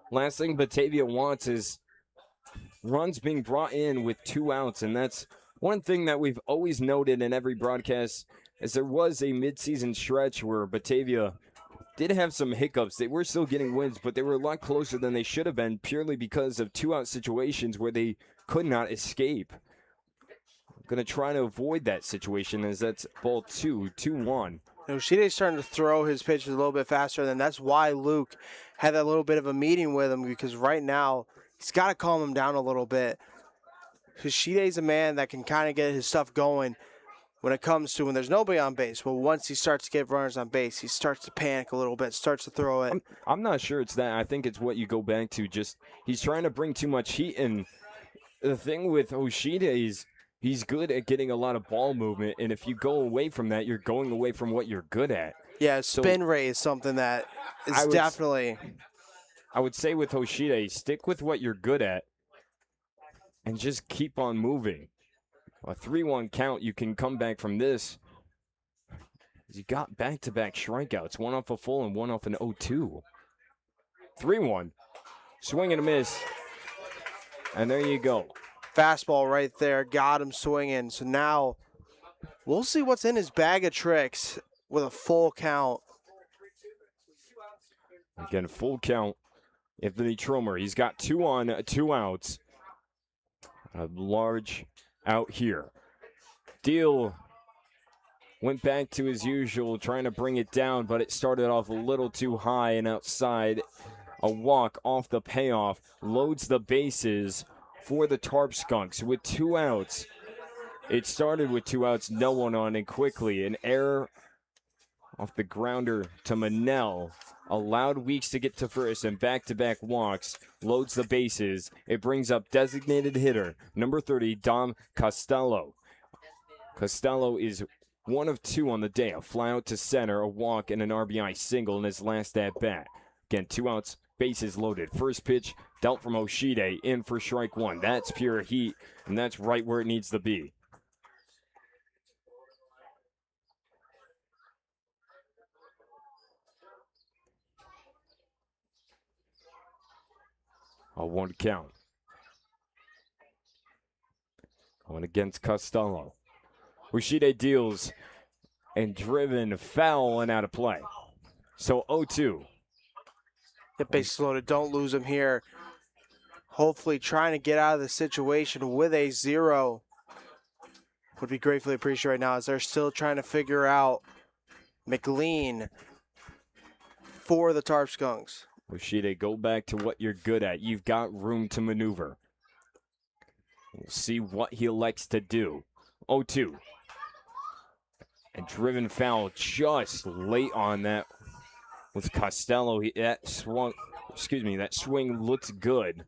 last thing Batavia wants is runs being brought in with 2 outs, and that's one thing that we've always noted in every broadcast, as there was a midseason stretch where Batavia did have some hiccups. They were still getting wins, but they were a lot closer than they should have been, purely because of 2-out situations where they could not escape. Going to try to avoid that situation, as that's ball 2, 2-1. Yoshide's starting to throw his pitches a little bit faster, and that's why Luke had that little bit of a meeting with him, because right now he's got to calm him down a little bit. Yoshide's a man that can kind of get his stuff going when it comes to when there's nobody on base. Well, once he starts to get runners on base, he starts to panic a little bit, starts to throw it. I'm not sure it's that. I think it's what you go back to. Just he's trying to bring too much heat, and the thing with Hoshide is he's good at getting a lot of ball movement, and if you go away from that, you're going away from what you're good at. Yeah, spin rate is something that is definitely. I would say with Hoshide, stick with what you're good at and just keep on moving. A 3-1 count, you can come back from this. You got back-to-back strikeouts, 1 off a full and 1 off an 0-2. 3-1. Swing and a miss. And there you go. Fastball right there, got him swinging. So now We'll see what's in his bag of tricks with a full count. Again, full count. Anthony Tromer, he's got 2 on, 2 outs. A large out here. Deal went back to his usual, trying to bring it down, but it started off a little too high and outside. A walk off the payoff, loads the bases for the Tarp Skunks with 2 outs. It started with 2 outs, no one on, and quickly an error off the grounder to Manel allowed Weeks to get to first, and back-to-back walks loads the bases. It brings up designated hitter number 30, Dom Costello. Costello is 1 of 2 on the day, a fly out to center, a walk, and an RBI single in his last at-bat. Again, 2 outs, bases loaded. First pitch dealt from Oshide, in for strike 1. That's pure heat, and that's right where it needs to be. A 1 count. Going against Costello. Ushide deals and driven foul and out of play. So 0-2. Get bases loaded. Don't lose him here. Hopefully trying to get out of the situation with a 0. Would be gratefully appreciated right now as they're still trying to figure out McLean for the Tarp Skunks. Ushide, go back to what you're good at. You've got room to maneuver. We'll see what he elects to do. 0-2. And driven foul just late on that with Costello. That swing looks good,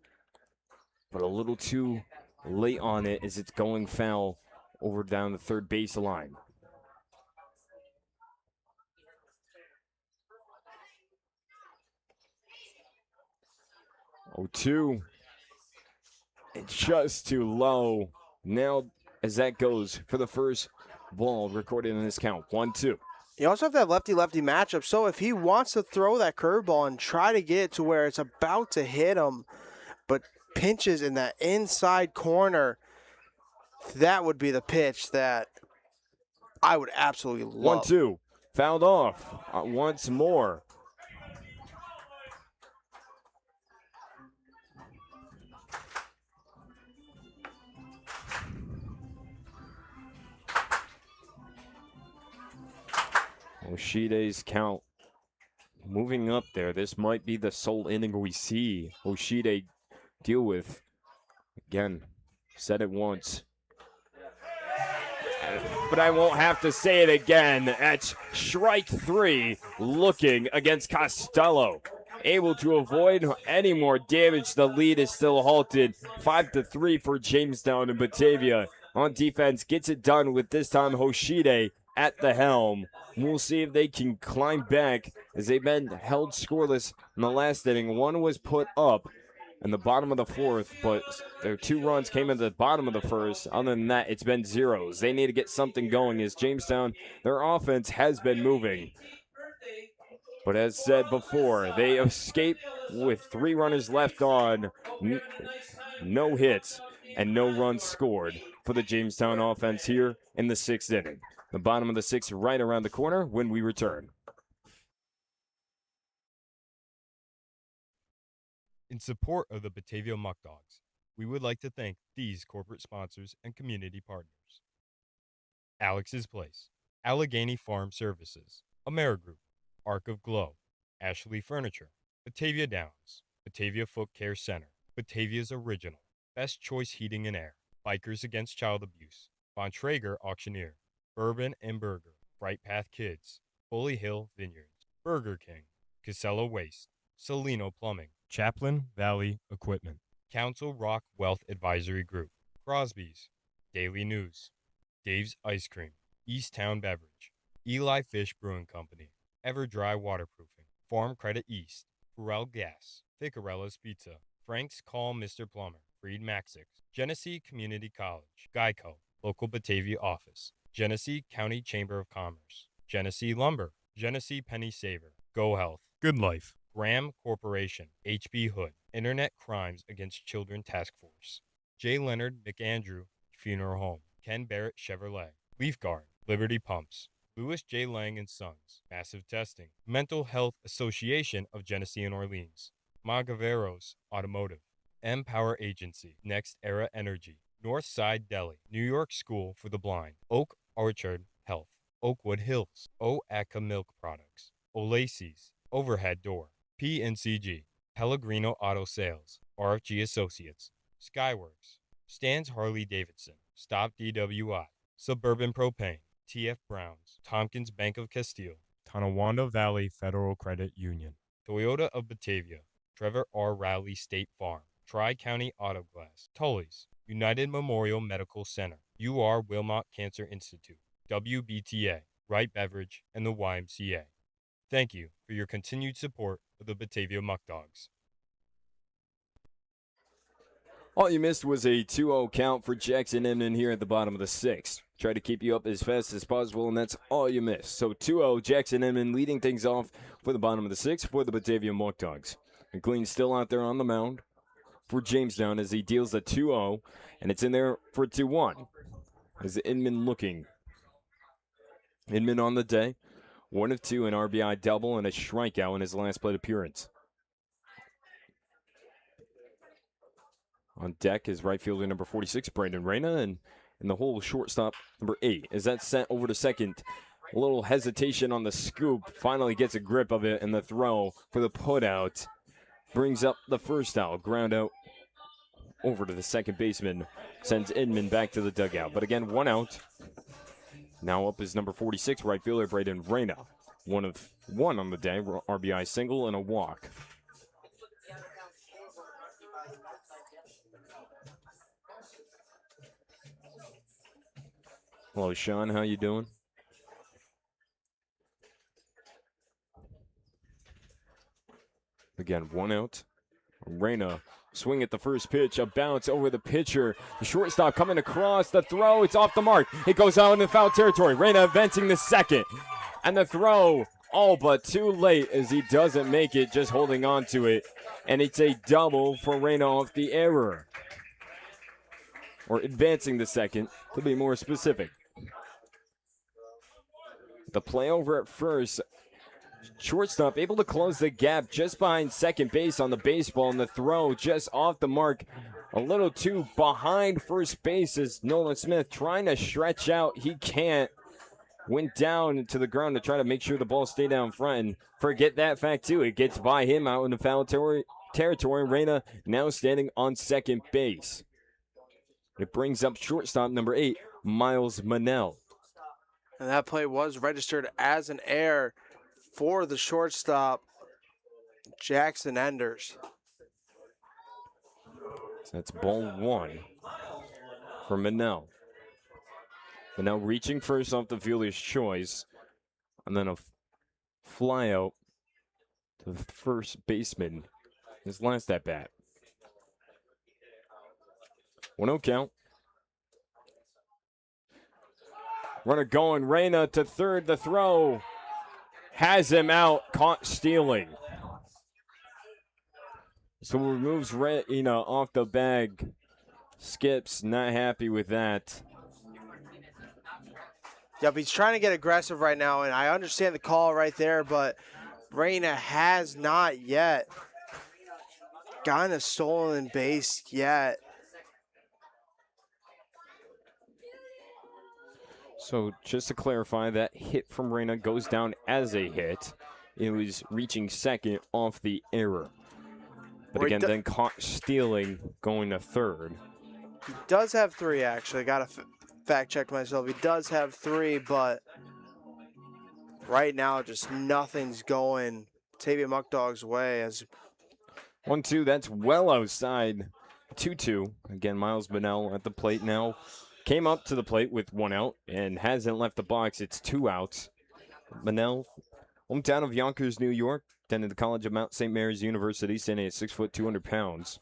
but a little too late on it as it's going foul over down the third baseline. Oh, 2. It's just too low. Now, as that goes for the first ball recorded in this count, 1-2. You also have that lefty-lefty matchup, so if he wants to throw that curveball and try to get it to where it's about to hit him, but pinches in that inside corner, that would be the pitch that I would absolutely love. 1-2. Fouled off once more. Oshide's count moving up there. This might be the sole inning we see Oshide deal with. Again, said it once, but I won't have to say it again. That's strike 3 looking against Costello. Able to avoid any more damage. The lead is still halted. 5-3 for Jamestown and Batavia. On defense, gets it done with this time Hoshide at the helm. We'll see if they can climb back as they've been held scoreless in the last inning. 1 was put up in the bottom of the 4th, but their 2 runs came in the bottom of the 1st. Other than that, it's been zeros. They need to get something going as Jamestown, their offense has been moving. But as said before, they escape with 3 runners left on, no hits, and no runs scored for the Jamestown offense here in the 6th inning. The bottom of the 6th right around the corner when we return. In support of the Batavia Muckdogs, we would like to thank these corporate sponsors and community partners. Alex's Place, Allegheny Farm Services, AmeriGroup, Arc of Glow, Ashley Furniture, Batavia Downs, Batavia Foot Care Center, Batavia's Original, Best Choice Heating and Air, Bikers Against Child Abuse, Von Traeger Auctioneer, Bourbon and Burger, Bright Path Kids, Bully Hill Vineyards, Burger King, Casella Waste, Salino Plumbing, Chaplain Valley Equipment, Council Rock Wealth Advisory Group, Crosby's, Daily News, Dave's Ice Cream, East Town Beverage, Eli Fish Brewing Company, Everdry Waterproofing, Farm Credit East, Burrell Gas, Ficarella's Pizza, Frank's Call Mr. Plumber, Freed Maxix, Genesee Community College, Geico, Local Batavia Office, Genesee County Chamber of Commerce, Genesee Lumber, Genesee Penny Saver, Go Health, Good Life, Graham Corporation, HB Hood, Internet Crimes Against Children Task Force, J. Leonard McAndrew Funeral Home, Ken Barrett Chevrolet, Leaf Guard, Liberty Pumps, Louis J. Lang and Sons, Massive Testing, Mental Health Association of Genesee and Orleans, Magaveros Automotive, M Power Agency, Next Era Energy, Northside Deli, New York School for the Blind, Oak Orchard Health, Oakwood Hills, Oaka Milk Products, Olacy's, Overhead Door, PNCG, Pellegrino Auto Sales, RFG Associates, Skyworks, Stan's Harley Davidson, Stop DWI, Suburban Propane, TF Browns, Tompkins Bank of Castile, Tonawanda Valley Federal Credit Union, Toyota of Batavia, Trevor R. Rowley State Farm, Tri-County Auto Glass, Tully's, United Memorial Medical Center, UR Wilmot Cancer Institute, WBTA, Wright Beverage, and the YMCA. Thank you for your continued support of the Batavia Muckdogs. All you missed was a 2-0 count for Jackson Inman here at the bottom of the sixth. Try to keep you up as fast as possible, and that's all you missed. So 2-0, Jackson Inman leading things off for the bottom of the sixth for the Batavia Muckdogs. McLean still out there on the mound for Jamestown as he deals a 2-0, and it's in there for 2-1. As Inman looking. Inman on the day, 1 of 2, an RBI double and a strikeout in his last plate appearance. On deck is right fielder number 46, Brandon Reyna, and the whole shortstop number 8. As that's sent over to second, a little hesitation on the scoop, finally gets a grip of it, and the throw for the putout brings up the first out. Ground out over to the second baseman, sends Inman back to the dugout. But again, 1 out. Now up is number 46, right fielder Brandon Reyna. 1 of 1 on the day, RBI single and a walk. Hello, Sean. How you doing? Again, 1 out. Reyna swing at the first pitch, a bounce over the pitcher. The shortstop coming across, the throw, it's off the mark. It goes out into foul territory. Reyna advancing the second. And the throw, all but too late as he doesn't make it, just holding on to it. And it's a double for Reyna off the error. Or advancing the second, to be more specific. The play over at first. Shortstop able to close the gap just behind second base on the baseball, and the throw just off the mark. A little too behind first base as Nolan Smith trying to stretch out. He can't. Went down to the ground to try to make sure the ball stayed down front. And forget that fact, too. It gets by him out in the foul territory. Reyna now standing on second base. It brings up shortstop number 8, Miles Manel. And that play was registered as an error for the shortstop, Jackson Enders. So that's ball 1 for Manel. Manel reaching first off the fielder's choice, and then a fly out to the first baseman. His last at bat. 1-0 count. Runner going, Reyna to third, the throw. Has him out, caught stealing. So removes Reyna off the bag. Skips, not happy with that. Yep, he's trying to get aggressive right now, and I understand the call right there, but Reyna has not yet gotten a stolen base yet. So just to clarify, that hit from Reyna goes down as a hit. It was reaching second off the error. But again, then caught stealing, going to third. He does have 3, actually. Got to fact check myself. He does have 3, but right now just nothing's going Batavia Muckdogs' way. As 1-2, that's well outside. 2-2. Again, Miles Manel at the plate now. Came up to the plate with 1 out and hasn't left the box. It's 2 outs. Manel, hometown of Yonkers, New York, attended the College of Mount St. Mary's University, standing at 6 foot 200 pounds.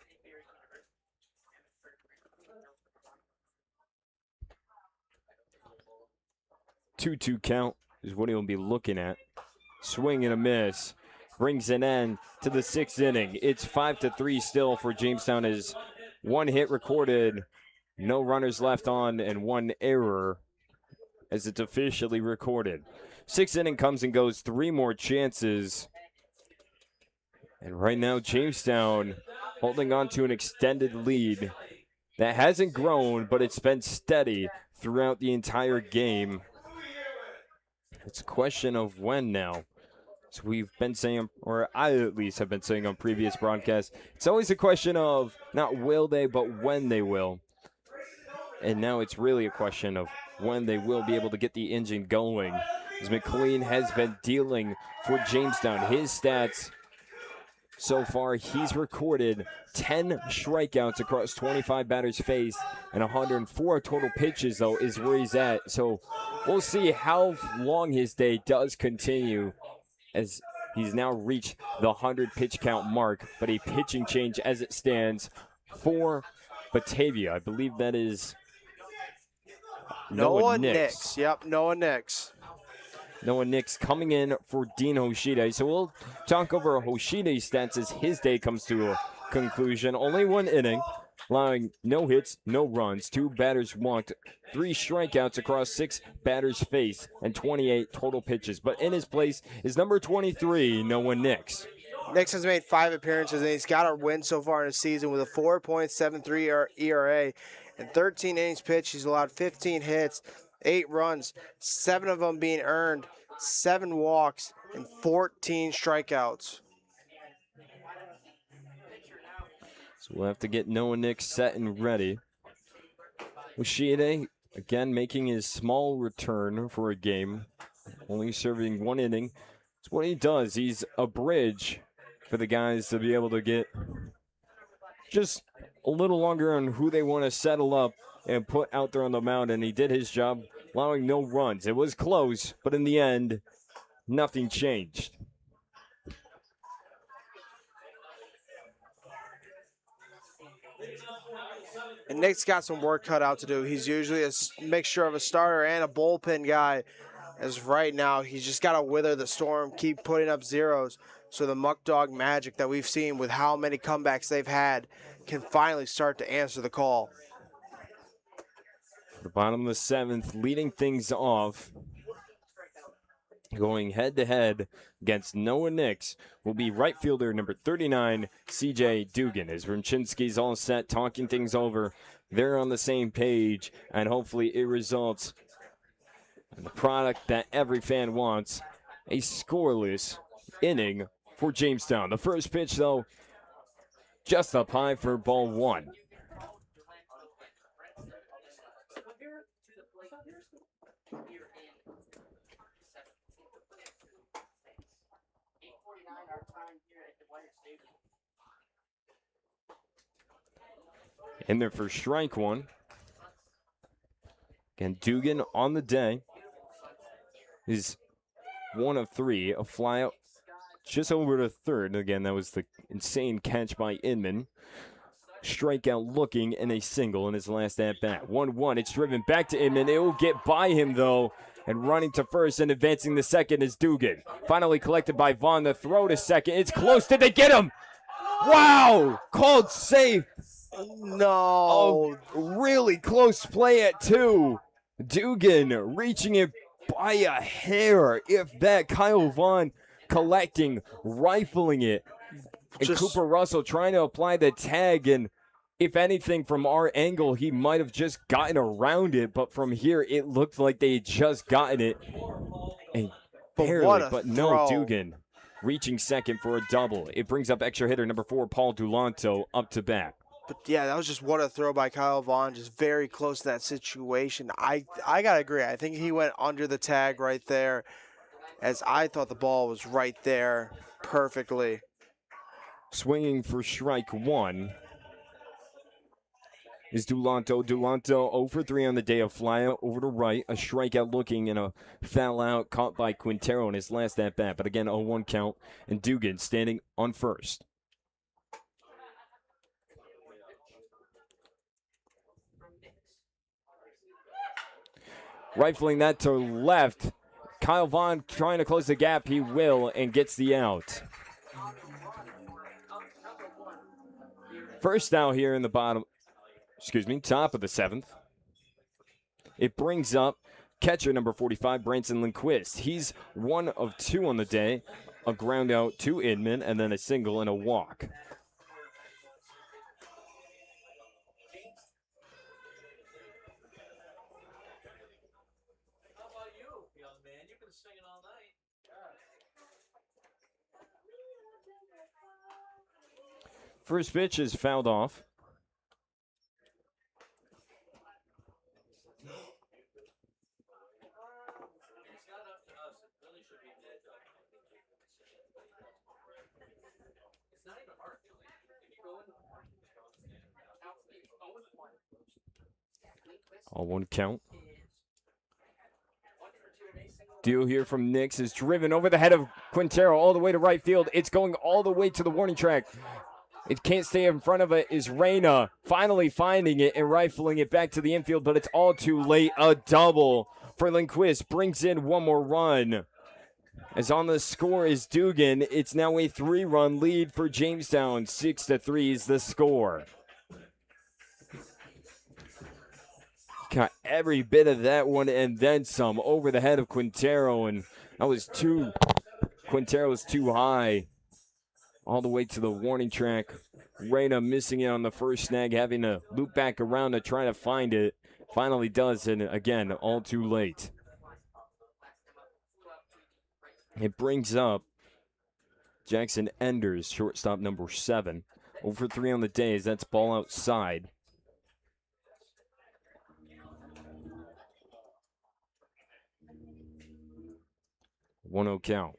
Two count is what he'll be looking at. Swing and a miss. Brings an end to the 6th inning. It's 5-3 still for Jamestown as 1 hit recorded. No runners left on and 1 error. as it's officially recorded. 6th inning comes and goes, 3 more chances. And right now, Jamestown holding on to an extended lead that hasn't grown, but it's been steady throughout the entire game. It's a question of when now. So we've been saying, or I at least have been saying on previous broadcasts, it's always a question of not will they, but when they will. And now it's really a question of when they will be able to get the engine going. As McLean has been dealing for Jamestown. His stats so far, he's recorded 10 strikeouts across 25 batters faced, and 104 total pitches, though, is where he's at. So we'll see how long his day does continue, as he's now reached the 100 pitch count mark. But a pitching change as it stands for Batavia. I believe that is Noah Nix. Yep, Noah Nix. Noah Nix coming in for Dean Hoshide. So we'll talk over Hoshide's stats as his day comes to a conclusion. Only 1 inning, allowing no hits, no runs, 2 batters walked, 3 strikeouts across 6 batters faced, and 28 total pitches. But in his place is number 23, Noah Nix. Nix has made 5 appearances, and he's got a win so far in the season with a 4.73 ERA and 13 innings pitched. He's allowed 15 hits, 8 runs, 7 of them being earned, 7 walks, and 14 strikeouts. So we'll have to get Noah Nix set and ready. Hoshide, again, making his small return for a game, only serving 1 inning. It's what he does. He's a bridge for the guys to be able to get just a little longer on who they want to settle up and put out there on the mound, and he did his job, allowing no runs. It was close, but in the end, nothing changed. And Nick's got some work cut out to do. He's usually a mixture of a starter and a bullpen guy. As right now, he's just got to wither the storm, keep putting up zeros, so the Muckdog magic that we've seen with how many comebacks they've had can finally start to answer the call. The bottom of the 7th, leading things off, going head-to-head against Noah Nix, will be right fielder number 39, C.J. Dugan. As Rumchinsky's all set, talking things over, they're on the same page, and hopefully it results in the product that every fan wants, a scoreless inning for Jamestown. The first pitch, though, just up high for ball 1. In there for strike 1. Again, Dugan on the day is 1 of 3, a flyout just over to third. Again, that was the insane catch by Inman. Strikeout looking and a single in his last at-bat. 1-1, it's driven back to Inman. It will get by him, though, and running to first and advancing to second is Dugan. Finally collected by Vaughn. The throw to second. It's close. Did they get him? Wow! Called safe. No. Really close play at 2. Dugan reaching it by a hair. If that, Kyle Vaughn collecting, rifling it. And Cooper Russell trying to apply the tag, and if anything, from our angle, he might have just gotten around it, but from here, it looked like they had just gotten it. And barely, but no, Dugan reaching second for a double. It brings up extra hitter number 4, Paul Dulanto, up to bat. But yeah, that was just what a throw by Kyle Vaughn, just very close to that situation. I gotta agree. I think he went under the tag right there, as I thought the ball was right there perfectly. Swinging for strike 1 is Dulanto. Dulanto 0 for 3 on the day, of flyout over to right, a strikeout looking, and a foul out caught by Quintero in his last at-bat. But again, 0-1 count, and Dugan standing on first. Rifling that to left. Kyle Vaughn trying to close the gap. He will, and gets the out. First out here in the top of the 7th. It brings up Catcher number 45, Branson Lindquist. He's 1 of 2 on the day. A ground out to Inman, and then a single and a walk. First pitch is fouled off. All 1 count. Deal here from Nix is driven over the head of Quintero all the way to right field. It's going all the way to the warning track. It can't stay in front of it is Reyna finally finding it and rifling it back to the infield, but it's all too late. A double for Lindquist brings in 1 more run. As on the score is Dugan, it's now a 3-run lead for Jamestown. 6-3 is the score. Got every bit of that one and then some over the head of Quintero, and that was Quintero's too high. All the way to the warning track. Reyna missing it on the first snag, having to loop back around to try to find it. Finally does, and again, all too late. It brings up Jackson Enders, shortstop number 7. 0 for 3 on the day as that's ball outside. One 0 count.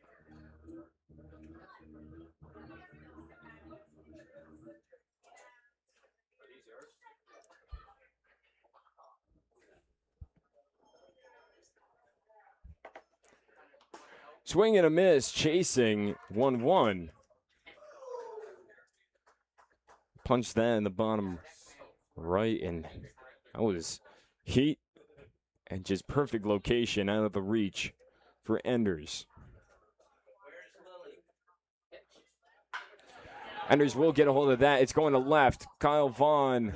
Swing and a miss, chasing 1-1. Punch that in the bottom right, and that was heat and just perfect location out of the reach for Enders. Enders will get a hold of that. It's going to left. Kyle Vaughn.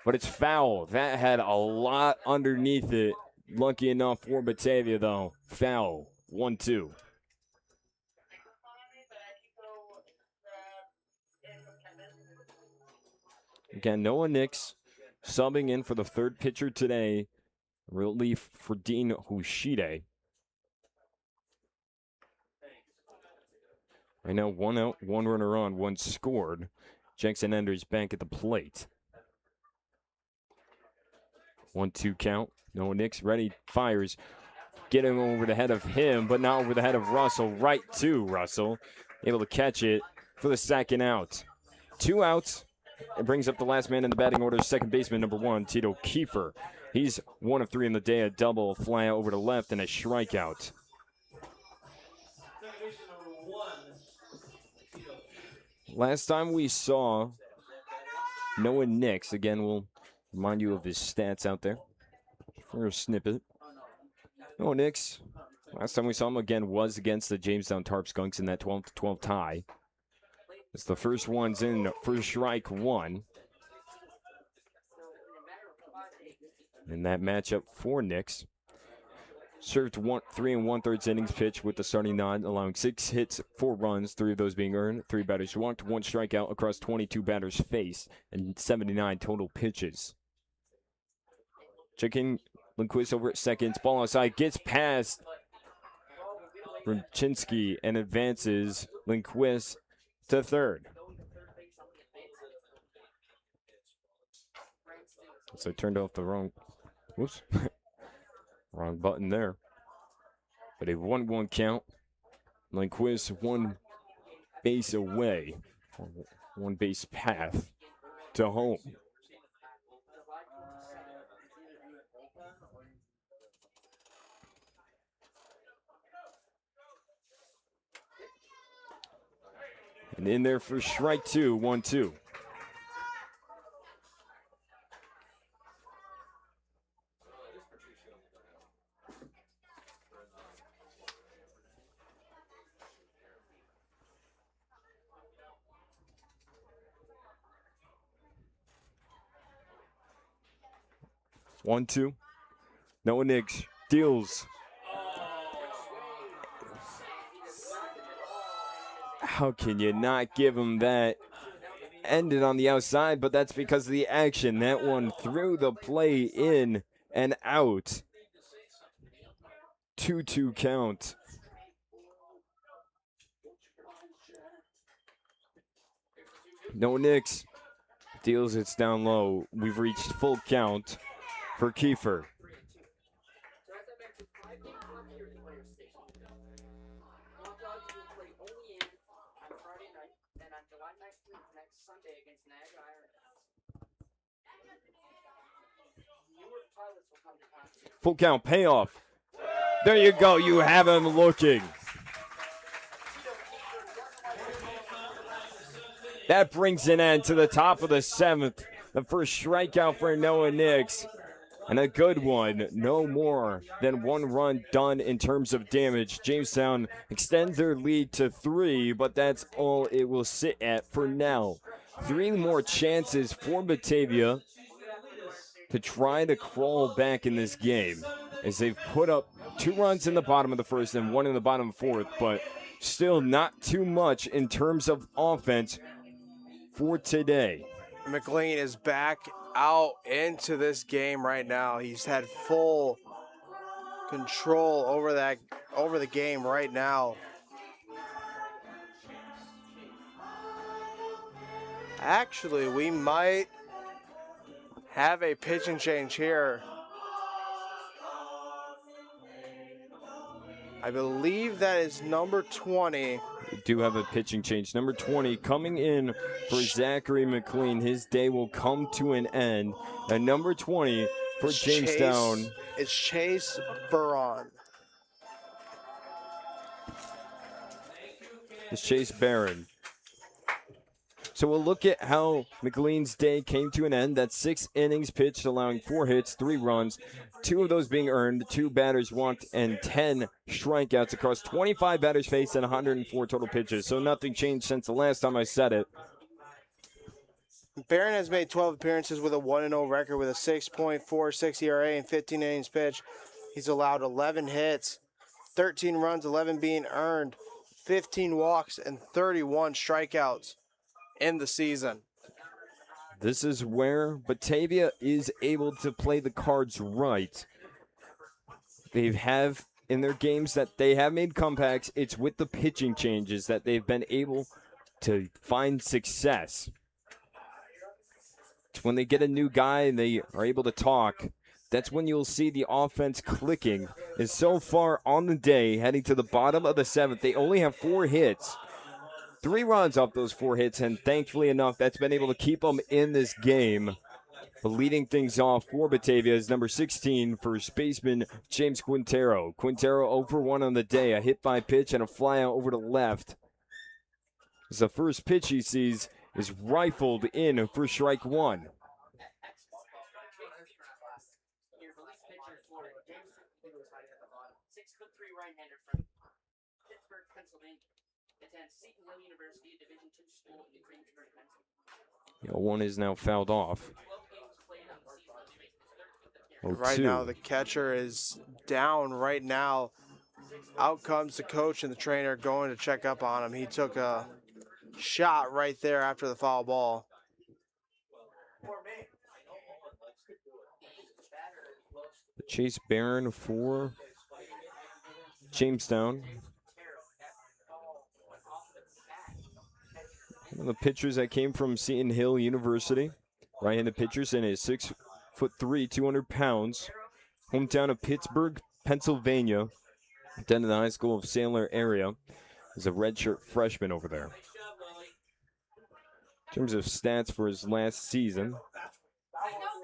But it's foul. That had a lot underneath it. Lucky enough for Batavia, though. Foul. 1-2. Again, Noah Nix subbing in for the 3rd pitcher today. Relief for Dean Hushide. Right now, 1 out, 1 runner on, 1 scored. Jackson Enders back at the plate. 1-2 count. Noah Nix ready, fires. Getting over the head of him, but not over the head of Russell. Right to Russell. Able to catch it for the 2nd out. 2 outs. It brings up the last man in the batting order, second baseman number 1, Tito Kiefer. He's 1 of 3 in the day, a double, fly out over to left, and a strikeout. Last time we saw Noah Nix, again, we'll remind you of his stats out there for a snippet. Noah Nix, last time we saw him again was against the Jamestown Tarp Skunks in that 12-12 tie. It's the first one's in for strike 1. In that matchup for Nix. Served 3 1/3 innings pitch with the starting nod, allowing 6 hits, 4 runs, 3 of those being earned, 3 batters walked, 1 strikeout across 22 batters faced, and 79 total pitches. Checking Lindquist over at second, ball outside, gets past Rumchinsky and advances Lindquist to 3rd. So I turned off the wrong button there. But a 1-1 count. Lindquist 1 base away, 1 base path to home. And in there for strike 2, 1-2. One, two. Noah Nix deals. How can you not give him that? Ended on the outside, but that's because of the action. That one through the play, in and out. 2-2 count. No Nix deals, it's down low. We've reached full count for Kiefer. Full count, payoff. There you go, you have him looking. That brings an end to the top of the 7th. The first strikeout for Noah Nix. And a good one. No more than 1 run done in terms of damage. Jamestown extends their lead to 3, but that's all it will sit at for now. 3 more chances for Batavia to try to crawl back in this game, as they've put up 2 runs in the bottom of the 1st and 1 in the bottom of the 4th, but still not too much in terms of offense for today. McLean is back out into this game right now. He's had full control over the game right now. Actually, we might have a pitching change here. I believe that is number 20. We do have a pitching change. Number 20 coming in for Zachary McLean. His day will come to an end. And number 20 for Jamestown. It's Chase Barron. It's Chase Barron. So we'll look at how McLean's day came to an end. That's 6 innings pitched, allowing 4 hits, 3 runs, 2 of those being earned, 2 batters walked, and 10 strikeouts across 25 batters faced and 104 total pitches. So nothing changed since the last time I said it. Barron has made 12 appearances with a 1-0 record with a 6.46 ERA and 15 innings pitched. He's allowed 11 hits, 13 runs, 11 being earned, 15 walks, and 31 strikeouts in the season. This is where Batavia is able to play the cards right. They have in their games that they have made comebacks. It's with the pitching changes that they've been able to find success. It's when they get a new guy and they are able to talk, that's when you'll see the offense clicking. And so far on the day, heading to the bottom of the 7th, they only have 4 hits. 3 runs off those 4 hits, and thankfully enough, that's been able to keep them in this game. But leading things off for Batavia is number 16 for baseman James Quintero. Quintero 0 for 1 on the day, a hit by pitch and a fly out over to left. As the first pitch he sees is rifled in for strike 1. One is now fouled off. Right now, the catcher is down right now. Out comes the coach and the trainer going to check up on him. He took a shot right there after the foul ball. Chase Barron for Jamestown. One of the pitchers that came from Seton Hill University. Right-handed pitchers, and is 6'3", 200 pounds. Hometown of Pittsburgh, Pennsylvania. Attended the high school of Sandler area. Is a redshirt freshman over there. In terms of stats for his last season,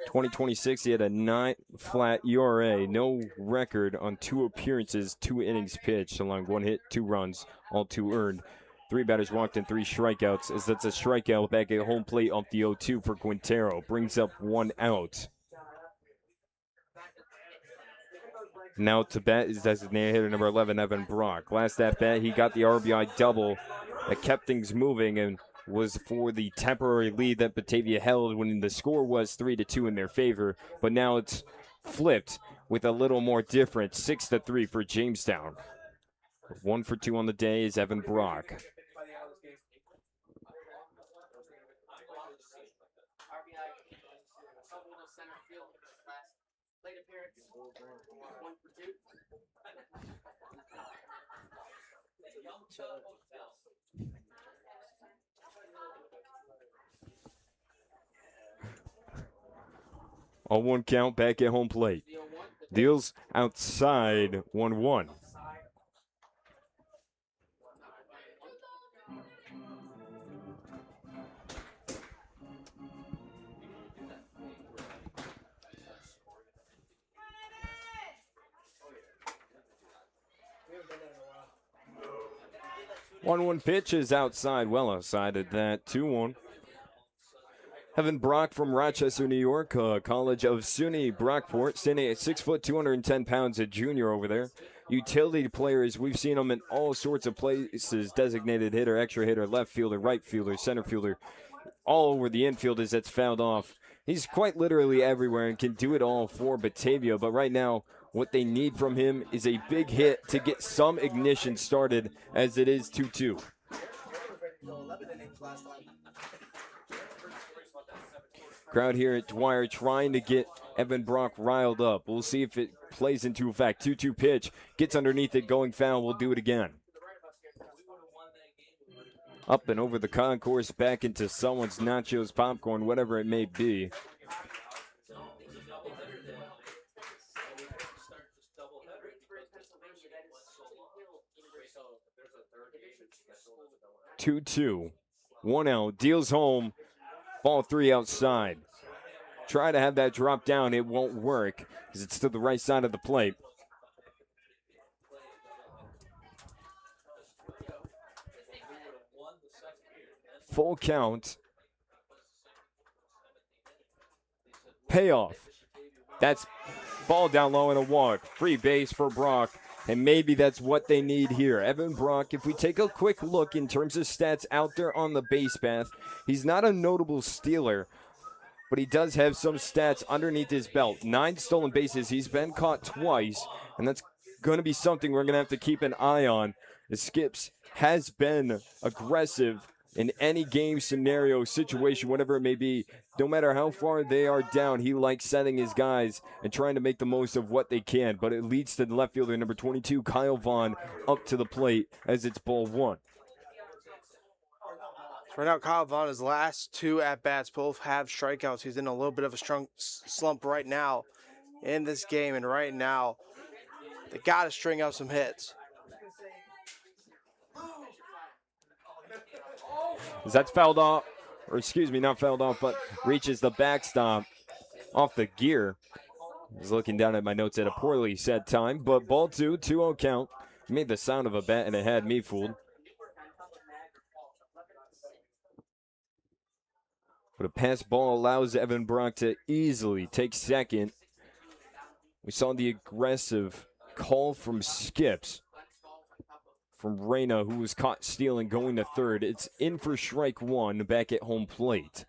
2026, he had a 9 flat ERA, no record on 2 appearances, 2 innings pitched, allowing 1 hit, 2 runs, all 2 earned. 3 batters walked and 3 strikeouts, as that's a strikeout back at home plate off the 0-2 for Quintero. Brings up 1 out. Now to bat is designated hitter number 11, Evan Brock. Last at bat, he got the RBI double that kept things moving and was for the temporary lead that Batavia held when the score was 3-2 in their favor. But now it's flipped with a little more difference, 6-3 for Jamestown. 1 for 2 on the day is Evan Brock. On 1 count, back at home plate. Deals outside 1-1. One pitch is outside, well outside at that. 2-1. Evan Brock from Rochester, New York, College of SUNY Brockport, standing at 6 foot, 210 pounds, a junior over there. Utility players, we've seen him in all sorts of places, designated hitter, extra hitter, left fielder, right fielder, center fielder, all over the infield as it's fouled off. He's quite literally everywhere and can do it all for Batavia, but right now what they need from him is a big hit to get some ignition started as it is 2-2. Crowd here at Dwyer trying to get Evan Brock riled up. We'll see if it plays into effect. 2-2 pitch. Gets underneath it, going foul. We'll do it again. Up and over the concourse, back into someone's nachos, popcorn, whatever it may be. Two, 1 out. Deals home. Ball 3 outside. Try to have that drop down. It won't work because it's to the right side of the plate. Full count. Payoff. That's ball down low and a walk. Free base for Brock. And maybe that's what they need here. Evan Brock, if we take a quick look in terms of stats out there on the base path, he's not a notable stealer, but he does have some stats underneath his belt. 9 stolen bases. He's been caught twice, and that's going to be something we're going to have to keep an eye on. The Skips has been aggressive in any game scenario, situation, whatever it may be. No matter how far they are down, he likes setting his guys and trying to make the most of what they can. But it leads to the left fielder, number 22, Kyle Vaughn, up to the plate as it's ball 1. Right now, Kyle Vaughn, his last 2 at-bats both have strikeouts. He's in a little bit of a slump right now in this game. And right now, they got to string out some hits. As that's fouled off, or excuse me, not fouled off, but reaches the backstop off the gear. I was looking down at my notes at a poorly set time, but ball 2, 2-0 count. Made the sound of a bat and it had me fooled. But a pass ball allows Evan Brock to easily take second. We saw the aggressive call from Skips. From Reyna, who was caught stealing, going to third. It's in for strike 1 back at home plate.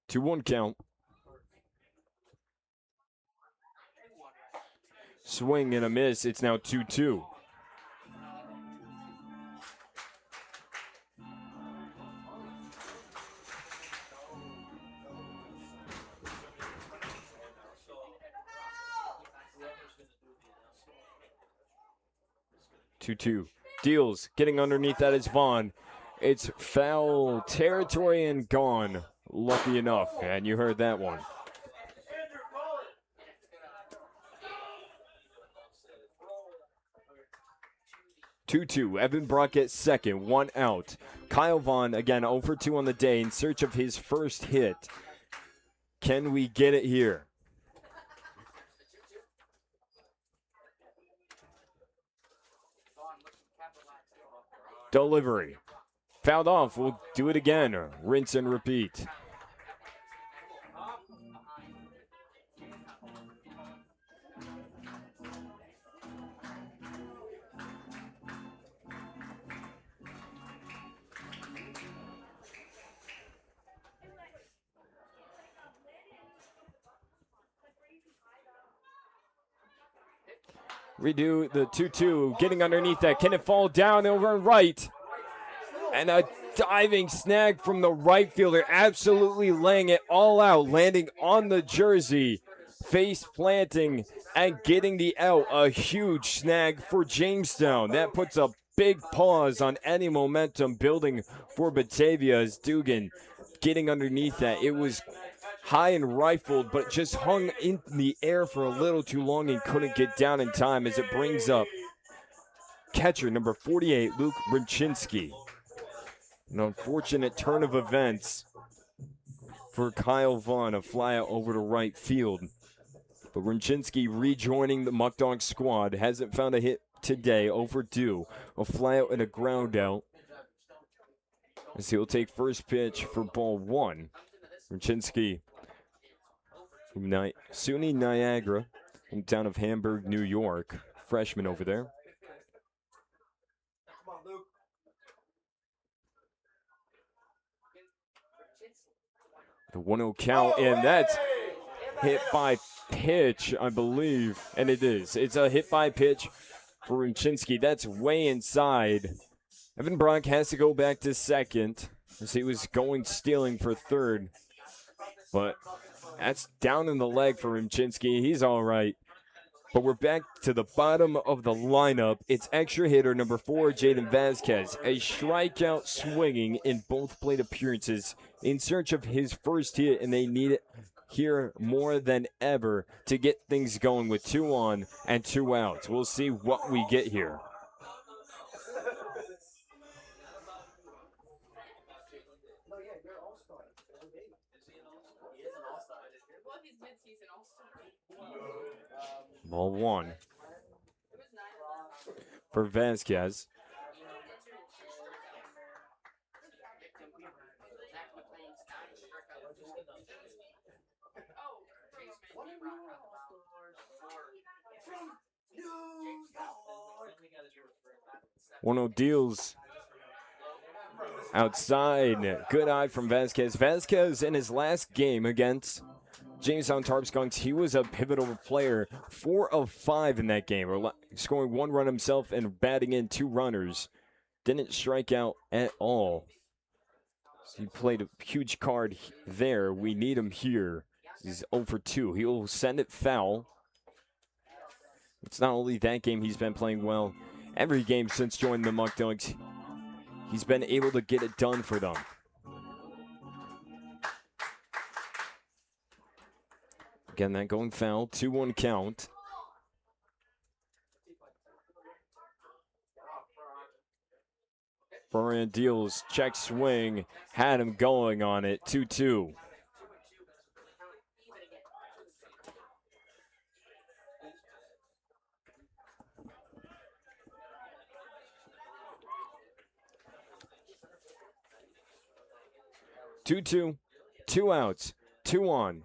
Two 1 count. Swing and a miss. It's now 2-2. Deals. Getting underneath that is Vaughn. It's foul territory and gone. Lucky enough. And you heard that one. Two. Evan Brock at second. 1 out. Kyle Vaughn, again, 0 for 2 on the day in search of his first hit. Can we get it here? Delivery. Fouled off. We'll do it again. Rinse and repeat. redo the 2-2, getting underneath that. Can it fall down over right? And a diving snag from the right fielder, absolutely laying it all out, landing on the jersey, face planting and getting the out. A huge snag for Jamestown. That puts a big pause on any momentum building for Batavia as Dugan getting underneath that. It was high and rifled, but just hung in the air for a little too long and couldn't get down in time as it brings up catcher number 48, Luke Brzezinski. An unfortunate turn of events for Kyle Vaughn, a flyout over to right field. But Brzezinski rejoining the Muckdog squad, hasn't found a hit today, overdue. A flyout and a ground out. As he'll take first pitch for ball one. Brzezinski from SUNY Niagara, hometown of Hamburg, New York. Freshman over there. The 1-0 count, and that's hit by pitch, I believe. And it is. It's a hit by pitch for Brzezinski. That's way inside. Evan Brock has to go back to second as he was going stealing for third. But that's down in the leg for Brzezinski. He's all right. But we're back to the bottom of the lineup. It's extra hitter number 4, Jaden Vasquez. A strikeout swinging in both plate appearances in search of his first hit, and they need it here more than ever to get things going with 2 on and 2 outs. We'll see what we get here. Ball 1 for Vasquez. One deals outside. Good eye from Vasquez. Vasquez in his last game against Jamestown Tarp Skunks, he was a pivotal player. 4 of 5 in that game, scoring 1 run himself and batting in 2 runners. Didn't strike out at all. So he played a huge card there. We need him here. He's 0 for 2. He'll send it foul. It's not only that game he's been playing well. Every game since joining the Muckdogs, he's been able to get it done for them. Again, that going foul, 2-1 count. Brian deals, check swing, had him going on it, 2-2. Two, 2 outs, 2 on.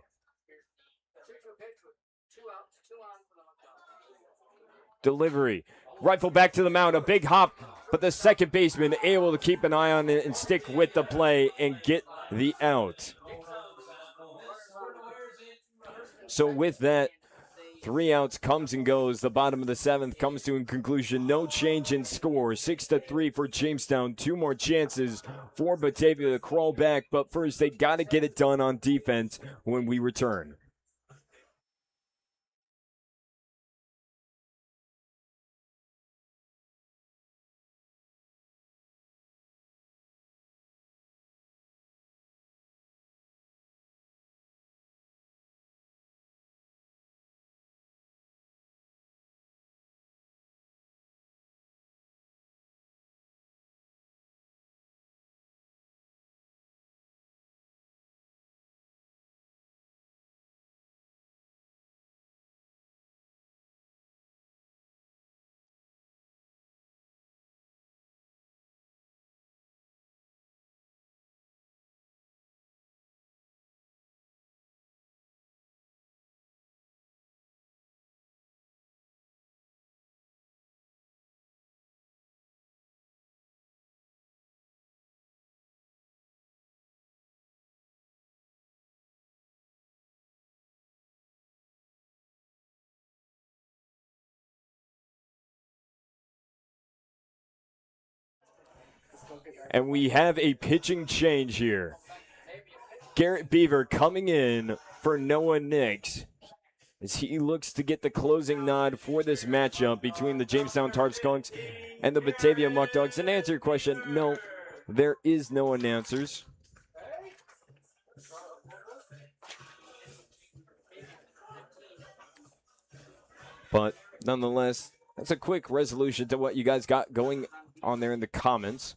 Delivery, rifle back to the mound, a big hop, but the second baseman able to keep an eye on it and stick with the play and get the out. So with that, 3 outs comes and goes. The bottom of the 7th comes to a conclusion. No change in score. 6-3 for Jamestown. 2 more chances for Batavia to crawl back, but first they got to get it done on defense when we return. And we have a pitching change here. Garrett Beaver coming in for Noah Nix as he looks to get the closing nod for this matchup between the Jamestown Tarp Skunks and the Batavia Muckdogs. And to answer your question, no, there is no announcers. But nonetheless, that's a quick resolution to what you guys got going on there in the comments.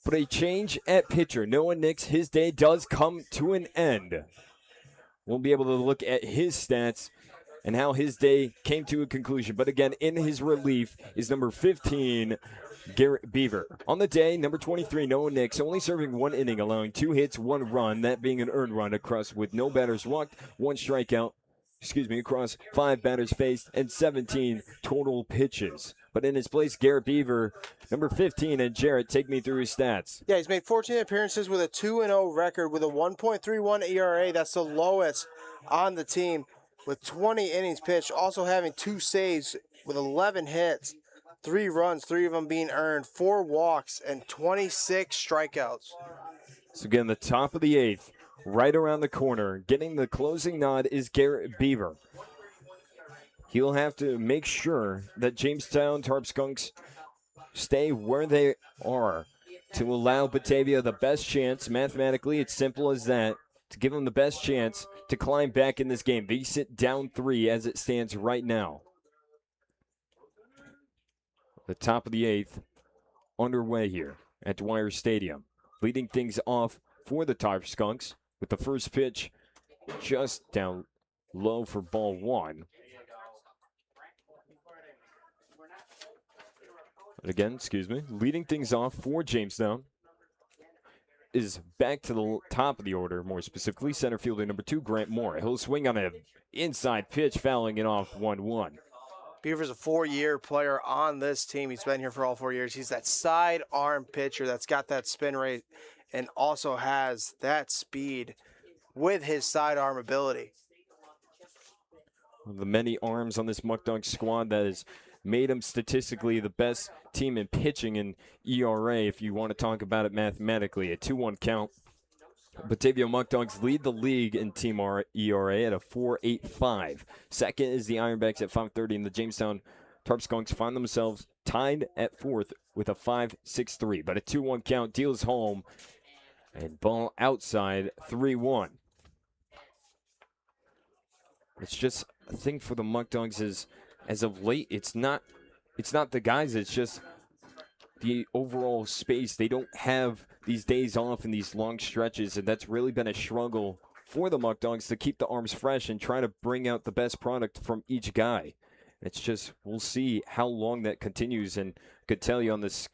But a change at pitcher. Noah Nix, his day does come to an end. We'll be able to look at his stats and how his day came to a conclusion. But again, in his relief is number 15, Garrett Beaver. On the day, number 23, Noah Nix, only serving 1 inning, allowing 2 hits, 1 run, that being an earned run across with no batters walked, 1 strikeout, across 5 batters faced, and 17 total pitches. But in his place, Garrett Beaver, number 15, and Jarrett, take me through his stats. Yeah, he's made 14 appearances with a 2-0 record with a 1.31 ERA. That's the lowest on the team with 20 innings pitched. Also having 2 saves with 11 hits, 3 runs, 3 of them being earned, 4 walks, and 26 strikeouts. So again, the top of the 8th, right around the corner, getting the closing nod is Garrett Beaver. He'll have to make sure that Jamestown Tarp Skunks stay where they are to allow Batavia the best chance. Mathematically, it's simple as that, to give them the best chance to climb back in this game. They sit down 3 as it stands right now. The top of the 8th underway here at Dwyer Stadium. Leading things off for the Tarp Skunks with the first pitch just down low for ball 1. And again, leading things off for Jamestown is back to the top of the order, more specifically center fielder number 2, Grant Moore. He'll swing on an inside pitch, fouling it off 1-1. Beaver's a 4-year player on this team. He's been here for all 4 years. He's that sidearm pitcher that's got that spin rate and also has that speed with his sidearm ability. One of the many arms on this Muckdog squad that has made him statistically the best team in pitching in ERA, if you want to talk about it mathematically. A 2-1 count. Batavia Muckdogs lead the league in team ERA at a 4.85. Second is the Ironbacks at 5.30, and the Jamestown Tarp Skunks find themselves tied at 4th with a 5.63. But a 2-1 count deals home, and ball outside, 3-1. It's just a thing for the Muckdogs is, as of late, it's not the guys, it's just the overall space. They don't have these days off and these long stretches, and that's really been a struggle for the Muckdogs to keep the arms fresh and try to bring out the best product from each guy. It's just, we'll see how long that continues, and I could tell you on this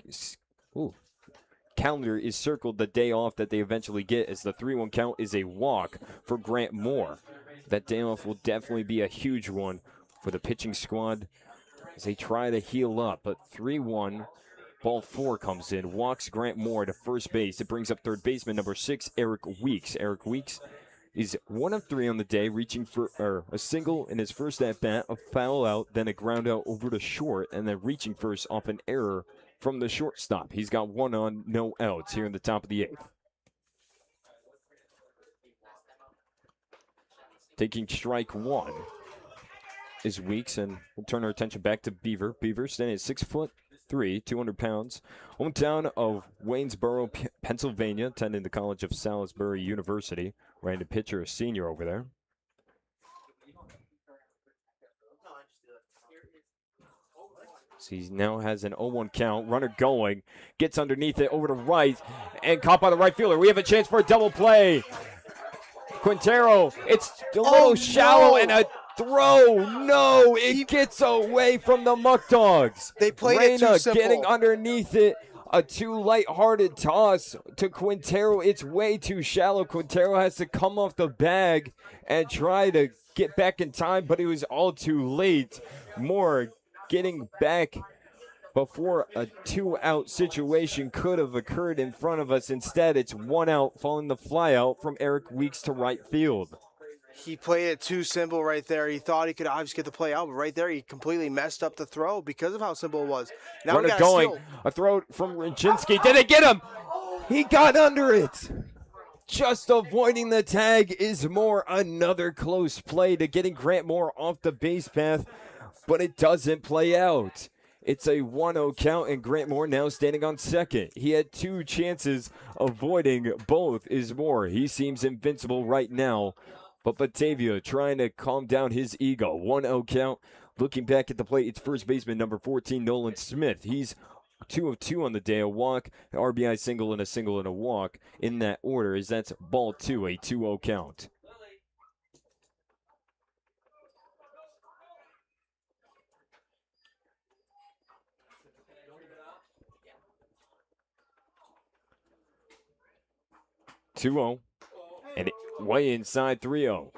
calendar is circled the day off that they eventually get, as the 3-1 count is a walk for Grant Moore. That day off will definitely be a huge one for the pitching squad as they try to heal up. But 3-1, ball 4 comes in, walks Grant Moore to first base. It brings up third baseman number 6, Eric Weeks. Eric Weeks is 1 of 3 on the day, reaching for a single in his first at-bat, a foul out, then a ground out over to short, and then reaching first off an error from the shortstop. He's got 1 on, no outs here in the top of the 8th. Taking strike 1 is Weeks, and we'll turn our attention back to Beaver. Beaver standing at 6'3", 200 pounds. Hometown of Waynesboro, Pennsylvania, attending the College of Salisbury University. Right-handed pitcher, a senior over there. So he now has an 0-1 count. Runner going, gets underneath it over to right, and caught by the right fielder. We have a chance for a double play. Quintero, it's a little shallow, and a throw. No, it gets away from the Muckdogs. They played it too simple. Getting underneath it. A too light-hearted toss to Quintero. It's way too shallow. Quintero has to come off the bag and try to get back in time, but it was all too late. Moore getting back before a 2-out situation could have occurred in front of us. Instead, it's 1 out, following the fly out from Eric Weeks to right field. He played it too simple right there. He thought he could obviously get the play out, but right there he completely messed up the throw because of how simple it was. Now we Runner got going. steal. A throw from Rynczynski. Did it get him? He got under it. Just avoiding the tag is Moore. Another close play to getting Grant Moore off the base path, but it doesn't play out. It's a 1-0 count, and Grant Moore now standing on second. He had 2 chances, avoiding both is Moore. He seems invincible right now, but Batavia trying to calm down his ego. 1-0 count. Looking back at the plate, it's first baseman number 14, Nolan Smith. He's 2 of 2 on the day, a walk, an RBI single, and a walk in that order, as that's ball 2, a 2-0 count. (2-0) and way inside 3-0.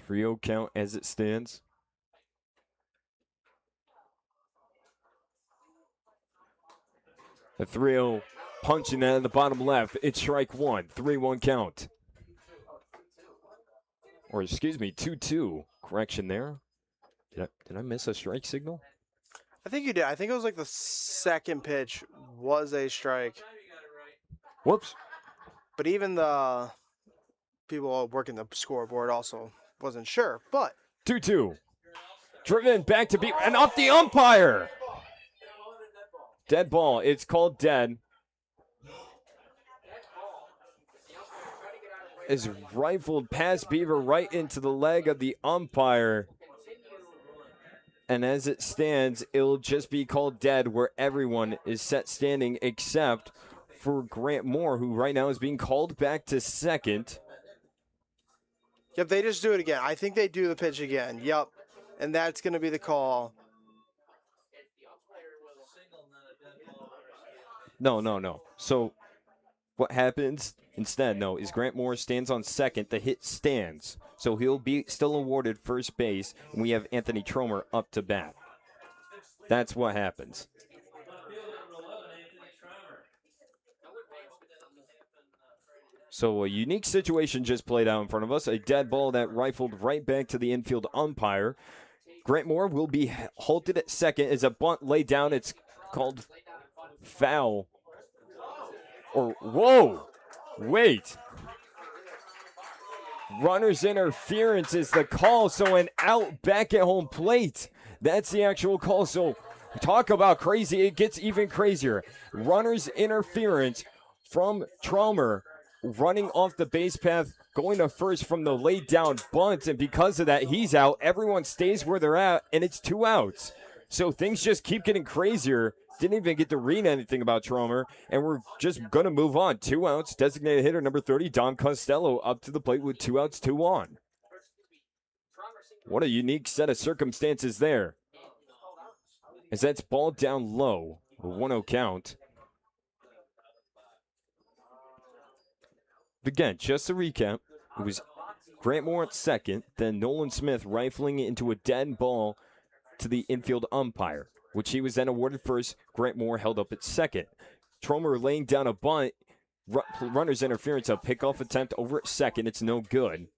(3-0) count as it stands. A 3-0 punching that in the bottom left. It's strike 1. 3-1 count. Or excuse me, 2-2. Correction there. Did I miss a strike signal? I think you did. I think it was like the second pitch was a strike. Whoops. But even the people working the scoreboard also wasn't sure. But 2-2. Driven back to beat and off the umpire. Dead ball. It's called dead. Is rifled past Beaver right into the leg of the umpire. And as it stands, it'll just be called dead where everyone is set standing except for Grant Moore, who right now is being called back to second. Yep, they just do it again. I think they do the pitch again. Yep. And that's going to be the call. No. So what happens instead, is Grant Moore stands on second. The hit stands. So he'll be still awarded first base, and we have Anthony Tromer up to bat. That's what happens. So a unique situation just played out in front of us. A dead ball that rifled right back to the infield umpire. Grant Moore will be halted at second as a bunt laid down. It's called foul. Or, whoa, wait. Runner's interference is the call, so an out back at home plate. That's the actual call. So talk about crazy. It gets even crazier. Runner's interference from Tromer running off the base path, going to first from the laid down bunt, and because of that, he's out. Everyone stays where they're at, and it's 2 outs. So things just keep getting crazier. Didn't even get to read anything about Tromer, and we're just going to move on. 2 outs, designated hitter number 30, Dom Costello, up to the plate with 2 outs, 2 on. What a unique set of circumstances there. As that's ball down low, a 1-0 count. Again, just to recap, it was Grant Moore at second, then Nolan Smith rifling into a dead ball to the infield umpire, which he was then awarded first. Grant Moore held up at second. Tromer laying down a bunt. Runner's interference, a pickoff attempt over at second. It's no good.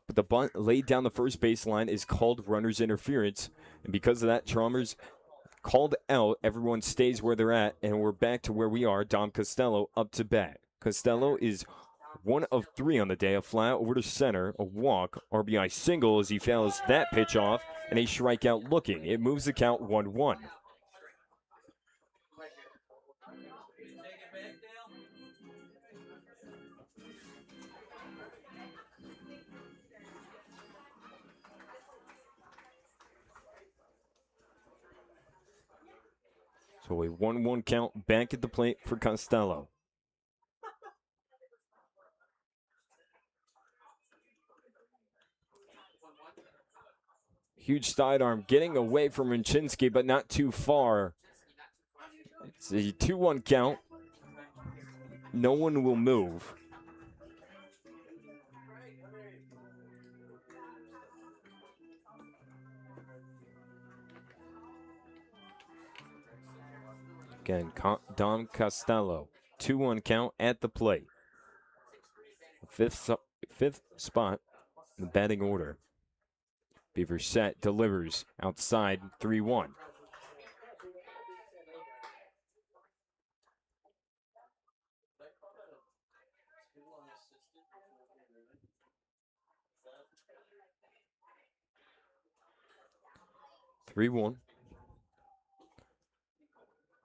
But the bunt laid down the first baseline is called runner's interference. And because of that, Tromer's called out. Everyone stays where they're at, and we're back to where we are. Dom Costello up to bat. Costello is 1 of 3 on the day. A fly out over to center, a walk, RBI single as he fouls that pitch off, and a strikeout looking. It moves the count 1-1. So a 1-1 count back at the plate for Costello. Huge sidearm getting away from Rynczynski, but not too far. It's a 2-1 count. No one will move. Again, Dom Costello, 2-1 count at the plate. Fifth spot in the batting order. Beaver set, delivers outside, 3-1.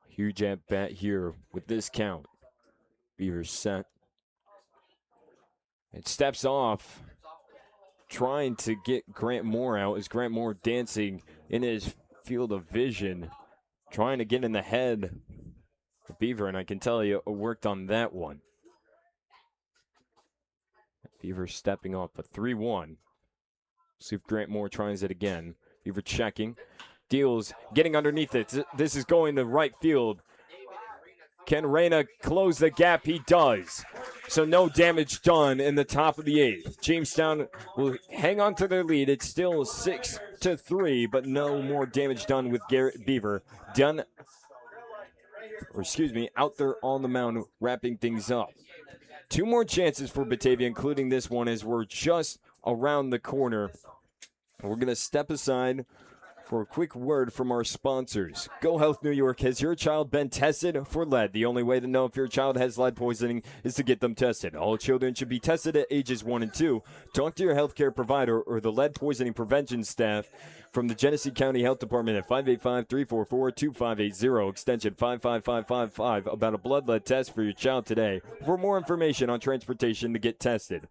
Huge at bat here with this count. Beaver set. It steps off, trying to get Grant Moore out as Grant Moore dancing in his field of vision, trying to get in the head of Beaver, and I can tell you it worked on that one. Beaver stepping off, but 3-1. See if Grant Moore tries it again. Beaver checking, deals, getting underneath it. This is going to right field. Can Reyna close the gap? He does. So no damage done in the top of the 8th. Jamestown will hang on to their lead. It's still 6-3, but no more damage done with Garrett Beaver. Out there on the mound, wrapping things up. 2 more chances for Batavia, including this one, as we're just around the corner. We're going to step aside for a quick word from our sponsors. Go Health New York. Has your child been tested for lead? The only way to know if your child has lead poisoning is to get them tested. All children should be tested at ages 1 and 2. Talk to your healthcare provider or the lead poisoning prevention staff from the Genesee County Health Department at 585-344-2580, extension 55555, about a blood lead test for your child today. For more information on transportation to get tested.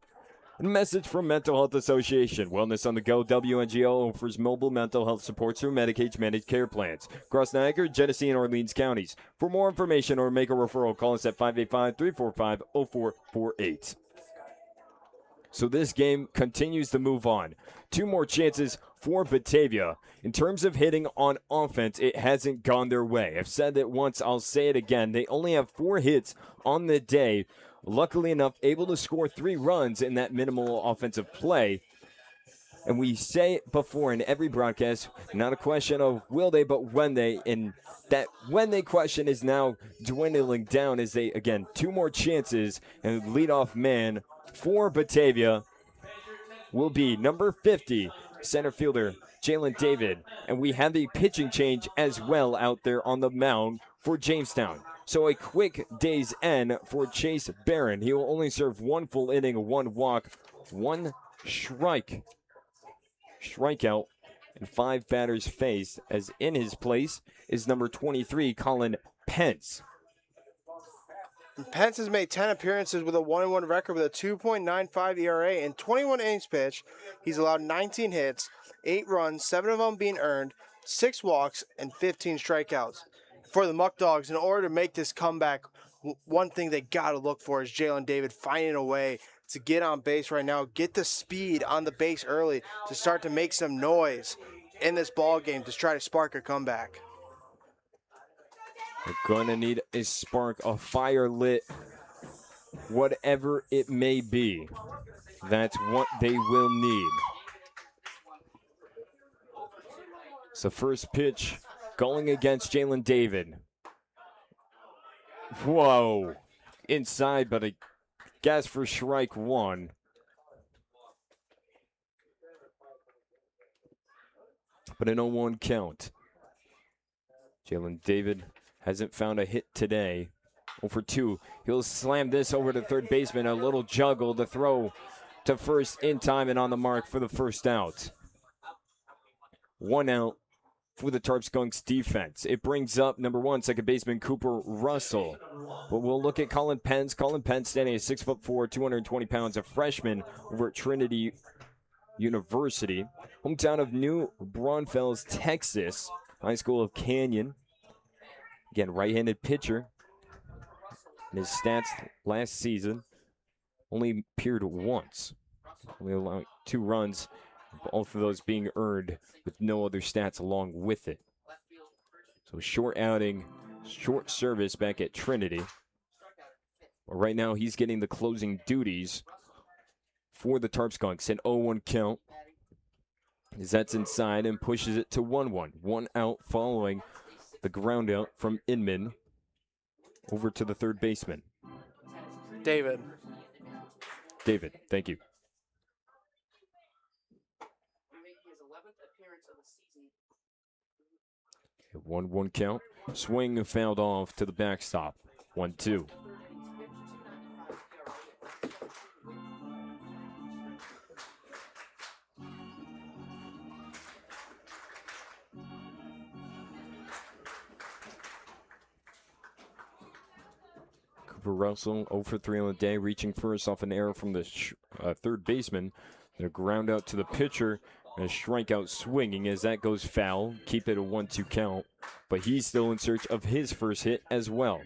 A message from Mental Health Association. Wellness on the Go. WNGO offers mobile mental health support through Medicaid managed care plans across Niagara, Genesee, and Orleans counties. For more information or make a referral, call us at 585-345-0448. So this game continues to move on. 2 more chances for Batavia. In terms of hitting on offense, it hasn't gone their way. I've said it once, I'll say it again. They only have 4 hits on the day. Luckily enough, able to score 3 runs in that minimal offensive play. And we say it before in every broadcast, not a question of will they, but when they. And that when they question is now dwindling down as they, again, 2 more chances. And leadoff man for Batavia will be number 50, center fielder Jalen David. And we have a pitching change as well out there on the mound for Jamestown. So a quick day's end for Chase Barron. He will only serve 1 full inning, 1 walk, 1 strikeout, and 5 batters faced, as in his place is number 23, Colin Pence. Pence has made 10 appearances with a 1-1 record with a 2.95 ERA and 21 innings pitched. He's allowed 19 hits, 8 runs, 7 of them being earned, 6 walks, and 15 strikeouts. For the Muckdogs, in order to make this comeback, one thing they got to look for is Jalen David finding a way to get on base right now, get the speed on the base early to start to make some noise in this ball game to try to spark a comeback. They're going to need a spark, a fire lit, whatever it may be. That's what they will need. So first pitch going against Jalen David. Whoa. Inside, but a guess for strike 1. But an 0-1 count. Jalen David hasn't found a hit today. 0-for-2. He'll slam this over to third baseman. A little juggle to throw to first in time and on the mark for the first out. 1 out for the Tarp Skunks defense. It brings up number 1, second baseman Cooper Russell. But we'll look at Colin Pence. Colin Pence standing at 6'4", 220 pounds, a freshman over at Trinity University. Hometown of New Braunfels, Texas. High School of Canyon. Again, right-handed pitcher. And his stats last season only appeared once. Only allowed 2 runs, both of those being earned with no other stats along with it. So short outing, short service back at Trinity. But right now he's getting the closing duties for the Tarp Skunks. An 0-1 count. As that's inside and pushes it to 1-1. 1 out following the ground out from Inman. over to the third baseman. David. David, thank you. 1-1 count. Swing fouled off to the backstop. 1-2. Cooper Russell 0 for 3 on the day, reaching first off an error from the third baseman. Then a ground out to the pitcher and a strikeout swinging as that goes foul. Keep it a 1-2 count, but he's still in search of his first hit as well.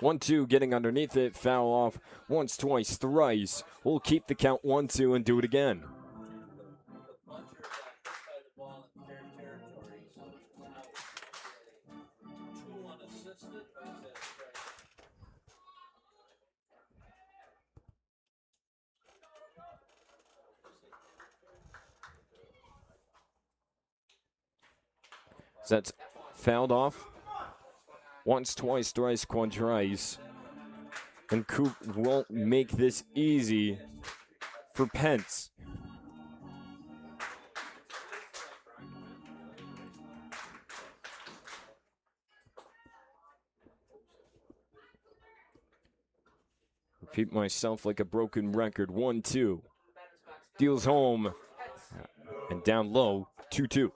One, two, getting underneath it, foul off once, twice, thrice. We'll keep the count 1-2 and do it again. So that's fouled off. Once, twice, thrice, quadrice. And Coop won't make this easy for Pence. Repeat myself like a broken record. 1-2. Deals home. And down low. 2-2.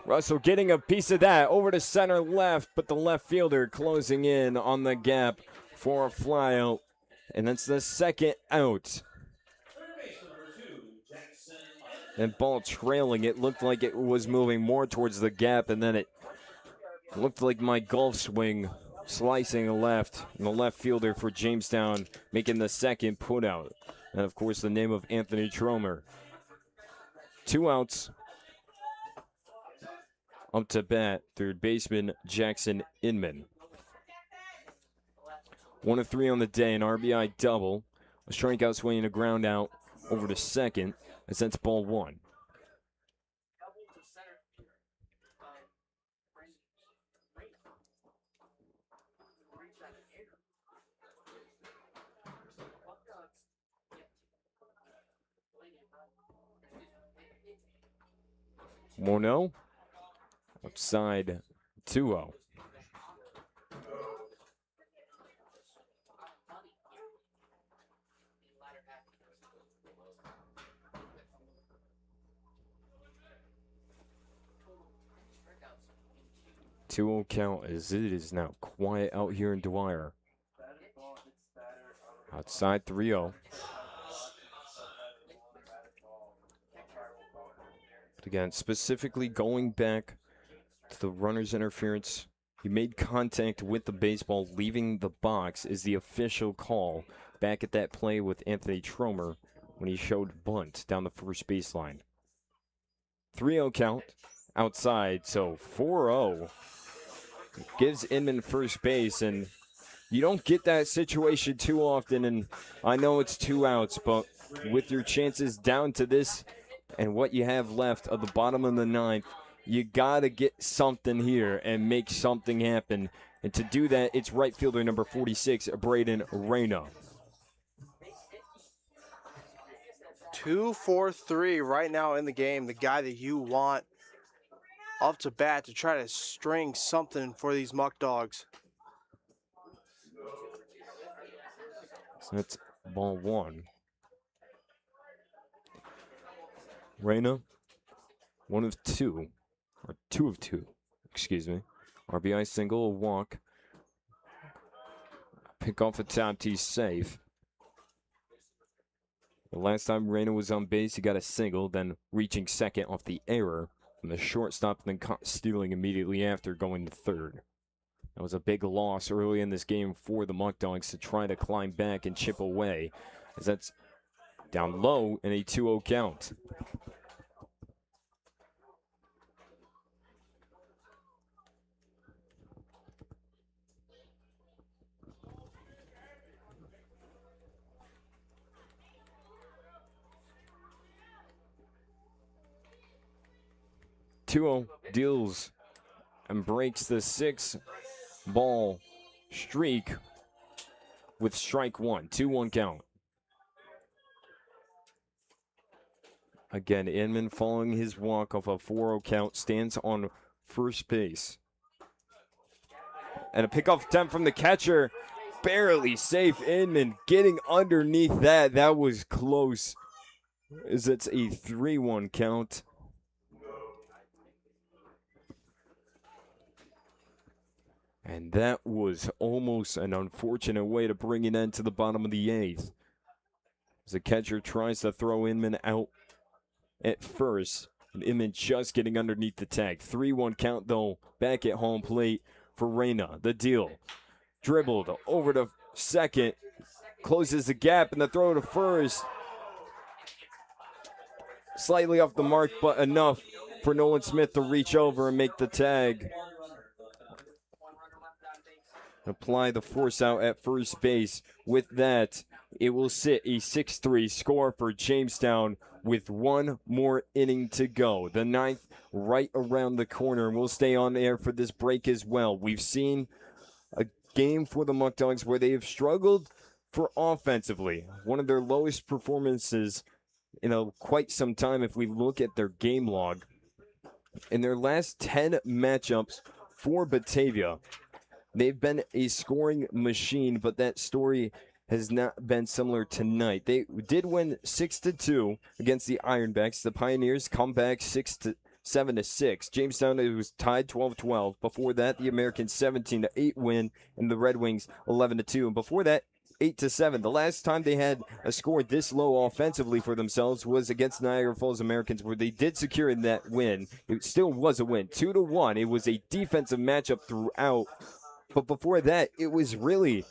Russell getting a piece of that over to center left, but the left fielder closing in on the gap for a fly out. And that's the second out. And ball trailing, it looked like it was moving more towards the gap, and then it looked like my golf swing slicing left, and the left fielder for Jamestown making the second put out. And of course the name of Anthony Tromer. 2 outs. Up to bat, third baseman Jackson Inman. 1 of 3 on the day, an RBI double. A strikeout swing and a ground out over to second, as that's ball 1. Morneau. Outside 2-0. Two-0 count as it is now quiet out here in Dwyer. Outside 3-0. But again, specifically going back to the runner's interference. He made contact with the baseball leaving the box is the official call back at that play with Anthony Tromer when he showed bunt down the first baseline. 3-0 count outside, so 4-0 gives Inman first base, and you don't get that situation too often, and I know it's 2 outs, but with your chances down to this and what you have left of the bottom of the 9th, you got to get something here and make something happen. And to do that, it's right fielder number 46, Braden Reyna. 2 for 3 right now in the game. The guy that you want up to bat to try to string something for these Muckdogs. So that's ball 1. Reyna, 1 of 2. Or 2 of 2, excuse me. RBI single, a walk. Pick off the top tee, safe. The last time Reyna was on base, he got a single, then reaching second off the error from the shortstop, then caught stealing immediately after going to third. That was a big loss early in this game for the Muckdogs to try to climb back and chip away, as that's down low in a 2-0 count. Deals and breaks the 6-ball streak with strike one. 2-1 count. Again, Inman following his walk off a 4-0 count stands on first base. And a pickoff attempt from the catcher. Barely safe. Inman getting underneath that. That was close. As it's a 3-1 count. And that was almost an unfortunate way to bring it into the bottom of the 8th. As the catcher tries to throw Inman out at first. And Inman just getting underneath the tag. 3-1 count though. Back at home plate for Reyna. The deal. Dribbled over to second. Closes the gap and the throw to first. Slightly off the mark, but enough for Nolan Smith to reach over and make the tag. Apply the force out at first base. With that, it will sit a 6-3 score for Jamestown with one more inning to go. The 9th right around the corner. We'll stay on air for this break as well. We've seen a game for the Muckdogs where they have struggled for offensively. One of their lowest performances in quite some time if we look at their game log. In their last 10 matchups for Batavia, they've been a scoring machine, but that story has not been similar tonight. They did win 6-2 against the Ironbacks. The Pioneers come back 7-6. Jamestown, it was tied 12-12. Before that, the Americans 17-8 win, and the Red Wings 11-2. And before that, 8-7. The last time they had a score this low offensively for themselves was against Niagara Falls Americans, where they did secure that win. It still was a win, 2-1. It was a defensive matchup throughout. But before that, it was really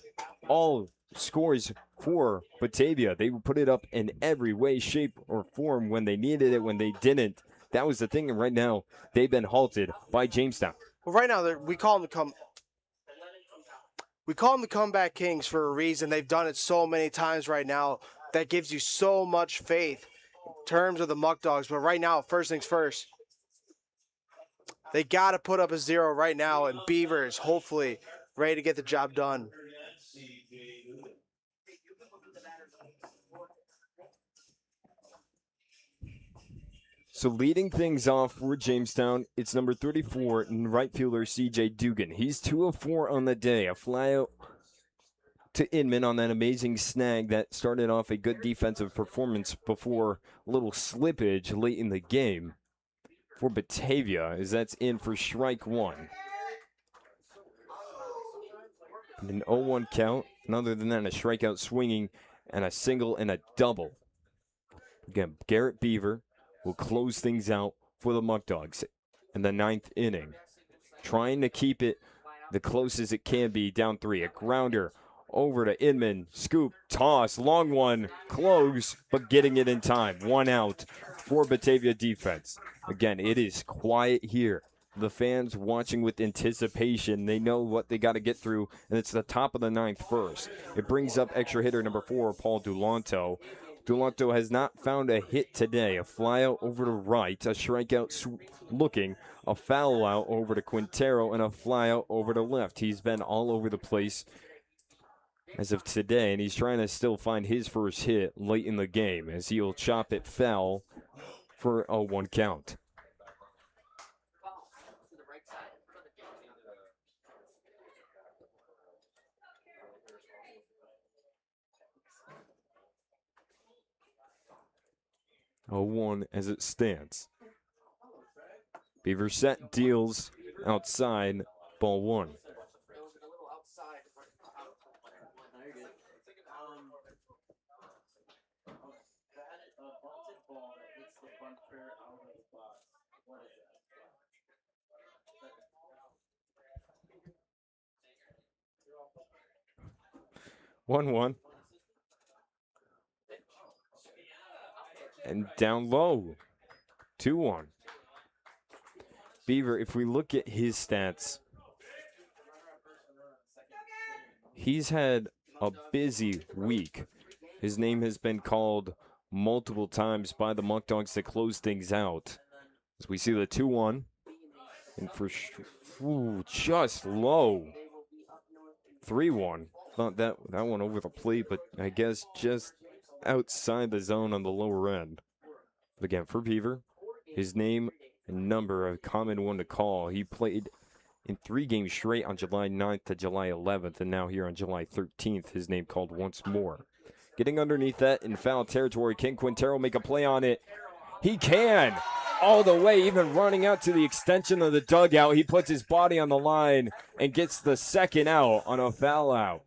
all scores for Batavia. They would put it up in every way, shape, or form when they needed it, when they didn't. That was the thing, and right now, they've been halted by Jamestown. Well, right now, we call them the comeback kings for a reason. They've done it so many times right now. That gives you so much faith in terms of the Muckdogs. But right now, first things first, they got to put up a 0 right now, and Beavers, hopefully, ready to get the job done. So leading things off for Jamestown, it's number 34, and right fielder C.J. Dugan. He's 2 of 4 on the day. A fly out to Inman on that amazing snag that started off a good defensive performance before a little slippage late in the game for Batavia, as that's in for strike one. And an 0-1 count, and other than that, a strikeout swinging and a single and a double. Again, Garrett Beaver will close things out for the Muckdogs in the 9th inning. Trying to keep it the closest it can be, down 3. A grounder over to Inman. Scoop, toss, long one, close, but getting it in time. 1 out for Batavia defense. Again, it is quiet here. The fans watching with anticipation. They know what they got to get through, and it's the top of the 9th first. It brings up extra hitter number 4, Paul Dulanto. Dulanto has not found a hit today. A fly out over to right, a strikeout looking, a foul out over to Quintero, and a fly out over to left. He's been all over the place as of today, and he's trying to still find his first hit late in the game as he'll chop it foul for a 1 count. A 1 as it stands. Beaver set, deals outside, ball 1. 1-1. And down low. 2-1. Beaver, if we look at his stats, he's had a busy week. His name has been called multiple times by the Muckdogs to close things out. As we see the 2-1. And for just low. 3-1. Thought that one over the plate, but I guess just outside the zone on the lower end. But again, for Beaver, his name and number, a common one to call. He played in 3 games straight on July 9th to July 11th, and now here on July 13th, his name called once more. Getting underneath that in foul territory, can Quintero make a play on it? He can! All the way, even running out to the extension of the dugout. He puts his body on the line and gets the second out on a foul out.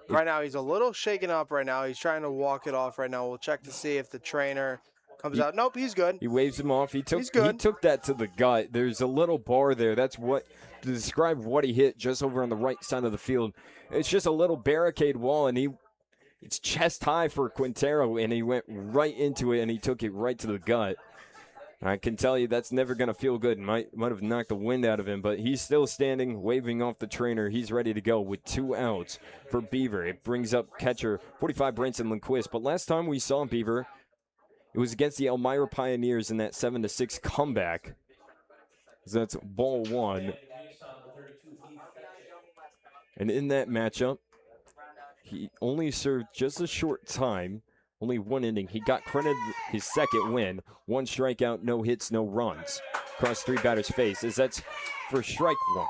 Right now, he's a little shaken up right now. He's trying to walk it off right now. We'll check to see if the trainer comes out. Nope, he's good. He waves him off. He took that to the gut. There's a little bar there. That's what, to describe what he hit just over on the right side of the field. It's just a little barricade wall, and it's chest high for Quintero, and he went right into it, and he took it right to the gut. I can tell you that's never going to feel good. Might have knocked the wind out of him, but he's still standing, waving off the trainer. He's ready to go with 2 outs for Beaver. It brings up catcher 45 Branson Lindquist. But last time we saw Beaver, it was against the Elmira Pioneers in that 7-6 comeback. So that's ball 1. And in that matchup, he only served just a short time. Only 1 inning. He got credited his second win. 1 strikeout, no hits, no runs. Across 3 batters' faces. That's for strike 1.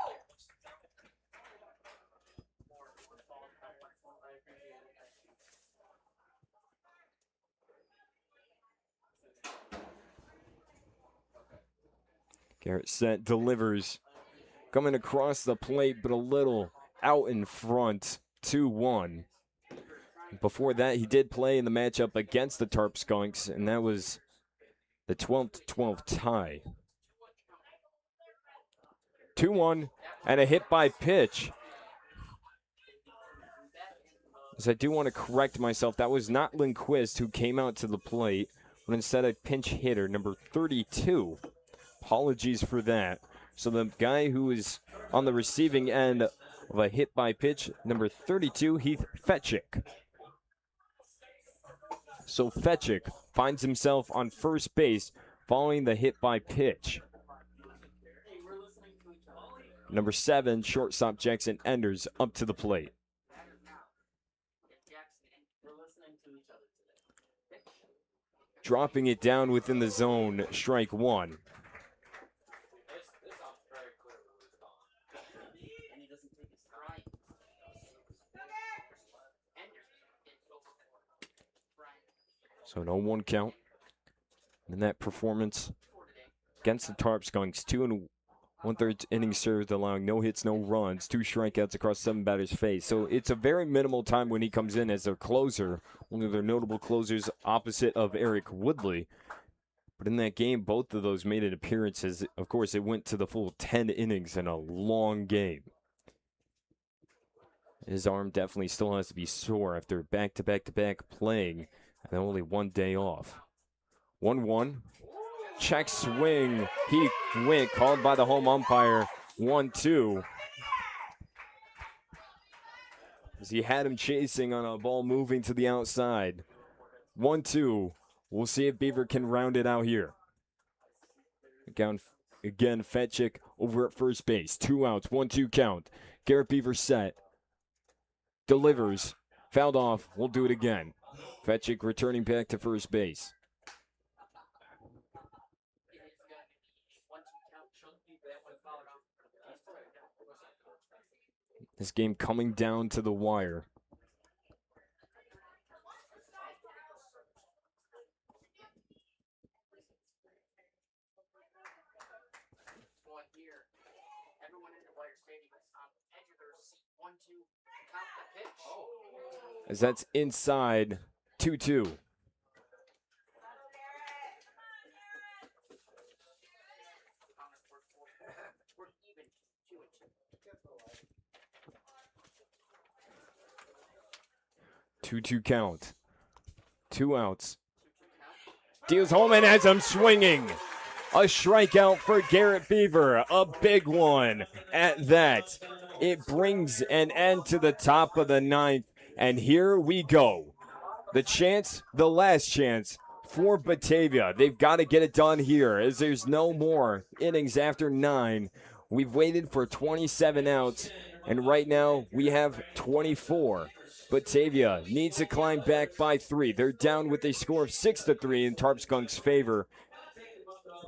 Jarrett set, delivers. Coming across the plate, but a little out in front. 2-1. Before that, he did play in the matchup against the Tarp Skunks, and that was the 12-12 tie. 2-1, and a hit by pitch. As I do want to correct myself, that was not Lindquist who came out to the plate, but instead a pinch hitter, number 32. Apologies for that. So the guy who is on the receiving end of a hit by pitch, number 32, Heath Fetchick. So Fetchick finds himself on first base following the hit by pitch. Number 7, shortstop Jackson Enders up to the plate. Dropping it down within the zone, strike 1. So no 1 count. In that performance against the Tarp Skunks, 2 1/3 innings served, allowing no hits, no runs, 2 strikeouts across 7 batters' face. So it's a very minimal time when he comes in as their closer, one of their notable closers opposite of Eric Woodley. But in that game, both of those made an appearance. Of course, it went to the full 10 innings in a long game. His arm definitely still has to be sore after back-to-back-to-back playing and only 1 day off. 1-1. Check swing. He went. Called by the home umpire. 1-2. As he had him chasing on a ball moving to the outside. 1-2. We'll see if Beaver can round it out here. Again, Fetchick over at first base. 2 outs. 1-2 count. Garrett Beaver set. Delivers. Fouled off. We'll do it again. Fetchick returning back to first base. This game coming down to the wire. As that's inside, 2-2. 2-2 count. 2 outs. Deals home and has him swinging. A strikeout for Garrett Beaver. A big one at that. It brings an end to the top of the 9th. And here we go. The chance, the last chance for Batavia. They've got to get it done here as there's no more innings after 9. We've waited for 27 outs, and right now we have 24. Batavia needs to climb back by 3. They're down with a score of 6-3 in Tarp Skunks' favor.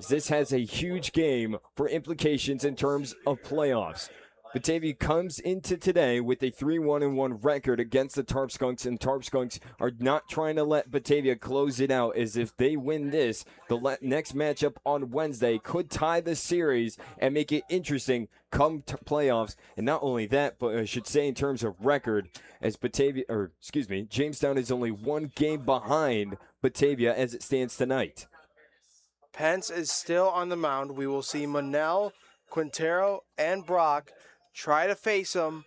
This has a huge game for implications in terms of playoffs. Batavia comes into today with a 3-1-1 record against the Tarp Skunks, and Tarp Skunks are not trying to let Batavia close it out, as if they win this, the next matchup on Wednesday could tie the series and make it interesting come to playoffs. And not only that, but I should say in terms of record, as Jamestown is only 1 game behind Batavia as it stands tonight. Pence is still on the mound. We will see Manel, Quintero, and Brock try to face him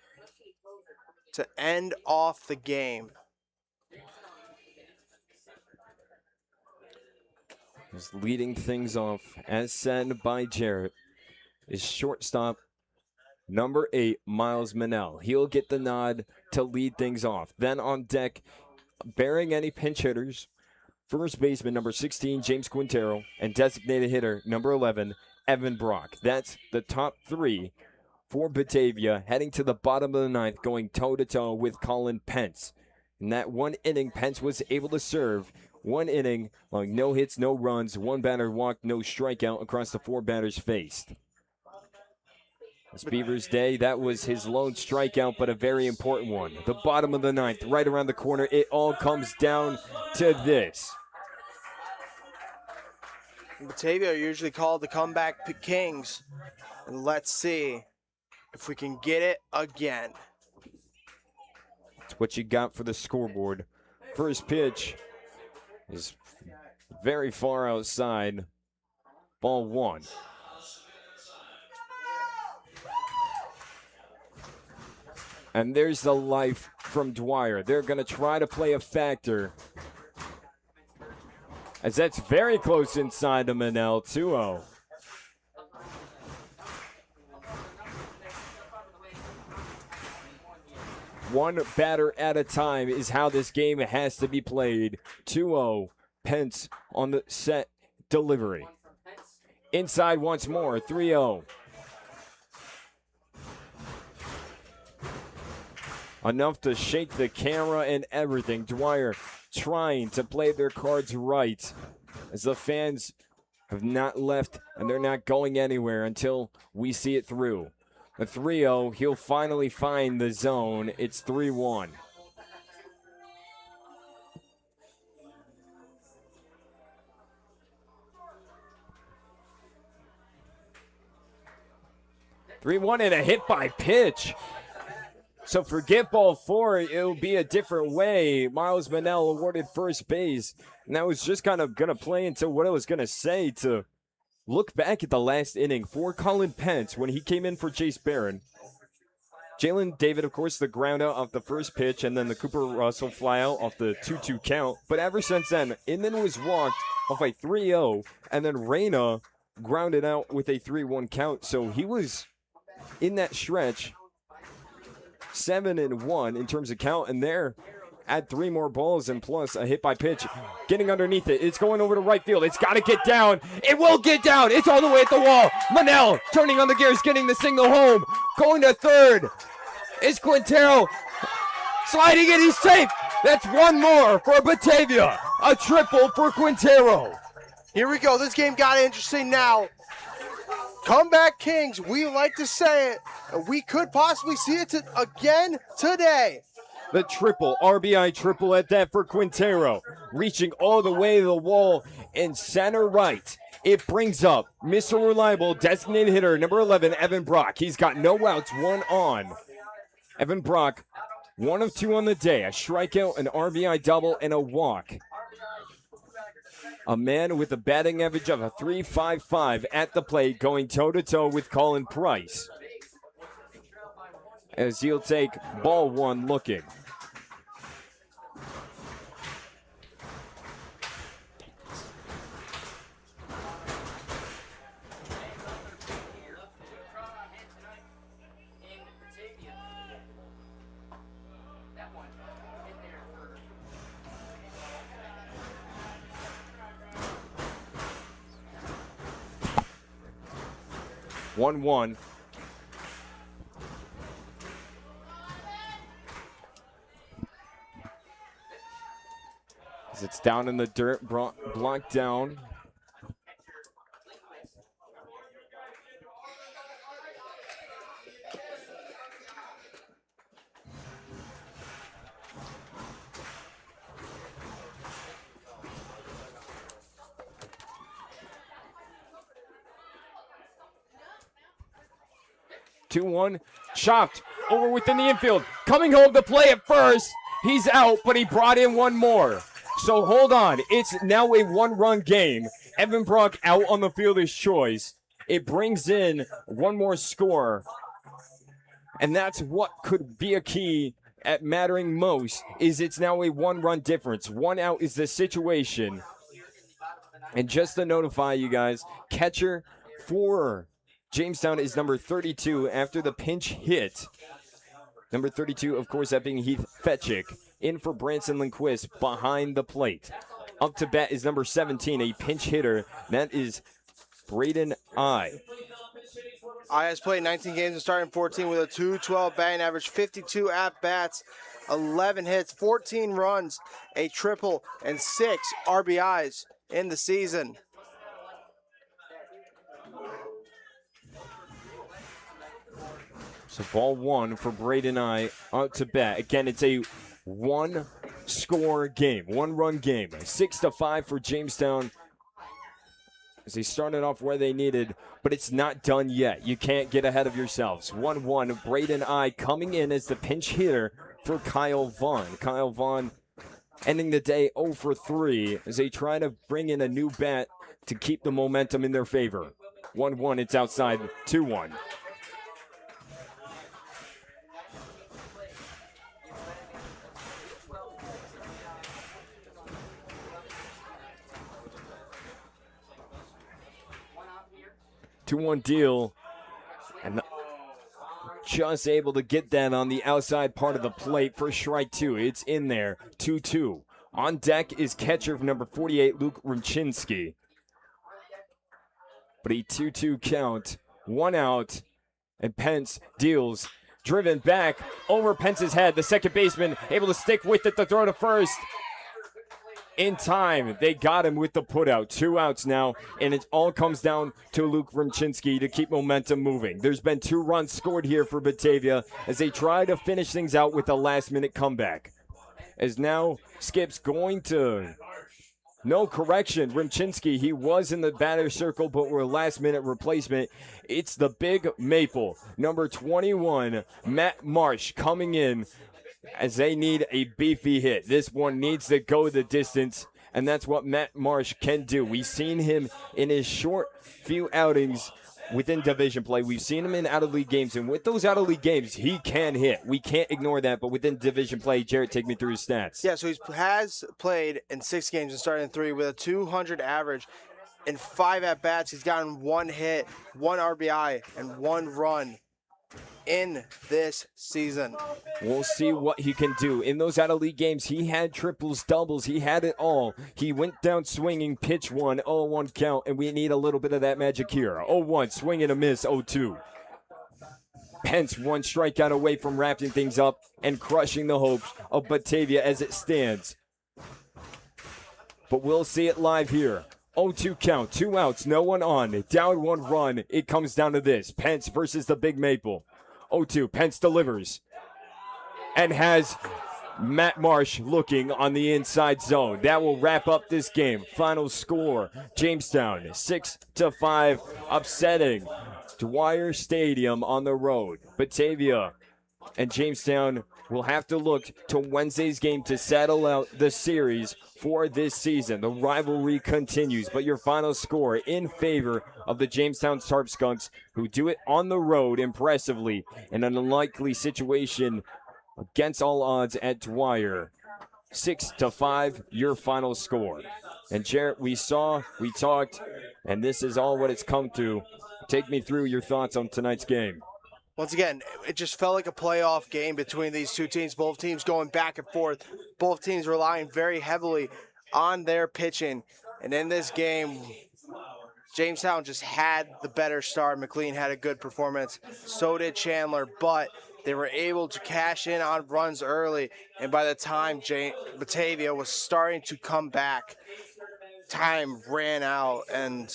to end off the game. Just leading things off, as said by Jarrett, is shortstop number 8, Miles Manel. He'll get the nod to lead things off. Then on deck, bearing any pinch hitters, first baseman number 16, James Quintero, and designated hitter number 11, Evan Brock. That's the top 3 for Batavia, heading to the bottom of the 9th, going toe-to-toe with Colin Pence. In that 1 inning, Pence was able to serve 1 inning, allowing no hits, no runs, 1 batter walked, no strikeout across the 4 batters faced. This Beavers Day, that was his lone strikeout, but a very important one. The bottom of the 9th, right around the corner, it all comes down to this. Batavia are usually called the comeback kings, and let's see if we can get it again. That's what you got for the scoreboard. First pitch is very far outside. Ball 1. And there's the life from Dwyer. They're going to try to play a factor, as that's very close inside the Manel. 2-0. One batter at a time is how this game has to be played. 2-0. Pence on the set delivery. Inside once more. 3-0. Enough to shake the camera and everything. Dwyer trying to play their cards right, as the fans have not left and they're not going anywhere until we see it through. A 3-0, he'll finally find the zone. It's 3-1. And a hit by pitch. So forget ball 4, it'll be a different way. Miles Manel awarded first base. And that was just kind of going to play into what I was going to say, to look back at the last inning for Colin Pence when he came in for Chase Barron. Jalen David, of course, the ground out off the first pitch, and then the Cooper Russell fly out off the 2-2 count. But ever since then, Inman was walked off a 3-0, and then Reyna grounded out with a 3-1 count. So he was in that stretch 7-1 in terms of count, and there add 3 more balls and plus a hit by pitch. Getting underneath it. It's going over to right field. It's got to get down. It will get down. It's all the way at the wall. Manel turning on the gears, getting the signal home. Going to third. It's Quintero. Sliding it. He's safe. That's 1 more for Batavia. A triple for Quintero. Here we go. This game got interesting now. Comeback Kings, we like to say it, and we could possibly see it again today. The triple, RBI triple at that for Quintero. Reaching all the way to the wall in center right. It brings up Mr. Reliable, designated hitter, number 11, Evan Brock. He's got no outs, 1 on. Evan Brock, 1 of 2 on the day. A strikeout, an RBI double, and a walk. A man with a batting average of a .355 at the plate, going toe-to-toe with Colin Price, as he'll take ball 1 looking. 1-1. As it's down in the dirt, blocked down. Two, 1, chopped over within the infield. Coming home to play at first. He's out, but he brought in one more. So hold on. It's now a 1-run game. Evan Brock out on the fielder's choice. It brings in one more score. And that's what could be a key at mattering most, is it's now a 1-run difference. 1 out is the situation. And just to notify you guys, catcher for Jamestown is number 32 after the pinch hit. Number 32, of course, that being Heath Fetchick. In for Branson Lindquist behind the plate. Up to bat is number 17, a pinch hitter. That is Braden I. I has played 19 games and started in 14 with a .212 batting average, 52 at-bats, 11 hits, 14 runs, a triple, and 6 RBIs in the season. So ball 1 for Braden I out to bat. Again, it's a 1-score game, 1-run game. 6-5 for Jamestown as they started off where they needed, but it's not done yet. You can't get ahead of yourselves. 1-1, Braden I coming in as the pinch hitter for Kyle Vaughn. Kyle Vaughn ending the day 0 for 3 as they try to bring in a new bat to keep the momentum in their favor. 1-1, it's outside, 2-1. Two-one deal, and just able to get that on the outside part of the plate for strike 2. It's in there, 2-2. On deck is catcher number 48, Luke Rumchinski. But a 2-2 count, 1 out, and Pence deals. Driven back over Pence's head. The second baseman able to stick with it to throw to first. In time, they got him with the putout. 2 outs now, and it all comes down to Luke Rumchinski to keep momentum moving. There's been 2 runs scored here for Batavia as they try to finish things out with a last-minute comeback. As now Skip's going to... No correction, Rumchinski, he was in the batter's circle, but we're a last-minute replacement. It's the Big Maple, number 21, Matt Marsh, coming in as they need a beefy hit. This one needs to go the distance, and that's what Matt Marsh can do. We've seen him in his short few outings within division play. We've seen him in out-of-league games, and with those out-of-league games, he can hit. We can't ignore that, but within division play, Jarrett, take me through his stats. Yeah, so he has played in 6 games and started in 3 with a .200 average. In 5 at-bats, he's gotten 1 hit, 1 RBI, and 1 run in this season. We'll see what he can do. In those out-of-league games, he had triples, doubles. He had it all. He went down swinging, pitch 1, 0-1 count, and we need a little bit of that magic here. 0-1, swing and a miss, 0-2. Pence 1 strikeout away from wrapping things up and crushing the hopes of Batavia as it stands. But we'll see it live here. 0-2 count, 2 outs, no one on. Down 1 run, it comes down to this. Pence versus the Big Maple. 0-2, Pence delivers and has Matt Marsh looking on the inside zone. That will wrap up this game. Final score, Jamestown 6-5, upsetting Dwyer Stadium on the road. Batavia and Jamestown will have to look to Wednesday's game to settle out the series for this season. The rivalry continues, but your final score in favor of the Jamestown Tarp Skunks, who do it on the road impressively in an unlikely situation against all odds at Dwyer. 6-5, your final score. And Jarrett, we talked, and this is all what it's come to. Take me through your thoughts on tonight's game. Once again, it just felt like a playoff game between these 2 teams, both teams going back and forth, both teams relying very heavily on their pitching. And in this game, Jamestown just had the better start. McLean had a good performance. So did Chandler, but they were able to cash in on runs early. And by the time Batavia was starting to come back, time ran out. And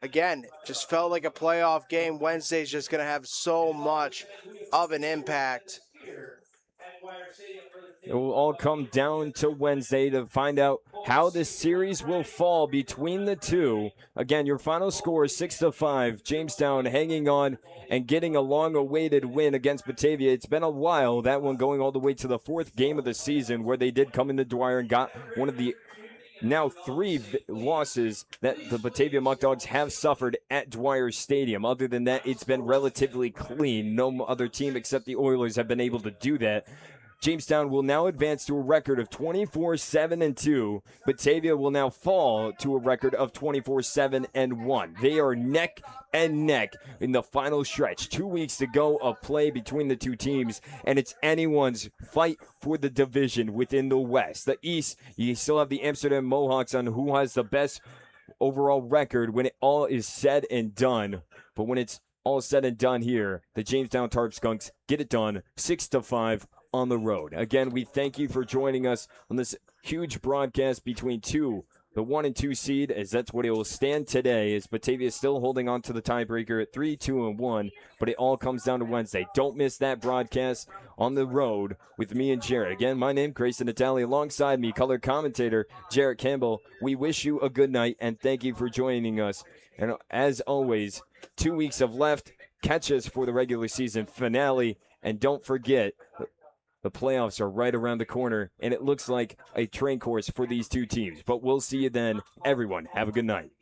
again, just felt like a playoff game. Wednesday's just going to have so much of an impact. It will all come down to Wednesday to find out how this series will fall between the two. Again, your final score is 6-5. Jamestown hanging on and getting a long-awaited win against Batavia. It's been a while, that one going all the way to the 4th game of the season, where they did come into Dwyer and got one of the now 3 losses that the Batavia Muckdogs have suffered at Dwyer Stadium. Other than that, it's been relatively clean. No other team except the Oilers have been able to do that. Jamestown will now advance to a record of 24-7-2. Batavia will now fall to a record of 24-7-1. They are neck and neck in the final stretch. 2 weeks to go of play between the two teams, and it's anyone's fight for the division within the West. The East, you still have the Amsterdam Mohawks on who has the best overall record when it all is said and done. But when it's all said and done here, the Jamestown Tarp Skunks get it done 6-5 on the road. Again, we thank you for joining us on this huge broadcast between the 1 and 2 seed, as that's what it will stand today, as Batavia is still holding on to the tiebreaker at 3-2-1, but it all comes down to Wednesday. Don't miss that broadcast on the road with me and Jarrett. Again, my name, Grayson, Natale, alongside me, color commentator Jarrett Campbell. We wish you a good night, and thank you for joining us. And as always, 2 weeks of left. Catch us for the regular season finale, and don't forget, the playoffs are right around the corner, and it looks like a train course for these two teams. But we'll see you then. Everyone, have a good night.